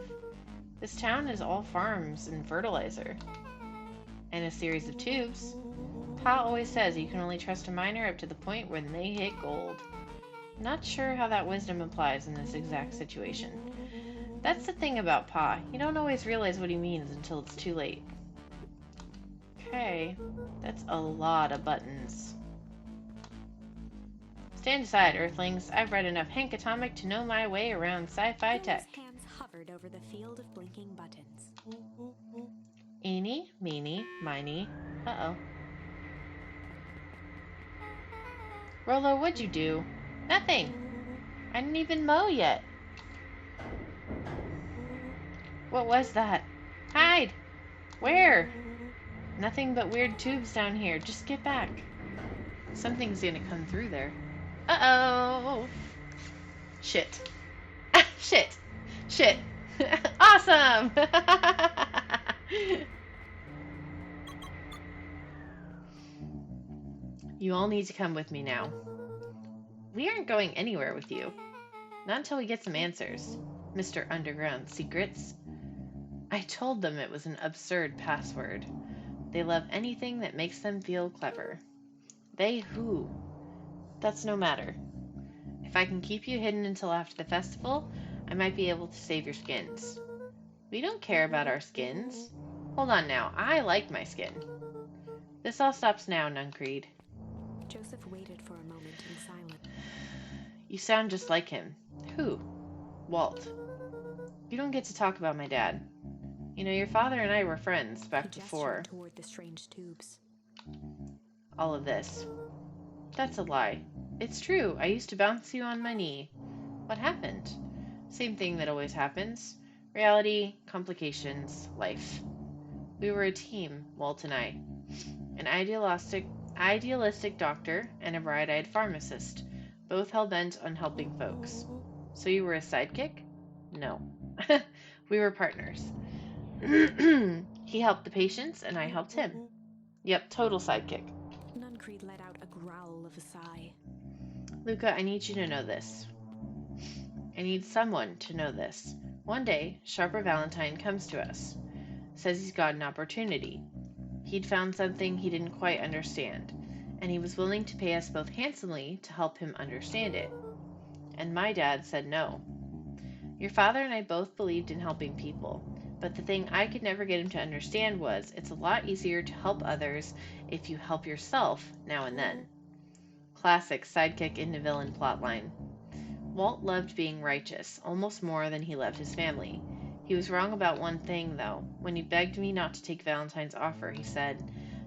This town is all farms and fertilizer. And a series of tubes. Pa always says you can only trust a miner up to the point when they hit gold. Not sure how that wisdom applies in this exact situation. That's the thing about Pa. You don't always realize what he means until it's too late. Okay, that's a lot of buttons. Stand aside, Earthlings. I've read enough Hank Atomic to know my way around sci-fi tech. His hands hovered over the field of blinking buttons. Eeny, meeny, miny. Uh-oh. Rollo, what'd you do? Nothing. I didn't even mow yet. What was that? Hide! Where? Nothing but weird tubes down here. Just get back. Something's gonna come through there. Uh-oh! Shit. Shit! Shit! Awesome! You all need to come with me now. We aren't going anywhere with you. Not until we get some answers, Mr. Underground Secrets. I told them it was an absurd password. They love anything that makes them feel clever. They who? That's no matter. If I can keep you hidden until after the festival, I might be able to save your skins. We don't care about our skins. Hold on now, I like my skin. This all stops now, Nuncreed. Joseph waited for a moment in silence. You sound just like him. Who? Walt. You don't get to talk about my dad. You know, your father and I were friends back before toward the strange tubes. all of this. That's a lie. It's true. I used to bounce you on my knee. What happened? Same thing that always happens. Reality, complications, life. We were a team, Walt and I. An idealistic doctor and a bright-eyed pharmacist, both hell-bent on helping folks. So you were a sidekick? No. We were partners. He helped the patients and I helped him. Yep, total sidekick. Nuncreed let out a growl of a sigh. Luka, I need you to know this. I need someone to know this. One day, Sharper Valentine comes to us. Says he's got an opportunity. He'd found something he didn't quite understand, and he was willing to pay us both handsomely to help him understand it. And my dad said no. Your father and I both believed in helping people, but the thing I could never get him to understand was it's a lot easier to help others if you help yourself now and then. Classic sidekick into villain plotline. Walt loved being righteous, almost more than he loved his family. He was wrong about one thing, though. When he begged me not to take Valentine's offer, he said,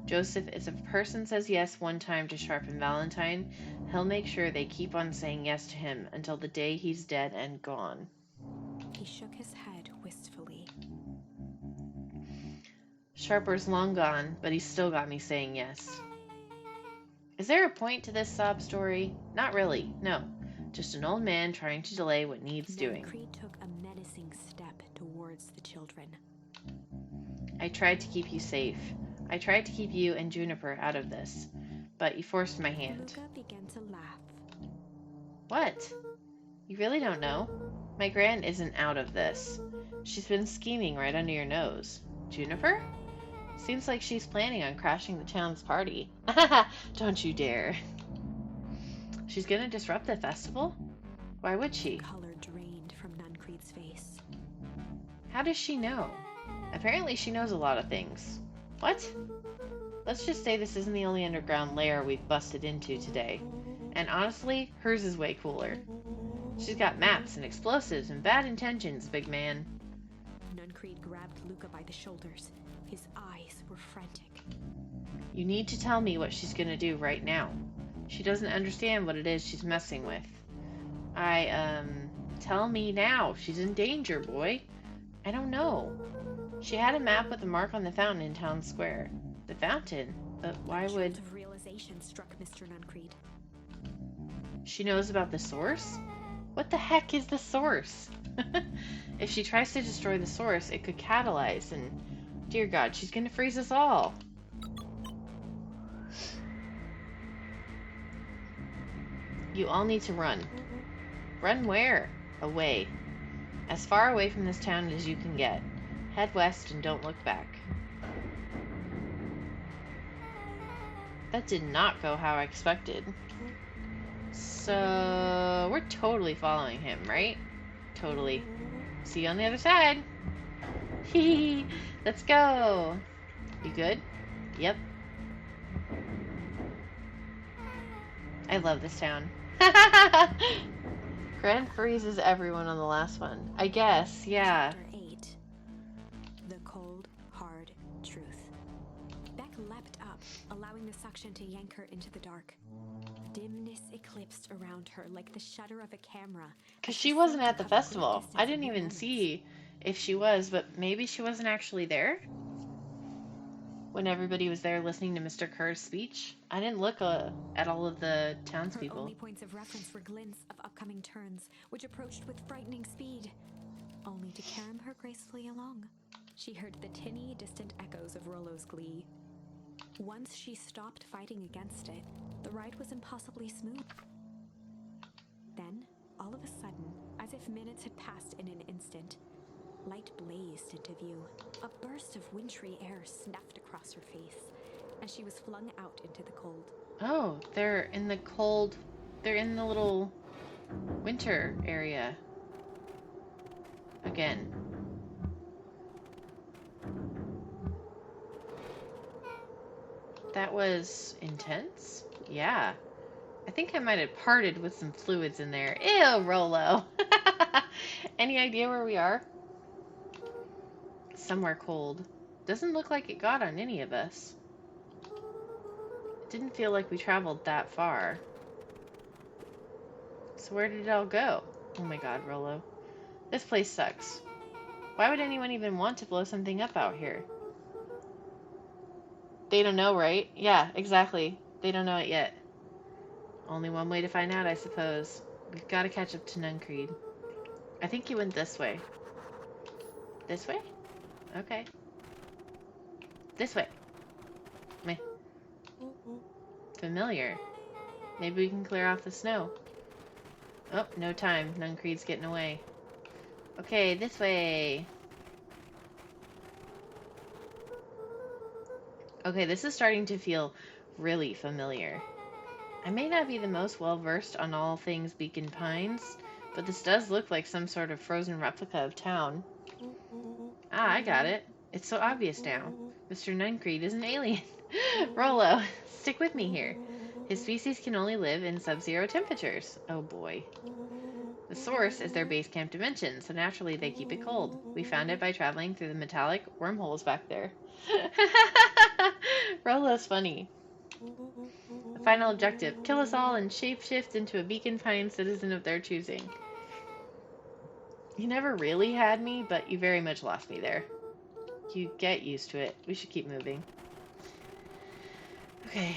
Joseph, if a person says yes one time to sharpen Valentine, He'll make sure they keep on saying yes to him until the day he's dead and gone. He shook his head wistfully. Sharper's long gone, but he's still got me saying yes. Is there a point to this sob story? Not really, no. Just an old man trying to delay what needs doing. Creed took a menacing step towards the children. I tried to keep you safe. I tried to keep you and Juniper out of this, but you forced my hand. Luka began to laugh. What? You really don't know? My Gran isn't out of this. She's been scheming right under your nose. Juniper? Seems like she's planning on crashing the town's party. Don't you dare. She's gonna disrupt the festival? Why would she? The color drained from Nuncreed's face. How does she know? Apparently she knows a lot of things. What? Let's just say this isn't the only underground lair we've busted into today. And honestly, hers is way cooler. She's got maps and explosives and bad intentions, big man. Nuncreed grabbed Luka by the shoulders. His eyes were frantic. You need to tell me what she's gonna do right now. She doesn't understand what it is she's messing with. Tell me now. She's in danger, boy. I don't know. She had a map with a mark on the fountain in town square. The fountain? But why would... A jolt of realization struck Mr. Nuncreed. She knows about the source? What the heck is the source? If she tries to destroy the source, it could catalyze, and dear God, she's gonna freeze us all. You all need to run. Run where? Away. As far away from this town as you can get. Head west and don't look back. That did not go how I expected. So, we're totally following him, right? Totally. See you on the other side. Hee. Let's go. You good? Yep. I love this town. Gran freezes everyone on the last one. I guess, yeah. Chapter 8. The Cold, Hard Truth. Beck leapt up, allowing the suction to yank her into the dark. Dimness eclipsed around her like the shutter of a camera. Because she wasn't at the festival. I didn't even see if she was, but maybe she wasn't actually there? When everybody was there listening to Mr. Kerr's speech? I didn't look at all of the Her townspeople. only points of reference were glints of upcoming turns, which approached with frightening speed, only to carom her gracefully along. She heard the tinny, distant echoes of Rollo's glee. Once she stopped fighting against it, the ride was impossibly smooth. Then, all of a sudden, as if minutes had passed in an instant, light blazed into view. A burst of wintry air snuffed across her face, and she was flung out into the cold. Oh, they're in the cold. They're in the little winter area. Again. That was intense? Yeah. I think I might have parted with some fluids in there. Ew, Rollo. Any idea where we are? Somewhere cold. Doesn't look like it got on any of us. It didn't feel like we traveled that far. So where did it all go? Oh my God, Rollo. This place sucks. Why would anyone even want to blow something up out here? They don't know, right? Yeah, exactly. They don't know it yet. Only one way to find out, I suppose. We've got to catch up to Nuncreed. I think you went this way. This way? Okay. This way. Meh. Familiar. Maybe we can clear off the snow. Oh, no time. Nuncreed's getting away. Okay, this way. Okay, this is starting to feel really familiar. I may not be the most well-versed on all things Beacon Pines, but this does look like some sort of frozen replica of town. Ah, I got it. It's so obvious now. Mr. Nuncreed is an alien. Rollo, stick with me here. His species can only live in sub-zero temperatures. Oh boy. The source is their base camp dimension, so naturally they keep it cold. We found it by traveling through the metallic wormholes back there. Rollo's funny. The final objective, kill us all and shapeshift into a Beacon Pines citizen of their choosing. You never really had me, but you very much lost me there. You get used to it. We should keep moving. Okay,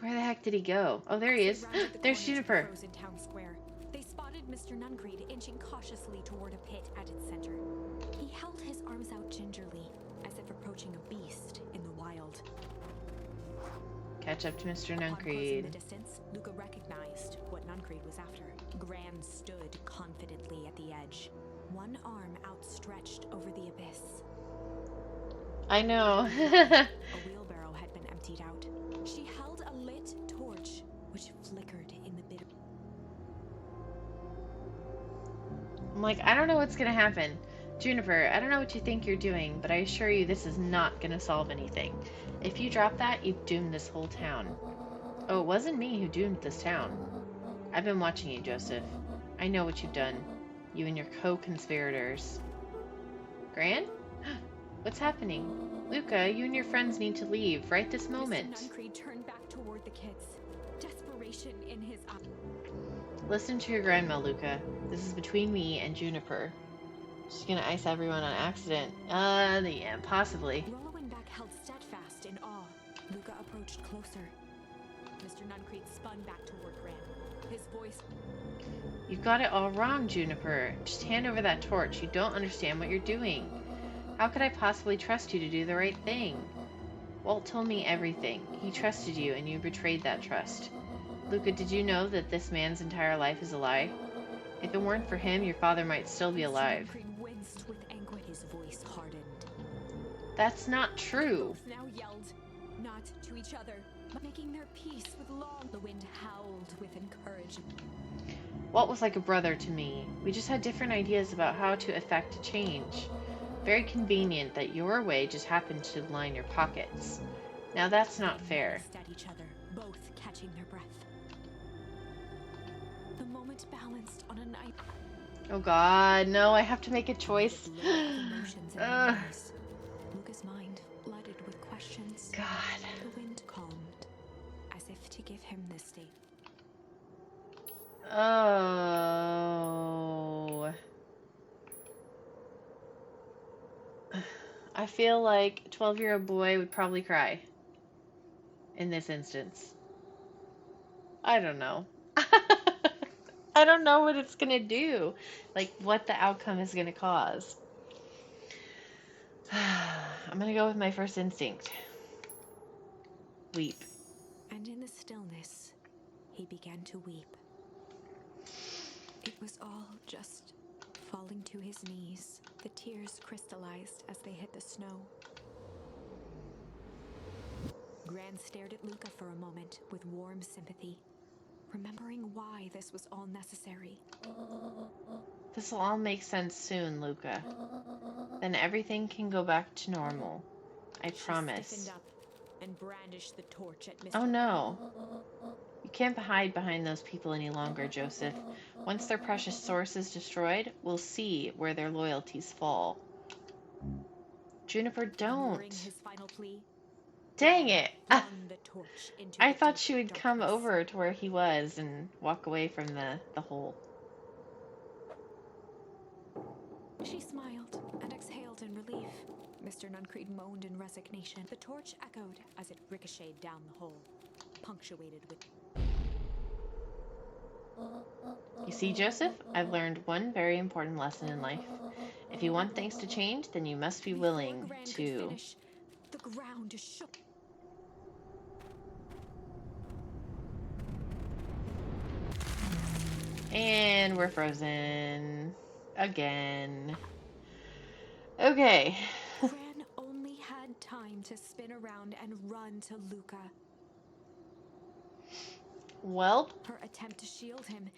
where the heck did he go? Oh, there he is. There's Juniper. Frozen town square. They spotted Mr. Nuncreed inching cautiously toward a pit at its center. He held his arms out gingerly, as if approaching a beast in the wild. Catch up to Mr. Upon closing the Nuncreed. distance, Luka recognized what Nuncreed was after. Gran stood confidently at the edge, one arm outstretched over the abyss. I know. A wheelbarrow had been emptied out. She held a lit torch, which flickered in the bitter. I'm like, I don't know what's gonna happen. Juniper, I don't know what you think you're doing, but I assure you this is not gonna solve anything. If you drop that, you've doomed this whole town. Oh, it wasn't me who doomed this town. I've been watching you, Joseph. I know what you've done. You and your co-conspirators. Gran? What's happening? Luka, you and your friends need to leave right this moment. Mr. Nuncreed turned back toward the kids, desperation in his eyes. Listen to your grandma, Luka. This is between me and Juniper. She's gonna ice everyone on accident. Yeah, possibly. Rollo and Beck held steadfast in awe. Luka approached closer. Mr. Nuncreed spun back toward Gran. His voice... You've got it all wrong, Juniper. Just hand over that torch. You don't understand what you're doing. How could I possibly trust you to do the right thing? Walt told me everything. He trusted you, and you betrayed that trust. Luka, did you know that this man's entire life is a lie? If it weren't for him, your father might still be alive. Mr. Nuncreed winced with anguish. His voice hardened. That's not true. Both now yelled, not to each other, but making their peace with long. The wind howled with encouragement. Walt was like a brother to me. We just had different ideas about how to effect a change. Very convenient that your way just happened to line your pockets. Now that's not fair. They at each other, both catching their breath. The moment balanced on a knife. Oh God, no! I have to make a choice. Emotions and memories. Luka's mind flooded with questions. God. The wind calmed, as if to give him this state. Oh. I feel like a 12-year-old boy would probably cry in this instance. I don't know. I don't know what it's gonna do. Like, what the outcome is gonna cause. I'm gonna go with my first instinct. Weep. And in the stillness, he began to weep. It was all just falling to his knees. The tears crystallized as they hit the snow. Gran stared at Luka for a moment with warm sympathy, remembering why this was all necessary. This will all make sense soon, Luka. Then everything can go back to normal. I promise. She stiffened up and brandished the torch at Mr. Oh no. You can't hide behind those people any longer, Joseph. Once their precious source is destroyed, we'll see where their loyalties fall. Juniper, don't. His final plea, Dang it. flung the torch into I the thought deep she would come darkness. over to where he was and walk away from the hole. She smiled and exhaled in relief. Mr. Nuncreed moaned in resignation. The torch echoed as it ricocheted down the hole, punctuated with... You see, Joseph, I've learned one very important lesson in life. If you want things to change, then you must be willing Before Gran could to... finish, the ground shook. And we're frozen. Again. Okay. Gran only had time to spin around and run to Luka. Well, Her attempt to shield him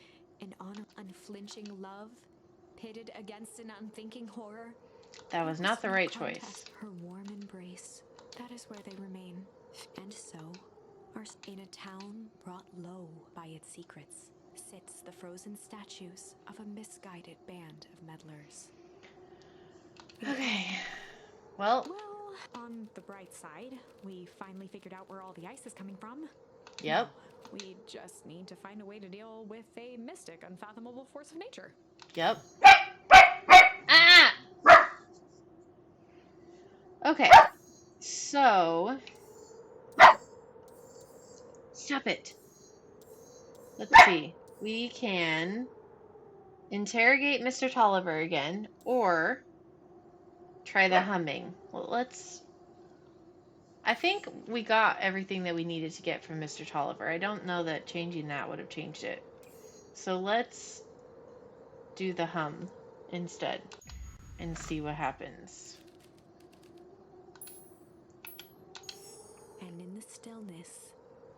in honor, unflinching love, pitted against an unthinking horror. that was not the right choice. Her warm embrace, that is where they remain. And so, in a town brought low by its secrets, sits the frozen statues of a misguided band of meddlers. Okay. Well, Well, on the bright side, we finally figured out where all the ice is coming from. Yep. Now, we just need to find a way to deal with a mystic, unfathomable force of nature. Yep. Ah! Okay. So, stop it. Let's see. We can interrogate Mr. Tolliver again, or try the humming. Well, I think we got everything that we needed to get from Mr. Tolliver. I don't know that changing that would have changed it. So let's do the hum instead and see what happens. And in the stillness,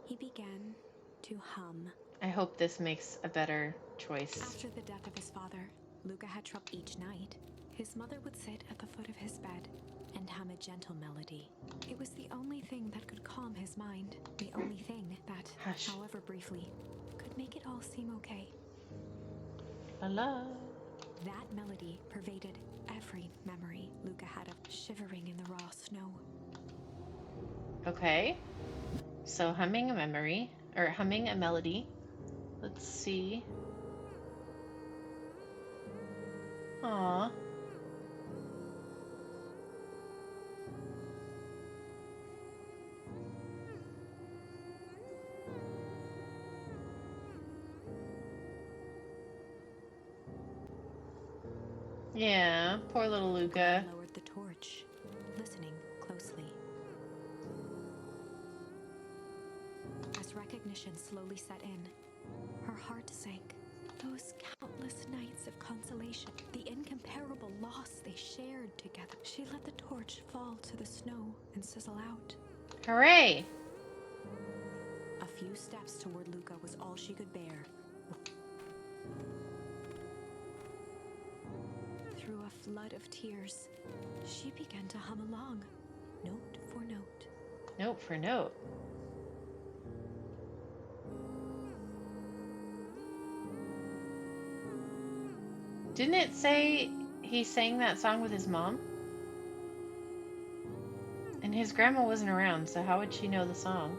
he began to hum. I hope this makes a better choice. After the death of his father, Luka had trouble each night. His mother would sit at the foot of his bed and hum a gentle melody. It was the only thing that could calm his mind, the only thing that, Hush. however briefly, could make it all seem okay. Hello. That melody pervaded every memory Luka had of shivering in the raw snow. Okay. So humming a memory, or humming a melody. Let's see. Aww. Yeah, poor little Luka. Lowered the torch, listening closely. As recognition slowly set in, her heart sank. Those countless nights of consolation, the incomparable loss they shared together. She let the torch fall to the snow and sizzle out. Hooray! A few steps toward Luka was all she could bear. Through a flood of tears, she began to hum along, note for note. Note for note. Didn't it say he sang that song with his mom? And his grandma wasn't around, so how would she know the song?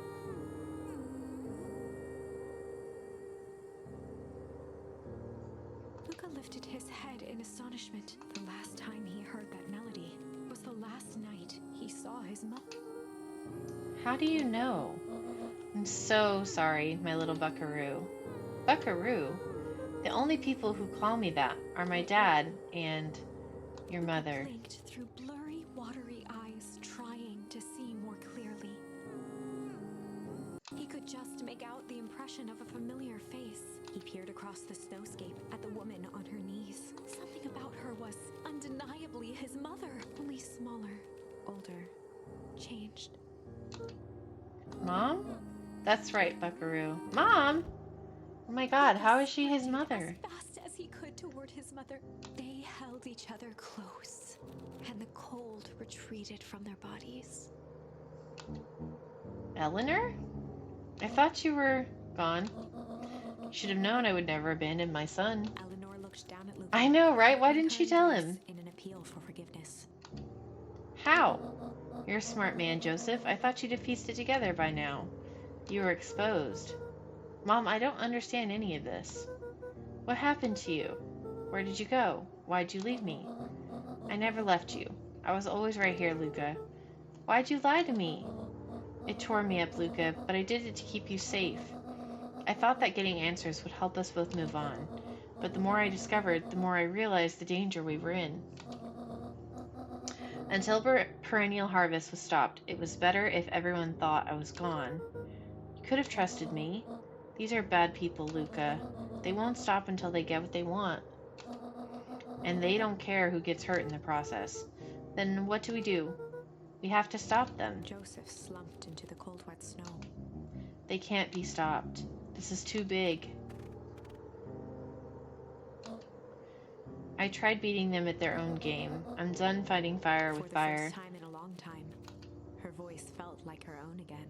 Luka lifted his head in astonishment. The last time he heard that melody was the last night he saw his mother. How do you know? I'm so sorry, my little buckaroo. Buckaroo? The only people who call me that are my dad and your mother. Blinked through blurry, watery eyes, trying to see more clearly. He could just make out the impression of a familiar face. He peered across the snowscape at the woman on her knees. Something about her was undeniably his mother, only smaller, older, changed. Mom? That's right, buckaroo. Mom? Oh my god, how is she his mother? As fast as he could toward his mother, they held each other close, and the cold retreated from their bodies. Eleanor? I thought you were gone. Should have known I would never abandon my son. Eleanor looked down at Luka. I know, right? Why didn't she tell him? In an appeal for forgiveness. How? You're a smart man, Joseph. I thought you'd have pieced it together by now. You were exposed. Mom, I don't understand any of this. What happened to you? Where did you go? Why'd you leave me? I never left you. I was always right here, Luka. Why'd you lie to me? It tore me up, Luka, but I did it to keep you safe. I thought that getting answers would help us both move on, but the more I discovered, the more I realized the danger we were in. Until perennial harvest was stopped, it was better if everyone thought I was gone. You could have trusted me. These are bad people, Luka. They won't stop until they get what they want. And they don't care who gets hurt in the process. Then what do? We have to stop them. Joseph slumped into the cold, wet snow. They can't be stopped. This is too big. I tried beating them at their own game. I'm done fighting fire with fire. For the first time in a long time, her voice felt like her own again.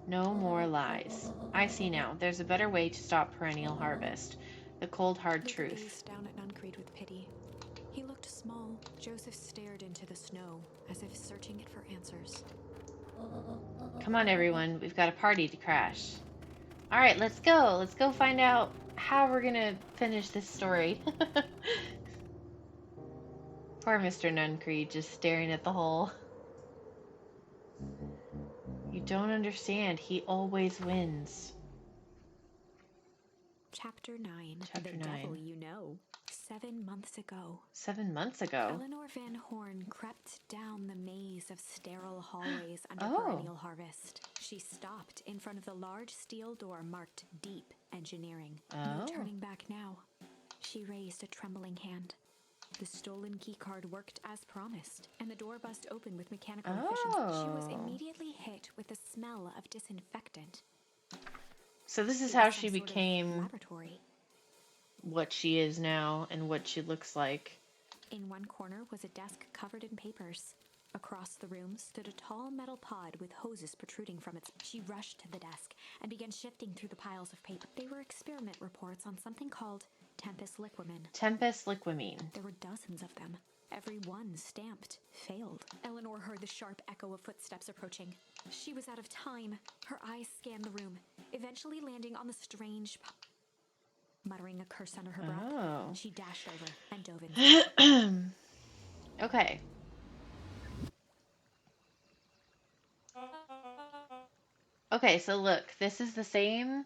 No more lies. I see now. There's a better way to stop perennial harvest. The cold, hard Luka truth. gazed down at Nuncreed with pity. He looked small, Joseph stared into the snow, as if searching it for answers. Come on, everyone. We've got a party to crash. All right, let's go. Let's go find out how we're going to finish this story. Poor Mr. Nuncreed just staring at the hole. You don't understand. He always wins. Chapter 9. Chapter The 9. Devil You Know. 7 months ago. 7 months ago? Eleanor Van Horn crept down the maze of sterile hallways under Oh. perennial harvest. She stopped in front of the large steel door marked Deep Engineering. No turning back now. She raised a trembling hand. The stolen keycard worked as promised, and the door bust open with mechanical efficiency. She was immediately hit with the smell of disinfectant. So this is how she became what she is now and what she looks like. In one corner was a desk covered in papers. Across the room stood a tall metal pod with hoses protruding from it. She rushed to the desk and began shifting through the piles of paper. They were experiment reports on something called Tempus liquamine. Tempus liquamine. There were dozens of them. Every one stamped failed. Eleanor heard the sharp echo of footsteps approaching. She was out of time. Her eyes scanned the room, eventually landing on the strange... Muttering a curse under her breath, she dashed over and dove in. Okay. Okay, so look, this is the same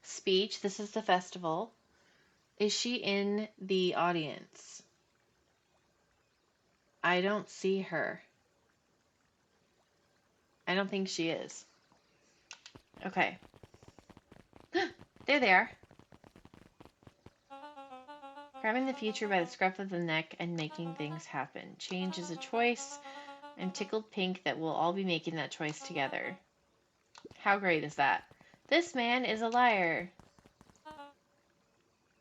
speech. This is the festival. Is she in the audience? I don't see her. I don't think she is. Okay. There they are. Grabbing the future by the scruff of the neck and making things happen. Change is a choice. I'm tickled pink that we'll all be making that choice together. How great is that? This man is a liar.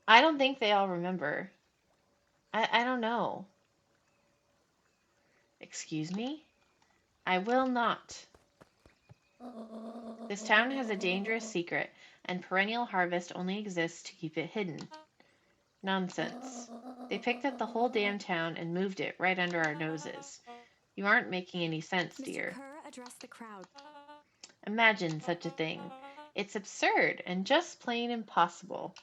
I don't think they all remember. I don't know. Excuse me? I will not. This town has a dangerous secret, and perennial harvest only exists to keep it hidden. Nonsense. They picked up the whole damn town and moved it right under our noses. You aren't making any sense, dear. Mr. Kerr addressed the crowd. Imagine such a thing. It's absurd and just plain impossible.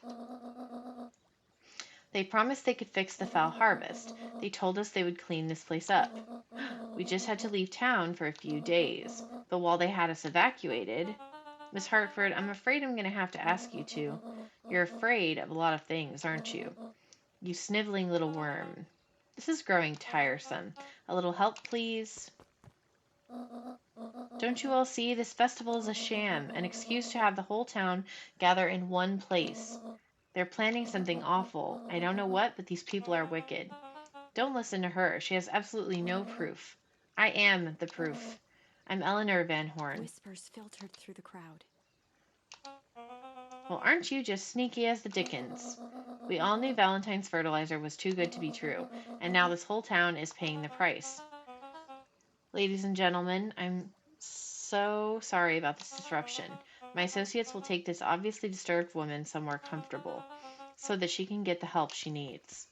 They promised they could fix the foul harvest. They told us they would clean this place up. We just had to leave town for a few days. But while they had us evacuated... Miss Hartford, I'm afraid I'm going to have to ask you to. You're afraid of a lot of things, aren't you? You sniveling little worm. This is growing tiresome. A little help, please? Don't you all see? This festival is a sham, an excuse to have the whole town gather in one place. They're planning something awful. I don't know what, but these people are wicked. Don't listen to her. She has absolutely no proof. I am the proof. I'm Eleanor Van Horn. Whispers filtered through the crowd. Well, aren't you just sneaky as the dickens? We all knew Valentine's fertilizer was too good to be true, and now this whole town is paying the price. Ladies and gentlemen, I'm so sorry about this disruption. My associates will take this obviously disturbed woman somewhere comfortable, so that she can get the help she needs.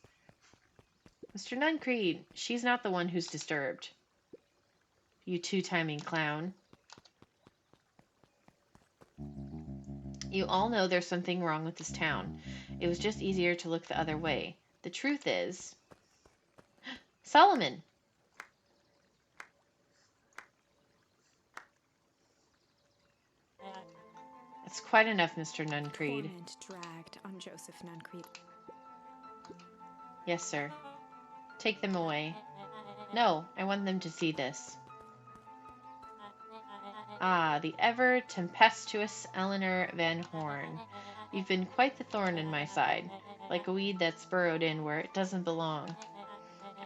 Mr. Nuncreed, she's not the one who's disturbed. You two-timing clown. You all know there's something wrong with this town. It was just easier to look the other way. The truth is... Solomon! It's quite enough, Mr. Nuncreed. Torment dragged on Joseph Nuncreed. Yes, sir. Take them away. No, I want them to see this. Ah, the ever-tempestuous Eleanor Van Horn. You've been quite the thorn in my side, like a weed that's burrowed in where it doesn't belong.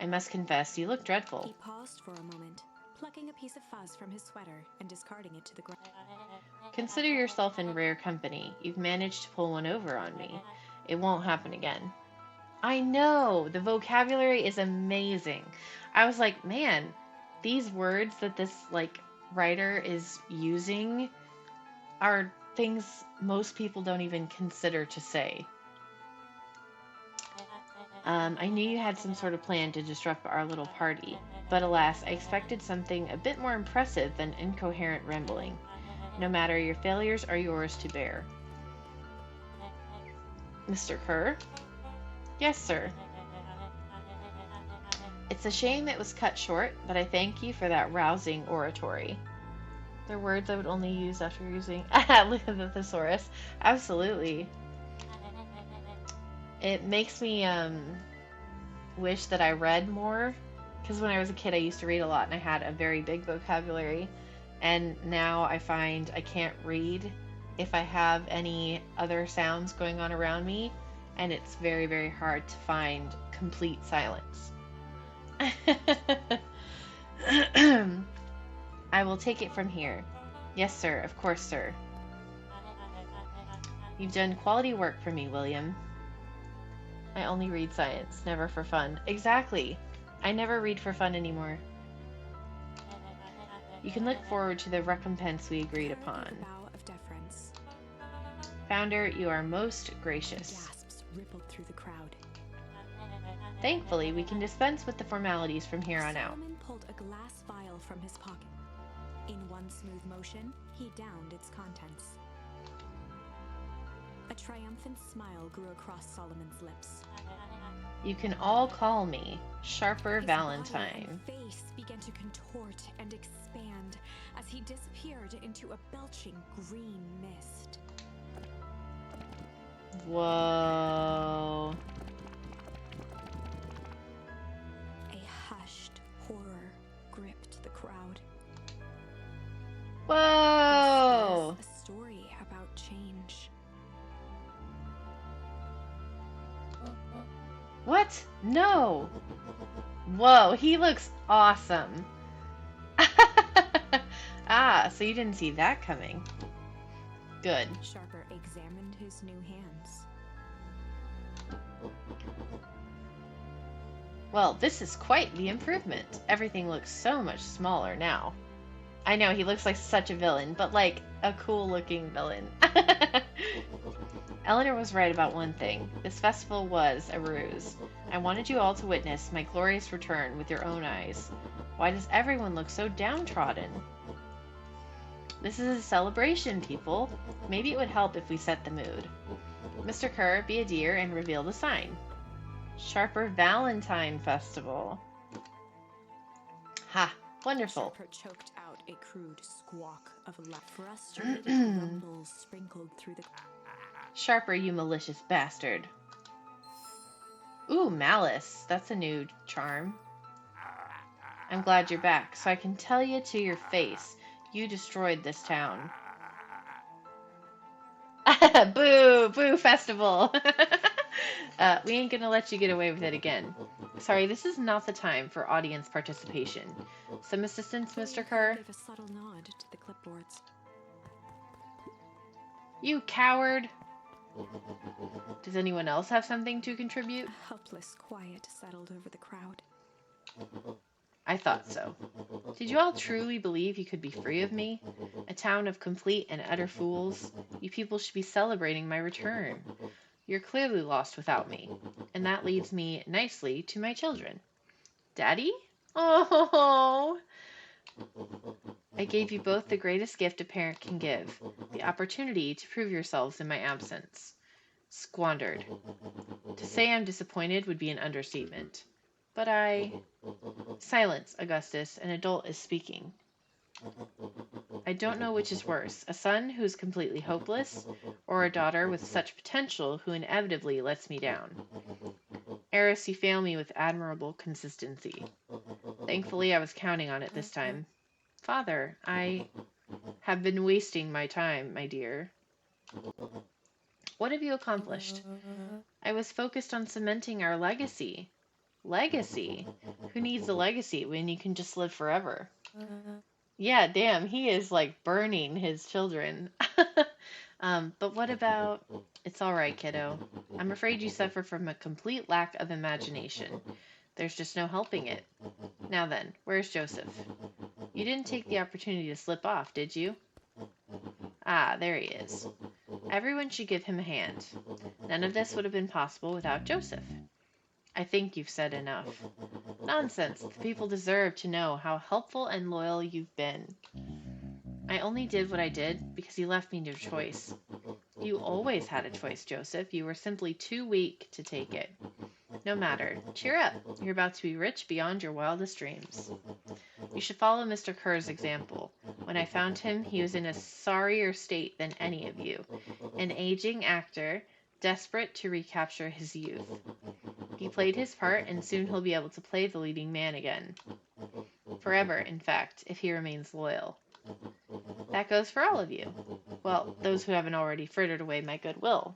I must confess, you look dreadful. He paused for a moment, plucking a piece of fuzz from his sweater and discarding it to the ground. Consider yourself in rare company. You've managed to pull one over on me. It won't happen again. I know! The vocabulary is amazing. I was like, man, these words that this, writer is using are things most people don't even consider to say. I knew you had some sort of plan to disrupt our little party, but alas, I expected something a bit more impressive than incoherent rambling. No matter, your failures are yours to bear. Mr. Kerr? Yes, sir. It's a shame it was cut short, but I thank you for that rousing oratory. They're words I would only use after using the thesaurus. Absolutely. It makes me wish that I read more, because when I was a kid I used to read a lot and I had a very big vocabulary, and now I find I can't read if I have any other sounds going on around me, and it's very, very hard to find complete silence. I will take it from here. Yes, sir. Of course, sir. You've done quality work for me, William. I only read science, never for fun. Exactly. I never read for fun anymore. You can look forward to the recompense we agreed upon. Bow of deference. Founder, you are most gracious. Gasps rippled through the crowd. Thankfully, we can dispense with the formalities from here on out. Solomon pulled a glass vial from his pocket. In one smooth motion, he downed its contents. A triumphant smile grew across Solomon's lips. You can all call me Sharper His Valentine. body and face began to contort and expand as he disappeared into a belching green mist. Whoa. A hushed horror gripped the crowd. Whoa! This was a story about change. What? No! Whoa, he looks awesome. Ah, so you didn't see that coming. Good. Sharper examined his new hands. Well, this is quite the improvement. Everything looks so much smaller now. I know, he looks like such a villain, but like a cool-looking villain. Eleanor was right about one thing. This festival was a ruse. I wanted you all to witness my glorious return with your own eyes. Why does everyone look so downtrodden? This is a celebration, people. Maybe it would help if we set the mood. Mr. Kerr, be a dear and reveal the sign. Sharper Valentine Festival. Ha! Wonderful. Sharper choked out a crude squawk of frustrated rumbles sprinkled through the... Sharper, you malicious bastard. Ooh, malice. That's a new charm. I'm glad you're back, so I can tell you to your face, you destroyed this town. Boo! Boo festival! We ain't gonna let you get away with it again. Sorry, this is not the time for audience participation. Some assistance, Mr. Kerr? Gave a subtle nod to the clipboards. You coward! Does anyone else have something to contribute? A helpless quiet settled over the crowd. I thought so. Did you all truly believe you could be free of me? A town of complete and utter fools? You people should be celebrating my return. You're clearly lost without me. And that leads me nicely to my children. Daddy? Oh! I gave you both the greatest gift a parent can give, the opportunity to prove yourselves in my absence. Squandered. To say I'm disappointed would be an understatement. But Silence, Augustus. An adult is speaking. I don't know which is worse, a son who is completely hopeless, or a daughter with such potential who inevitably lets me down. Eris, you fail me with admirable consistency. Thankfully, I was counting on it this time. Father, I have been wasting my time, my dear. What have you accomplished? I was focused on cementing our legacy. Legacy? Who needs a legacy when you can just live forever? Yeah, damn, he is like burning his children. But what about... It's all right, kiddo. I'm afraid you suffer from a complete lack of imagination. There's just no helping it. Now then, where's Joseph? You didn't take the opportunity to slip off, did you? Ah, there he is. Everyone should give him a hand. None of this would have been possible without Joseph. I think you've said enough. Nonsense. The people deserve to know how helpful and loyal you've been. I only did what I did because you left me no choice. You always had a choice, Joseph. You were simply too weak to take it. No matter. Cheer up. You're about to be rich beyond your wildest dreams. You should follow Mr. Kerr's example. When I found him, he was in a sorrier state than any of you. An aging actor, desperate to recapture his youth. He played his part, and soon he'll be able to play the leading man again. Forever, in fact, if he remains loyal. That goes for all of you. Well, those who haven't already frittered away my goodwill.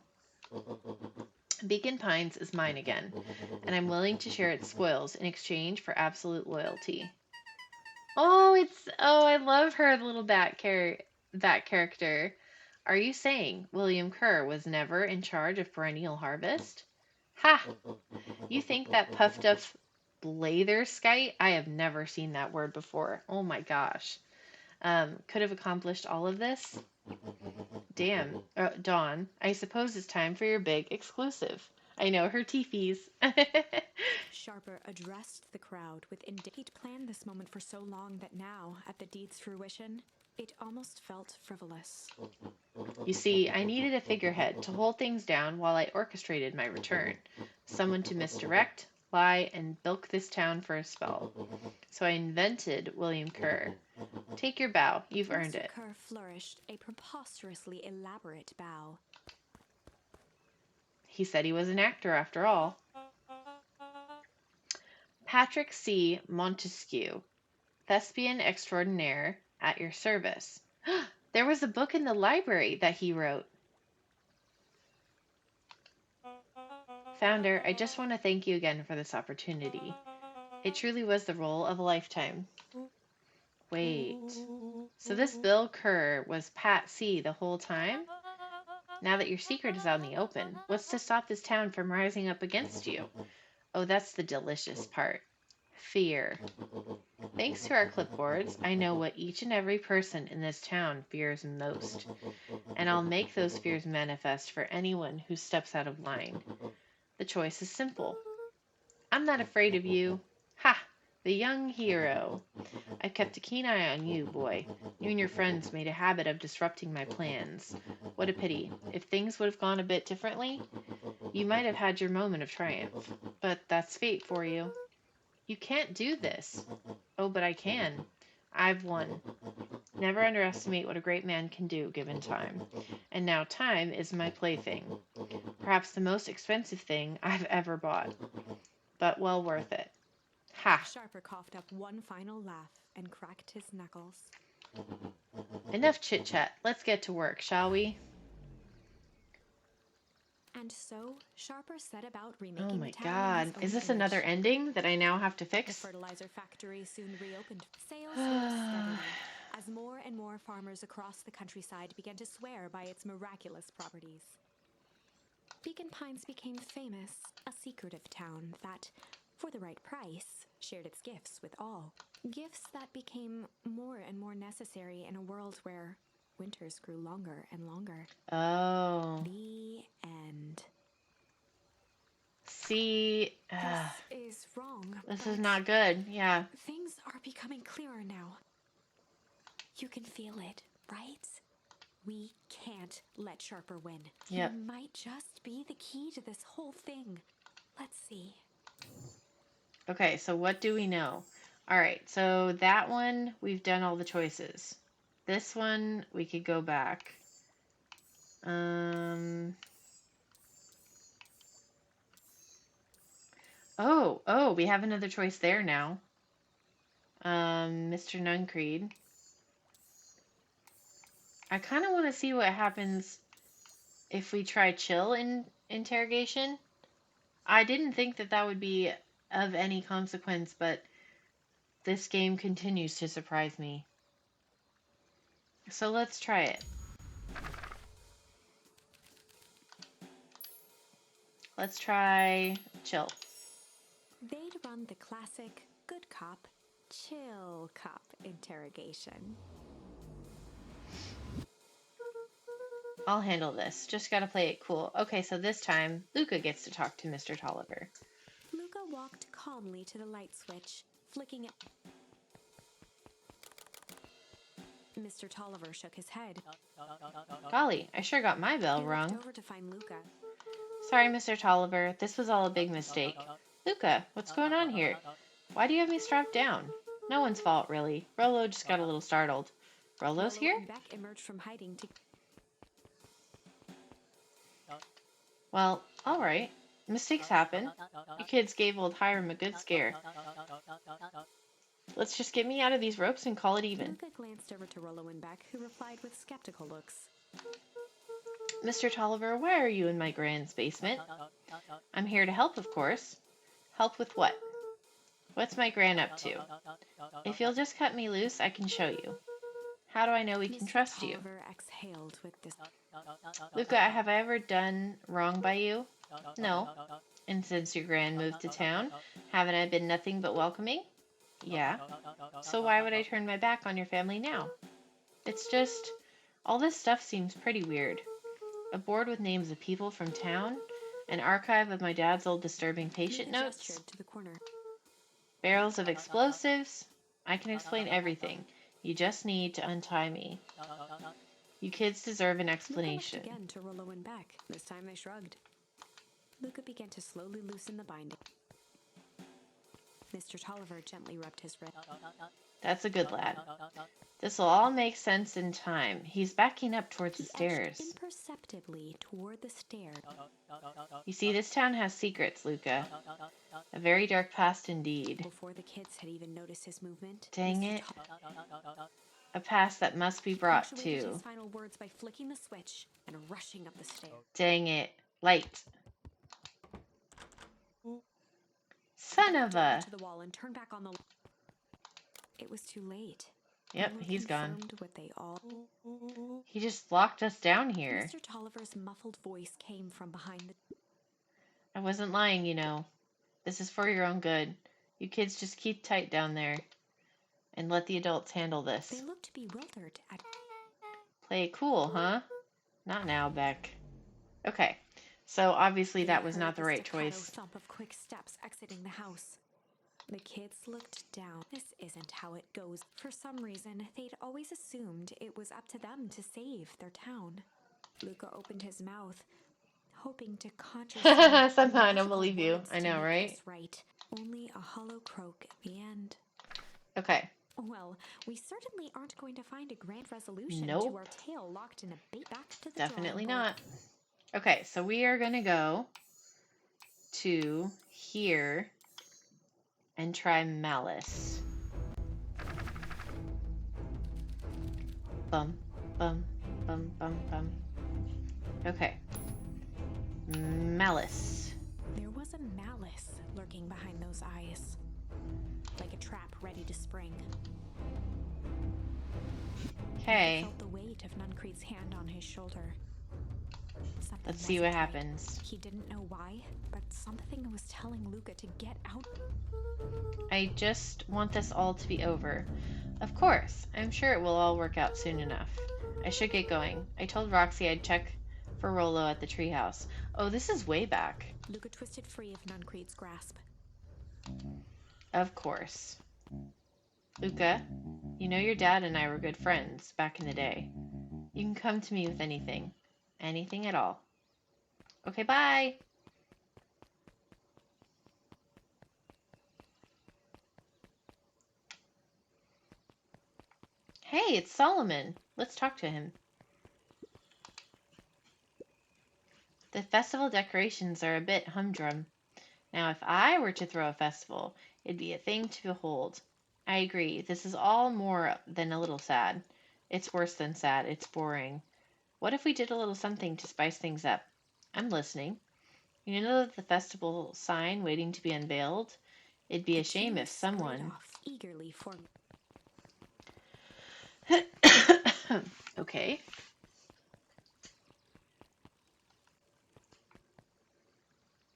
Beacon Pines is mine again, and I'm willing to share its spoils in exchange for absolute loyalty. Oh, I love her little that character. Are you saying William Kerr was never in charge of perennial harvest? Ha! You think that puffed up blatherskite? I have never seen that word before. Oh my gosh. Could have accomplished all of this? Damn, Dawn, I suppose it's time for your big exclusive. I know her teefies. Sharper addressed the crowd with he'd planned this moment for so long that now, at the deed's fruition, it almost felt frivolous. You see, I needed a figurehead to hold things down while I orchestrated my return. Someone to misdirect, lie, and bilk this town for a spell. So I invented William Kerr. Take your bow. You've earned it. Mr. Kerr flourished a preposterously elaborate bow. He said he was an actor after all. Patrick C. Montesquieu, thespian extraordinaire, at your service. There was a book in the library that he wrote. Founder, I just want to thank you again for this opportunity. It truly was the role of a lifetime. Wait, so this Bill Kerr was Pat C. the whole time? Now that your secret is out in the open, what's to stop this town from rising up against you? Oh, that's the delicious part. Fear. Thanks to our clipboards, I know what each and every person in this town fears most, and I'll make those fears manifest for anyone who steps out of line. The choice is simple. I'm not afraid of you. Ha! The young hero. I've kept a keen eye on you, boy. You and your friends made a habit of disrupting my plans. What a pity. If things would have gone a bit differently, you might have had your moment of triumph. But that's fate for you. You can't do this. Oh, but I can. I've won. Never underestimate what a great man can do given time. And now time is my plaything. Perhaps the most expensive thing I've ever bought. But well worth it. Ha! Sharper coughed up one final laugh and cracked his knuckles. Enough chit-chat. Let's get to work, shall we? And so, Sharper set about remaking Oh my the town god. in his own Is this image. another ending that I now have to The fix? fertilizer factory soon reopened. Sales rose steadily as more and more farmers across the countryside began to swear by its miraculous properties. Beacon Pines became famous, a secretive town that, for the right price, shared its gifts with all. Gifts that became more and more necessary in a world where winters grew longer and longer. Oh. The end. See, This is wrong. this but is not good. Yeah. things are becoming clearer now. You can feel it, right? We can't let Sharper win. Yep. He might just be the key to this whole thing. Let's see. Okay, so what do we know? All right, so that one, we've done all the choices. This one, we could go back. Oh, we have another choice there now. Mr. Nuncreed. I kind of want to see what happens if we try chill in interrogation. I didn't think that that would be of any consequence, but this game continues to surprise me. So let's try it. Let's try chill. They'd run the classic good cop, chill cop interrogation. I'll handle this. Just gotta play it cool. Okay, so this time, Luka gets to talk to Mr. Tolliver. Luka walked calmly to the light switch, flicking it. Mr. Tolliver shook his head. Golly, I sure got my bell He rung. looked over to find Luka. Sorry, Mr. Tolliver. This was all a big mistake. Luka, what's going on here? Why do you have me strapped down? No one's fault, really. Rollo just got a little startled. Rollo's Rollo here? and Beck emerged from hiding to... Well, all right. Mistakes happen. You kids gave old Hiram a good scare. Let's just get me out of these ropes and call it even. Luka glanced over to Rollo and Beck, who replied with skeptical looks. Mr. Tolliver, why are you in my grand's basement? I'm here to help, of course. Help with what? What's my gran up to? If you'll just cut me loose, I can show you. How do I know we can trust you? Mr. Tolliver exhaled with this. Luka, have I ever done wrong by you? No. And since your gran moved to town, haven't I been nothing but welcoming? Yeah. So why would I turn my back on your family now? It's just, all this stuff seems pretty weird. A board with names of people from town, an archive of my dad's old disturbing patient Luka notes, gestured to the corner. barrels of explosives. I can explain everything. You just need to untie me. You kids deserve an explanation. Luka looked again to Rollo and Beck. This time they shrugged. Luka began to slowly loosen the binding. Mr. Tolliver gently rubbed his wrist. That's a good lad. This'll all make sense in time. He's backing up towards the stairs. Imperceptibly toward the stairs. You see, this town has secrets, Luka. A very dark past indeed. Before the kids had even noticed his movement, Dang Mr. it. A past that must be brought punctuated to. his final words by flicking the switch and rushing up the stairs. Dang it. Light. Son of a. To the wall and turned back on the. It was too late. Yep, Rollo he's gone. confirmed what they all. He just locked us down here. Mr. Tolliver's muffled voice came from behind the. I wasn't lying, you know. This is for your own good. You kids just keep tight down there. And let the adults handle this. They looked bewildered at. Play it cool, huh? Not now, Beck. Okay. So obviously that was not the right choice. Thump of quick steps exiting the house. The kids looked down. This isn't how it goes. For some reason, they'd always assumed it was up to them to save their town. Luka opened his mouth, hoping to conjure somehow I don't believe you. I know, right? Right. Only a hollow croak at the end. Okay. Well, we certainly aren't going to find a grand resolution Nope. to our tale locked in a bait. Back to the Definitely drawing board. not. Okay, so we are going to go to here and try malice. Bum, bum, bum, bum, bum. Okay. Malice. There was a malice lurking behind those eyes, like a trap ready to spring. Okay. He felt the weight of Nuncreed's hand on his shoulder. Something Let's see what wasn't right. happens. He didn't know why, but something was telling Luka to get out. I just want this all to be over. Of course. I'm sure it will all work out soon enough. I should get going. I told Roxy I'd check for Rollo at the treehouse. Oh, this is way back. Luka twisted free of Nuncreed's grasp. Of course. Luka, you know your dad and I were good friends back in the day. You can come to me with anything. Anything at all. Okay, bye! Hey, it's Solomon. Let's talk to him. The festival decorations are a bit humdrum. Now, if I were to throw a festival, it'd be a thing to behold. I agree. This is all more than a little sad. It's worse than sad. It's boring. What if we did a little something to spice things up? I'm listening. You know the festival sign waiting to be unveiled? It'd be a shame if someone... Eagerly for... Okay.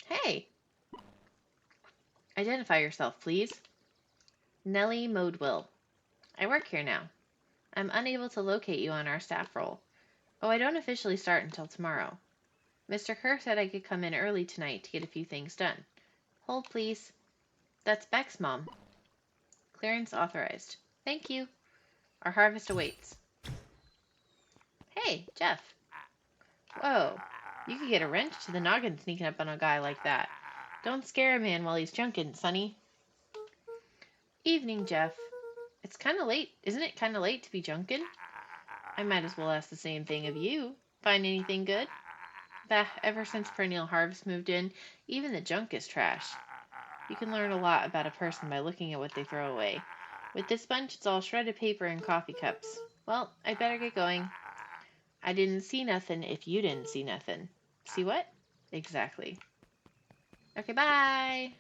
Hey! Identify yourself, please. Nellie Modewell. I work here now. I'm unable to locate you on our staff roll. Oh, I don't officially start until tomorrow. Mr. Kerr said I could come in early tonight to get a few things done. Hold, please. That's Beck's mom. Clearance authorized. Thank you. Our harvest awaits. Hey, Jeff. Whoa. You could get a wrench to the noggin sneaking up on a guy like that. Don't scare a man while he's junkin', Sonny. Evening, Jeff. It's kind of late. Isn't it kind of late to be junkin'? I might as well ask the same thing of you. Find anything good? Bah, ever since Perennial Harvest moved in, even the junk is trash. You can learn a lot about a person by looking at what they throw away. With this bunch, it's all shredded paper and coffee cups. Well, I'd better get going. I didn't see nothing if you didn't see nothing. See what? Exactly. Okay, bye!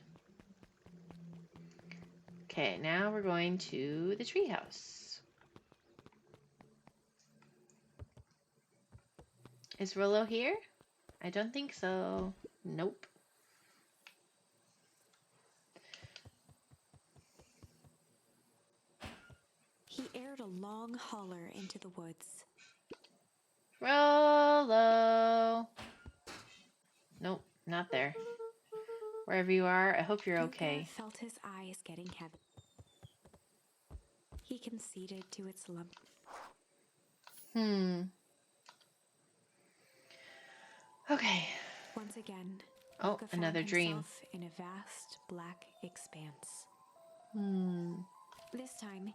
Okay, now we're going to the treehouse. Is Rollo here? I don't think so. Nope. He aired a long holler into the woods. Rollo! Nope, not there. Wherever you are, I hope you're okay. Luka felt his eyes getting heavy. He conceded to its lump. Okay. Once again, Oh, Luka found another dream. himself in a vast black expanse. This time,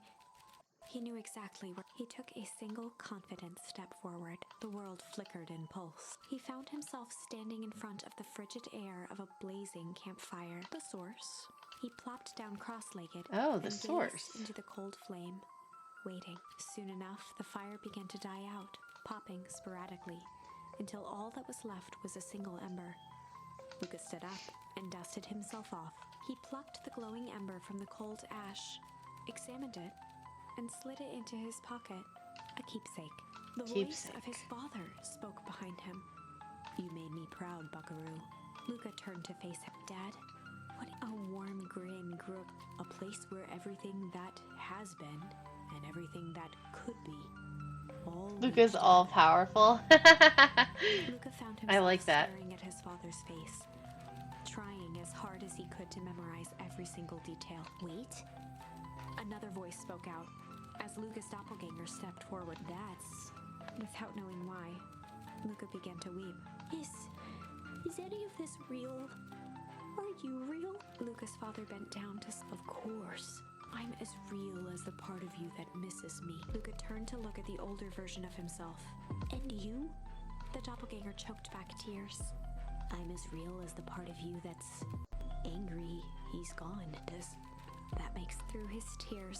he knew exactly where. He took a single confident step forward. The world flickered in pulse. He found himself standing in front of the frigid air of a blazing campfire. The source. He plopped down cross-legged Oh, the and source. gazed into the cold flame, waiting. Soon enough, the fire began to die out, popping sporadically, until all that was left was a single ember. Luka stood up and dusted himself off. He plucked the glowing ember from the cold ash, examined it, and slid it into his pocket. A keepsake. The voice of his father spoke behind him. You made me proud, Buckaroo. Luka turned to face him. Dad, what a warm grin grew. A place where everything that has been and everything that could be. Luka's all powerful. Luka found himself I like that. staring at his father's face, trying as hard as he could to memorize every single detail. Wait. Another voice spoke out as Luka's doppelganger stepped forward. That's... Without knowing why, Luka began to weep. Is any of this real? Are you real? Luka's father bent down to... Of course. I'm as real as the part of you that misses me. Luka turned to look at the older version of himself. And you? The doppelganger choked back tears. I'm as real as the part of you that's angry he's gone. That makes through his tears.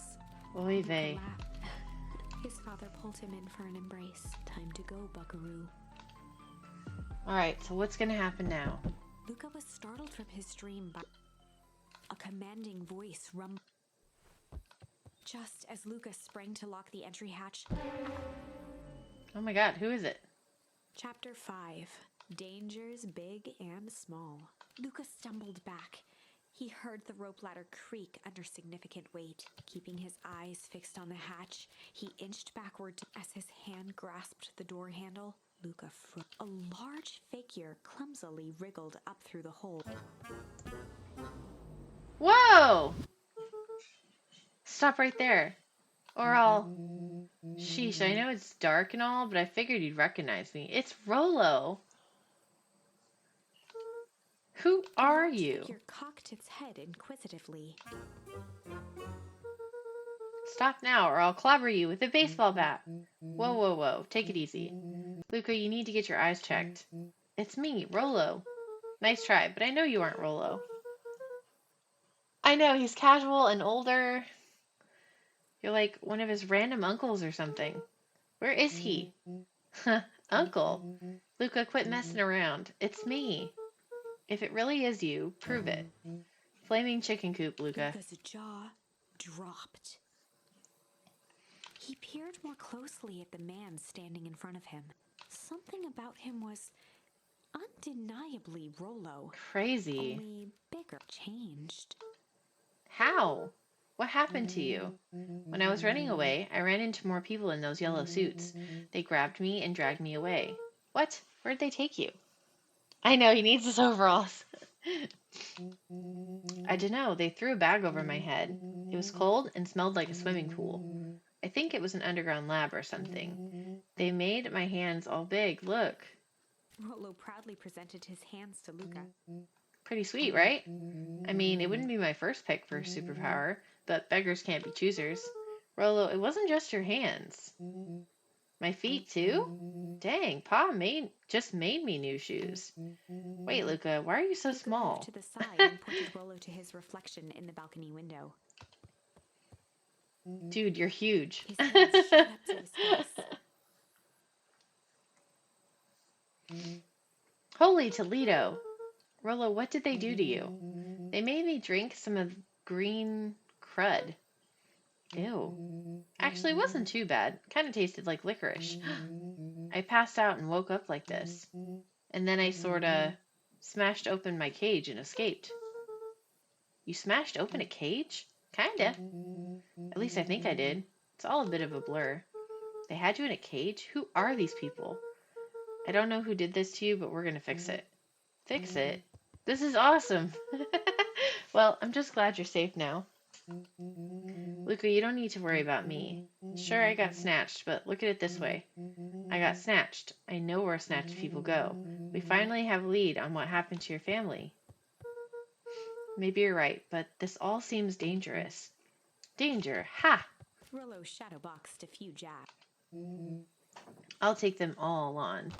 Oy vey. His father pulled him in for an embrace. Time to go, Buckaroo. Alright, so what's gonna happen now? Luka was startled from his dream by a commanding voice rumbled. Just as Luka sprang to lock the entry hatch. Oh my god, who is it? Chapter 5. Dangers big and small. Luka stumbled back. He heard the rope ladder creak under significant weight. Keeping his eyes fixed on the hatch, he inched backward as his hand grasped the door handle. Luka froze. A large figure clumsily wriggled up through the hole. Whoa! Stop right there. Or I'll... Sheesh, I know it's dark and all, but I figured you'd recognize me. It's Rollo. Who are you? The figure cocked its head inquisitively. Stop now, or I'll clobber you with a baseball bat. Whoa, whoa, whoa. Take it easy. Luka, you need to get your eyes checked. It's me, Rollo. Nice try, but I know you aren't Rollo. I know, he's casual and older. You're like one of his random uncles or something. Where is he? Uncle. Luka, quit messing around. It's me. If it really is you, prove it. Flaming chicken coop, Luka. Luka's jaw dropped. He peered more closely at the man standing in front of him. Something about him was undeniably Rollo. Crazy. Only bigger. Changed. How? What happened to you? When I was running away, I ran into more people in those yellow suits. They grabbed me and dragged me away. What? Where'd they take you? I know, he needs his overalls. I dunno, they threw a bag over my head. It was cold and smelled like a swimming pool. I think it was an underground lab or something. They made my hands all big, look. Rollo proudly presented his hands to Luka. Pretty sweet, right? I mean, it wouldn't be my first pick for a superpower, but beggars can't be choosers. Rollo, it wasn't just your hands. My feet, too? Dang, just made me new shoes. Wait, Luka, why are you so Luka small? moved to the side and pointed Rollo to his reflection in the balcony window. Dude, you're huge. His hands shot up to his face. Holy Toledo! Rollo, what did they do to you? They made me drink some of green crud. Ew. Actually, it wasn't too bad. Kind of tasted like licorice. I passed out and woke up like this. And then I sorta smashed open my cage and escaped. You smashed open a cage? Kinda. At least I think I did. It's all a bit of a blur. They had you in a cage? Who are these people? I don't know who did this to you, but we're gonna fix it. Fix it? This is awesome! Well, I'm just glad you're safe now. Luka, you don't need to worry about me. Sure, I got snatched, but look at it this way. I got snatched. I know where snatched people go. We finally have a lead on what happened to your family. Maybe you're right, but this all seems dangerous. Danger, ha! Rollo shadowboxed a few jabs. I'll take them all on.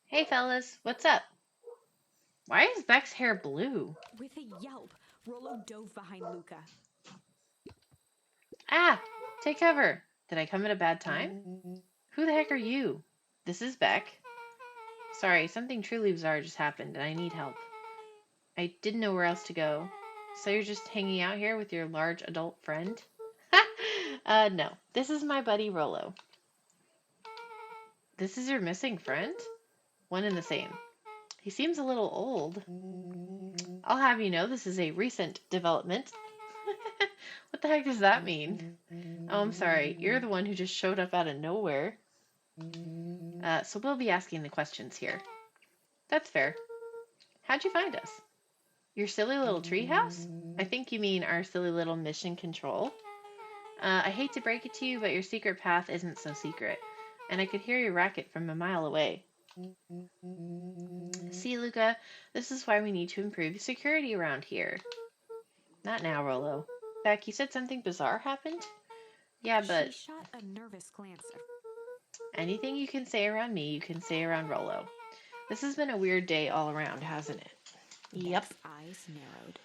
Hey fellas, what's up? Why is Beck's hair blue? With a yelp, Rollo dove behind Luka. Ah! Take cover! Did I come at a bad time? Who the heck are you? This is Beck. Sorry, something truly bizarre just happened and I need help. I didn't know where else to go. So you're just hanging out here with your large adult friend? No. This is my buddy Rollo. This is your missing friend? One and the same. He seems a little old. I'll have you know this is a recent development. What the heck does that mean? Oh, I'm sorry. You're the one who just showed up out of nowhere. So we'll be asking the questions here. That's fair. How'd you find us? Your silly little treehouse? I think you mean our silly little mission control. I hate to break it to you, but your secret path isn't so secret. And I could hear your racket from a mile away. See, Luka, this is why we need to improve security around here. Not now, Rollo. Beck, you said something bizarre happened? Yeah, but... She shot a nervous glance at... Anything you can say around me, you can say around Rollo. This has been a weird day all around, hasn't it? Yep. Beck's eyes narrowed.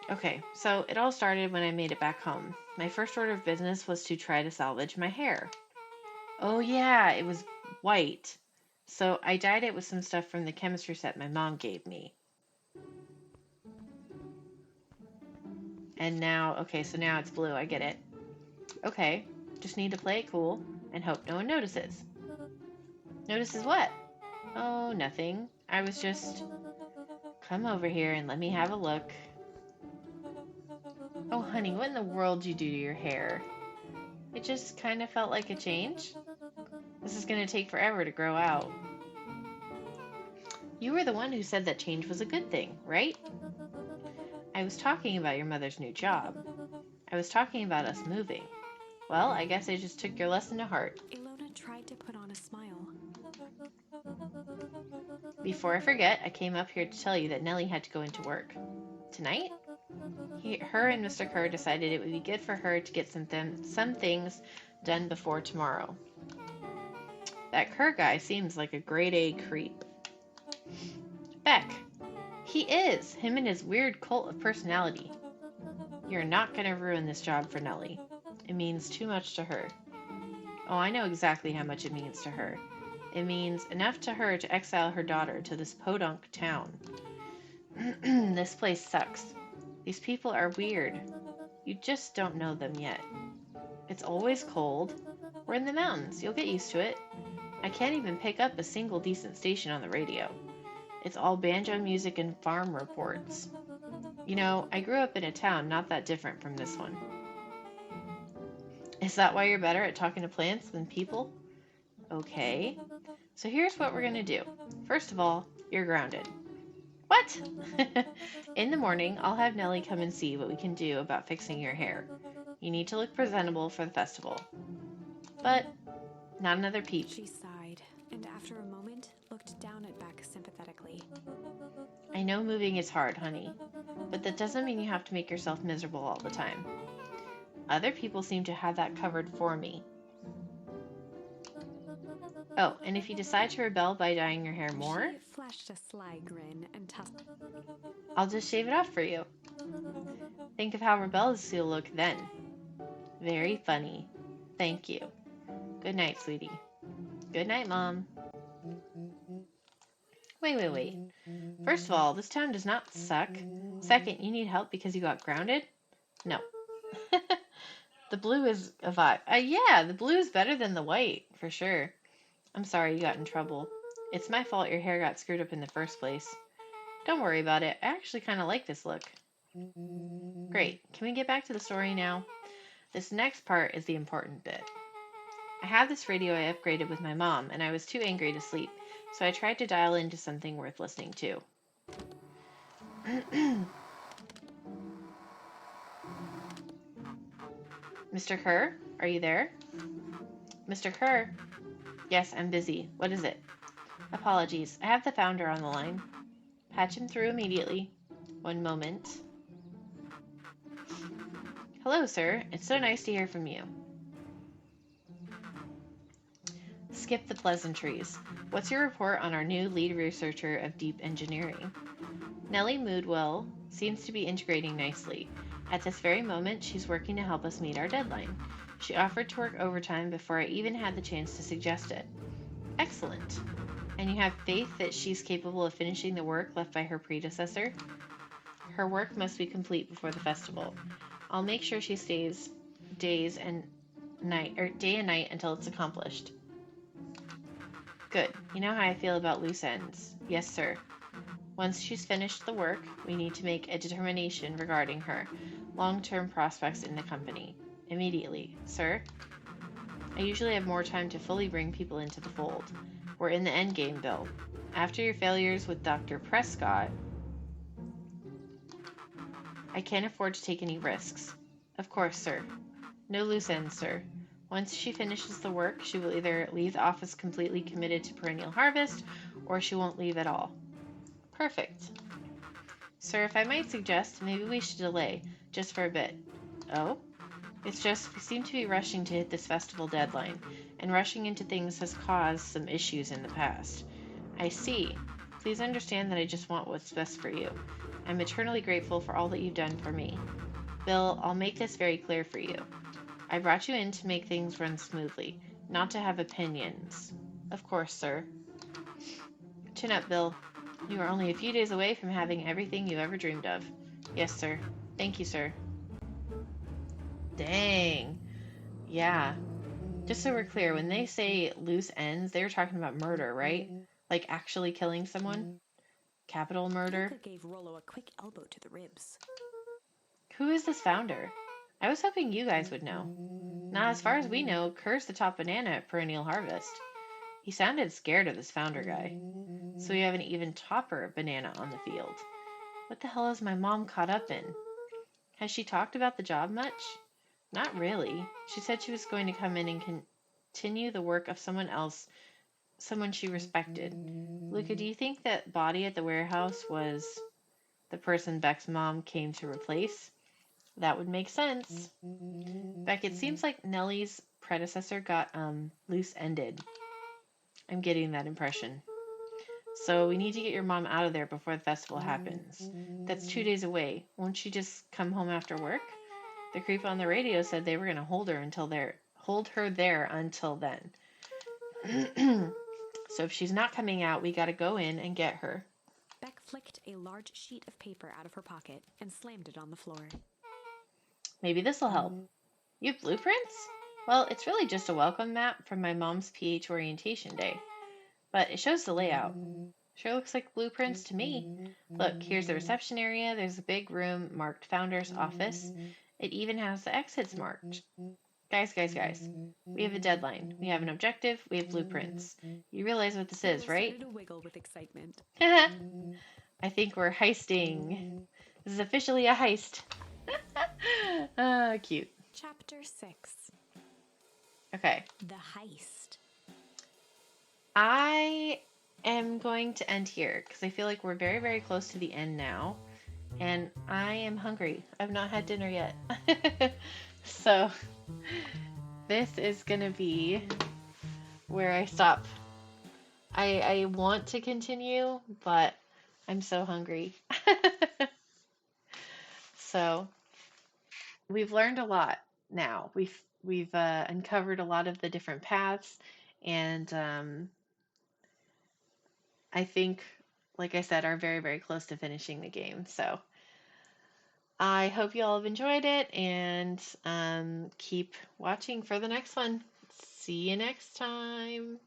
Okay, so it all started when I made it back home. My first order of business was to try to salvage my hair. Oh yeah, it was white. So I dyed it with some stuff from the chemistry set my mom gave me. And now, okay, so now it's blue, I get it. Okay, just need to play it cool and hope no one notices. Notices what? Oh, nothing. I was just... Come over here and let me have a look. Oh, honey, what in the world did you do to your hair? It just kind of felt like a change. This is going to take forever to grow out. You were the one who said that change was a good thing, right? I was talking about your mother's new job. I was talking about us moving. Well, I guess I just took your lesson to heart. Ilona tried to put on a smile. Before I forget, I came up here to tell you that Nellie had to go into work. Tonight? Her and Mr. Kerr decided it would be good for her to get some things done before tomorrow. That Kerr guy seems like a grade A creep. Beck. He is. Him and his weird cult of personality. You're not going to ruin this job for Nellie. It means too much to her. Oh, I know exactly how much it means to her. It means enough to her to exile her daughter to this podunk town. This place sucks. These people are weird. You just don't know them yet. It's always cold. We're in the mountains. You'll get used to it. I can't even pick up a single decent station on the radio. It's all banjo music and farm reports. You know, I grew up in a town not that different from this one. Is that why you're better at talking to plants than people? Okay. So here's what we're going to do. First of all, you're grounded. What? In the morning, I'll have Nellie come and see what we can do about fixing your hair. You need to look presentable for the festival. But not another peep. She sighed, and after a moment, looked down at Beck sympathetically. I know moving is hard, honey, but that doesn't mean you have to make yourself miserable all the time. Other people seem to have that covered for me. Oh, and if you decide to rebel by dyeing your hair more, She flashed a sly grin and tussed. I'll just shave it off for you. Think of how rebellious you'll look then. Very funny. Thank you. Good night, sweetie. Good night, Mom. Wait. First of all, this town does not suck. Second, you need help because you got grounded? No. The blue is a vibe. Yeah, the blue is better than the white, for sure. I'm sorry you got in trouble. It's my fault your hair got screwed up in the first place. Don't worry about it. I actually kind of like this look. Great. Can we get back to the story now? This next part is the important bit. I have this radio I upgraded with my mom, and I was too angry to sleep, so I tried to dial into something worth listening to. Mr. Kerr, are you there? Mr. Kerr? Yes, I'm busy. What is it? Apologies. I have the founder on the line. Patch him through immediately. One moment. Hello, sir. It's so nice to hear from you. Skip the pleasantries. What's your report on our new lead researcher of deep engineering? Nellie Moodwell seems to be integrating nicely. At this very moment, she's working to help us meet our deadline. She offered to work overtime before I even had the chance to suggest it. Excellent. And you have faith that she's capable of finishing the work left by her predecessor? Her work must be complete before the festival. I'll make sure she stays day and night until it's accomplished. Good. You know how I feel about loose ends. Yes, sir. Once she's finished the work, we need to make a determination regarding her long-term prospects in the company. Immediately, sir. I usually have more time to fully bring people into the fold. We're in the endgame, Bill. After your failures with Dr. Prescott, I can't afford to take any risks. Of course, sir. No loose ends, sir. Once she finishes the work, she will either leave the office completely committed to perennial harvest, or she won't leave at all. Perfect. Sir, if I might suggest, maybe we should delay, just for a bit. Oh? It's just, we seem to be rushing to hit this festival deadline, and rushing into things has caused some issues in the past. I see. Please understand that I just want what's best for you. I'm eternally grateful for all that you've done for me. Bill, I'll make this very clear for you. I brought you in to make things run smoothly, not to have opinions. Of course, sir. Chin up, Bill. You are only a few days away from having everything you ever dreamed of. Yes, sir. Thank you, sir. Dang. Yeah. Just so we're clear, when they say loose ends, they were talking about murder, right? Like actually killing someone? Capital murder? Luka gave Rollo a quick elbow to the ribs. Who is this founder? I was hoping you guys would know. Now, as far as we know, Kerr's the top banana at Perennial Harvest. He sounded scared of this founder guy. So we have an even topper banana on the field. What the hell is my mom caught up in? Has she talked about the job much? Not really. She said she was going to come in and continue the work of someone else, someone she respected. Luka, do you think that body at the warehouse was the person Beck's mom came to replace? That would make sense. Beck, it seems like Nellie's predecessor got loose-ended. I'm getting that impression. So we need to get your mom out of there before the festival happens. That's 2 days away. Won't she just come home after work? The creep on the radio said they were going to hold her there until then. So if she's not coming out, we got to go in and get her. Beck flicked a large sheet of paper out of her pocket and slammed it on the floor. Maybe this'll help. You have blueprints? Well, it's really just a welcome map from my mom's PH orientation day, but it shows the layout. Sure looks like blueprints to me. Look, here's the reception area. There's a big room marked Founder's Office. It even has the exits marked. Guys. We have a deadline. We have an objective. We have blueprints. You realize what this is, Rolo right? started to wiggle with excitement. I think we're heisting. This is officially a heist. Cute. Chapter 6. Okay. The Heist. I am going to end here because I feel like we're very, very close to the end now. And I am hungry. I've not had dinner yet. So this is going to be where I stop. I want to continue, but I'm so hungry. So we've learned a lot now. We've uncovered a lot of the different paths, and I think, like I said, are very, very close to finishing the game. So I hope you all have enjoyed it, and keep watching for the next one. See you next time.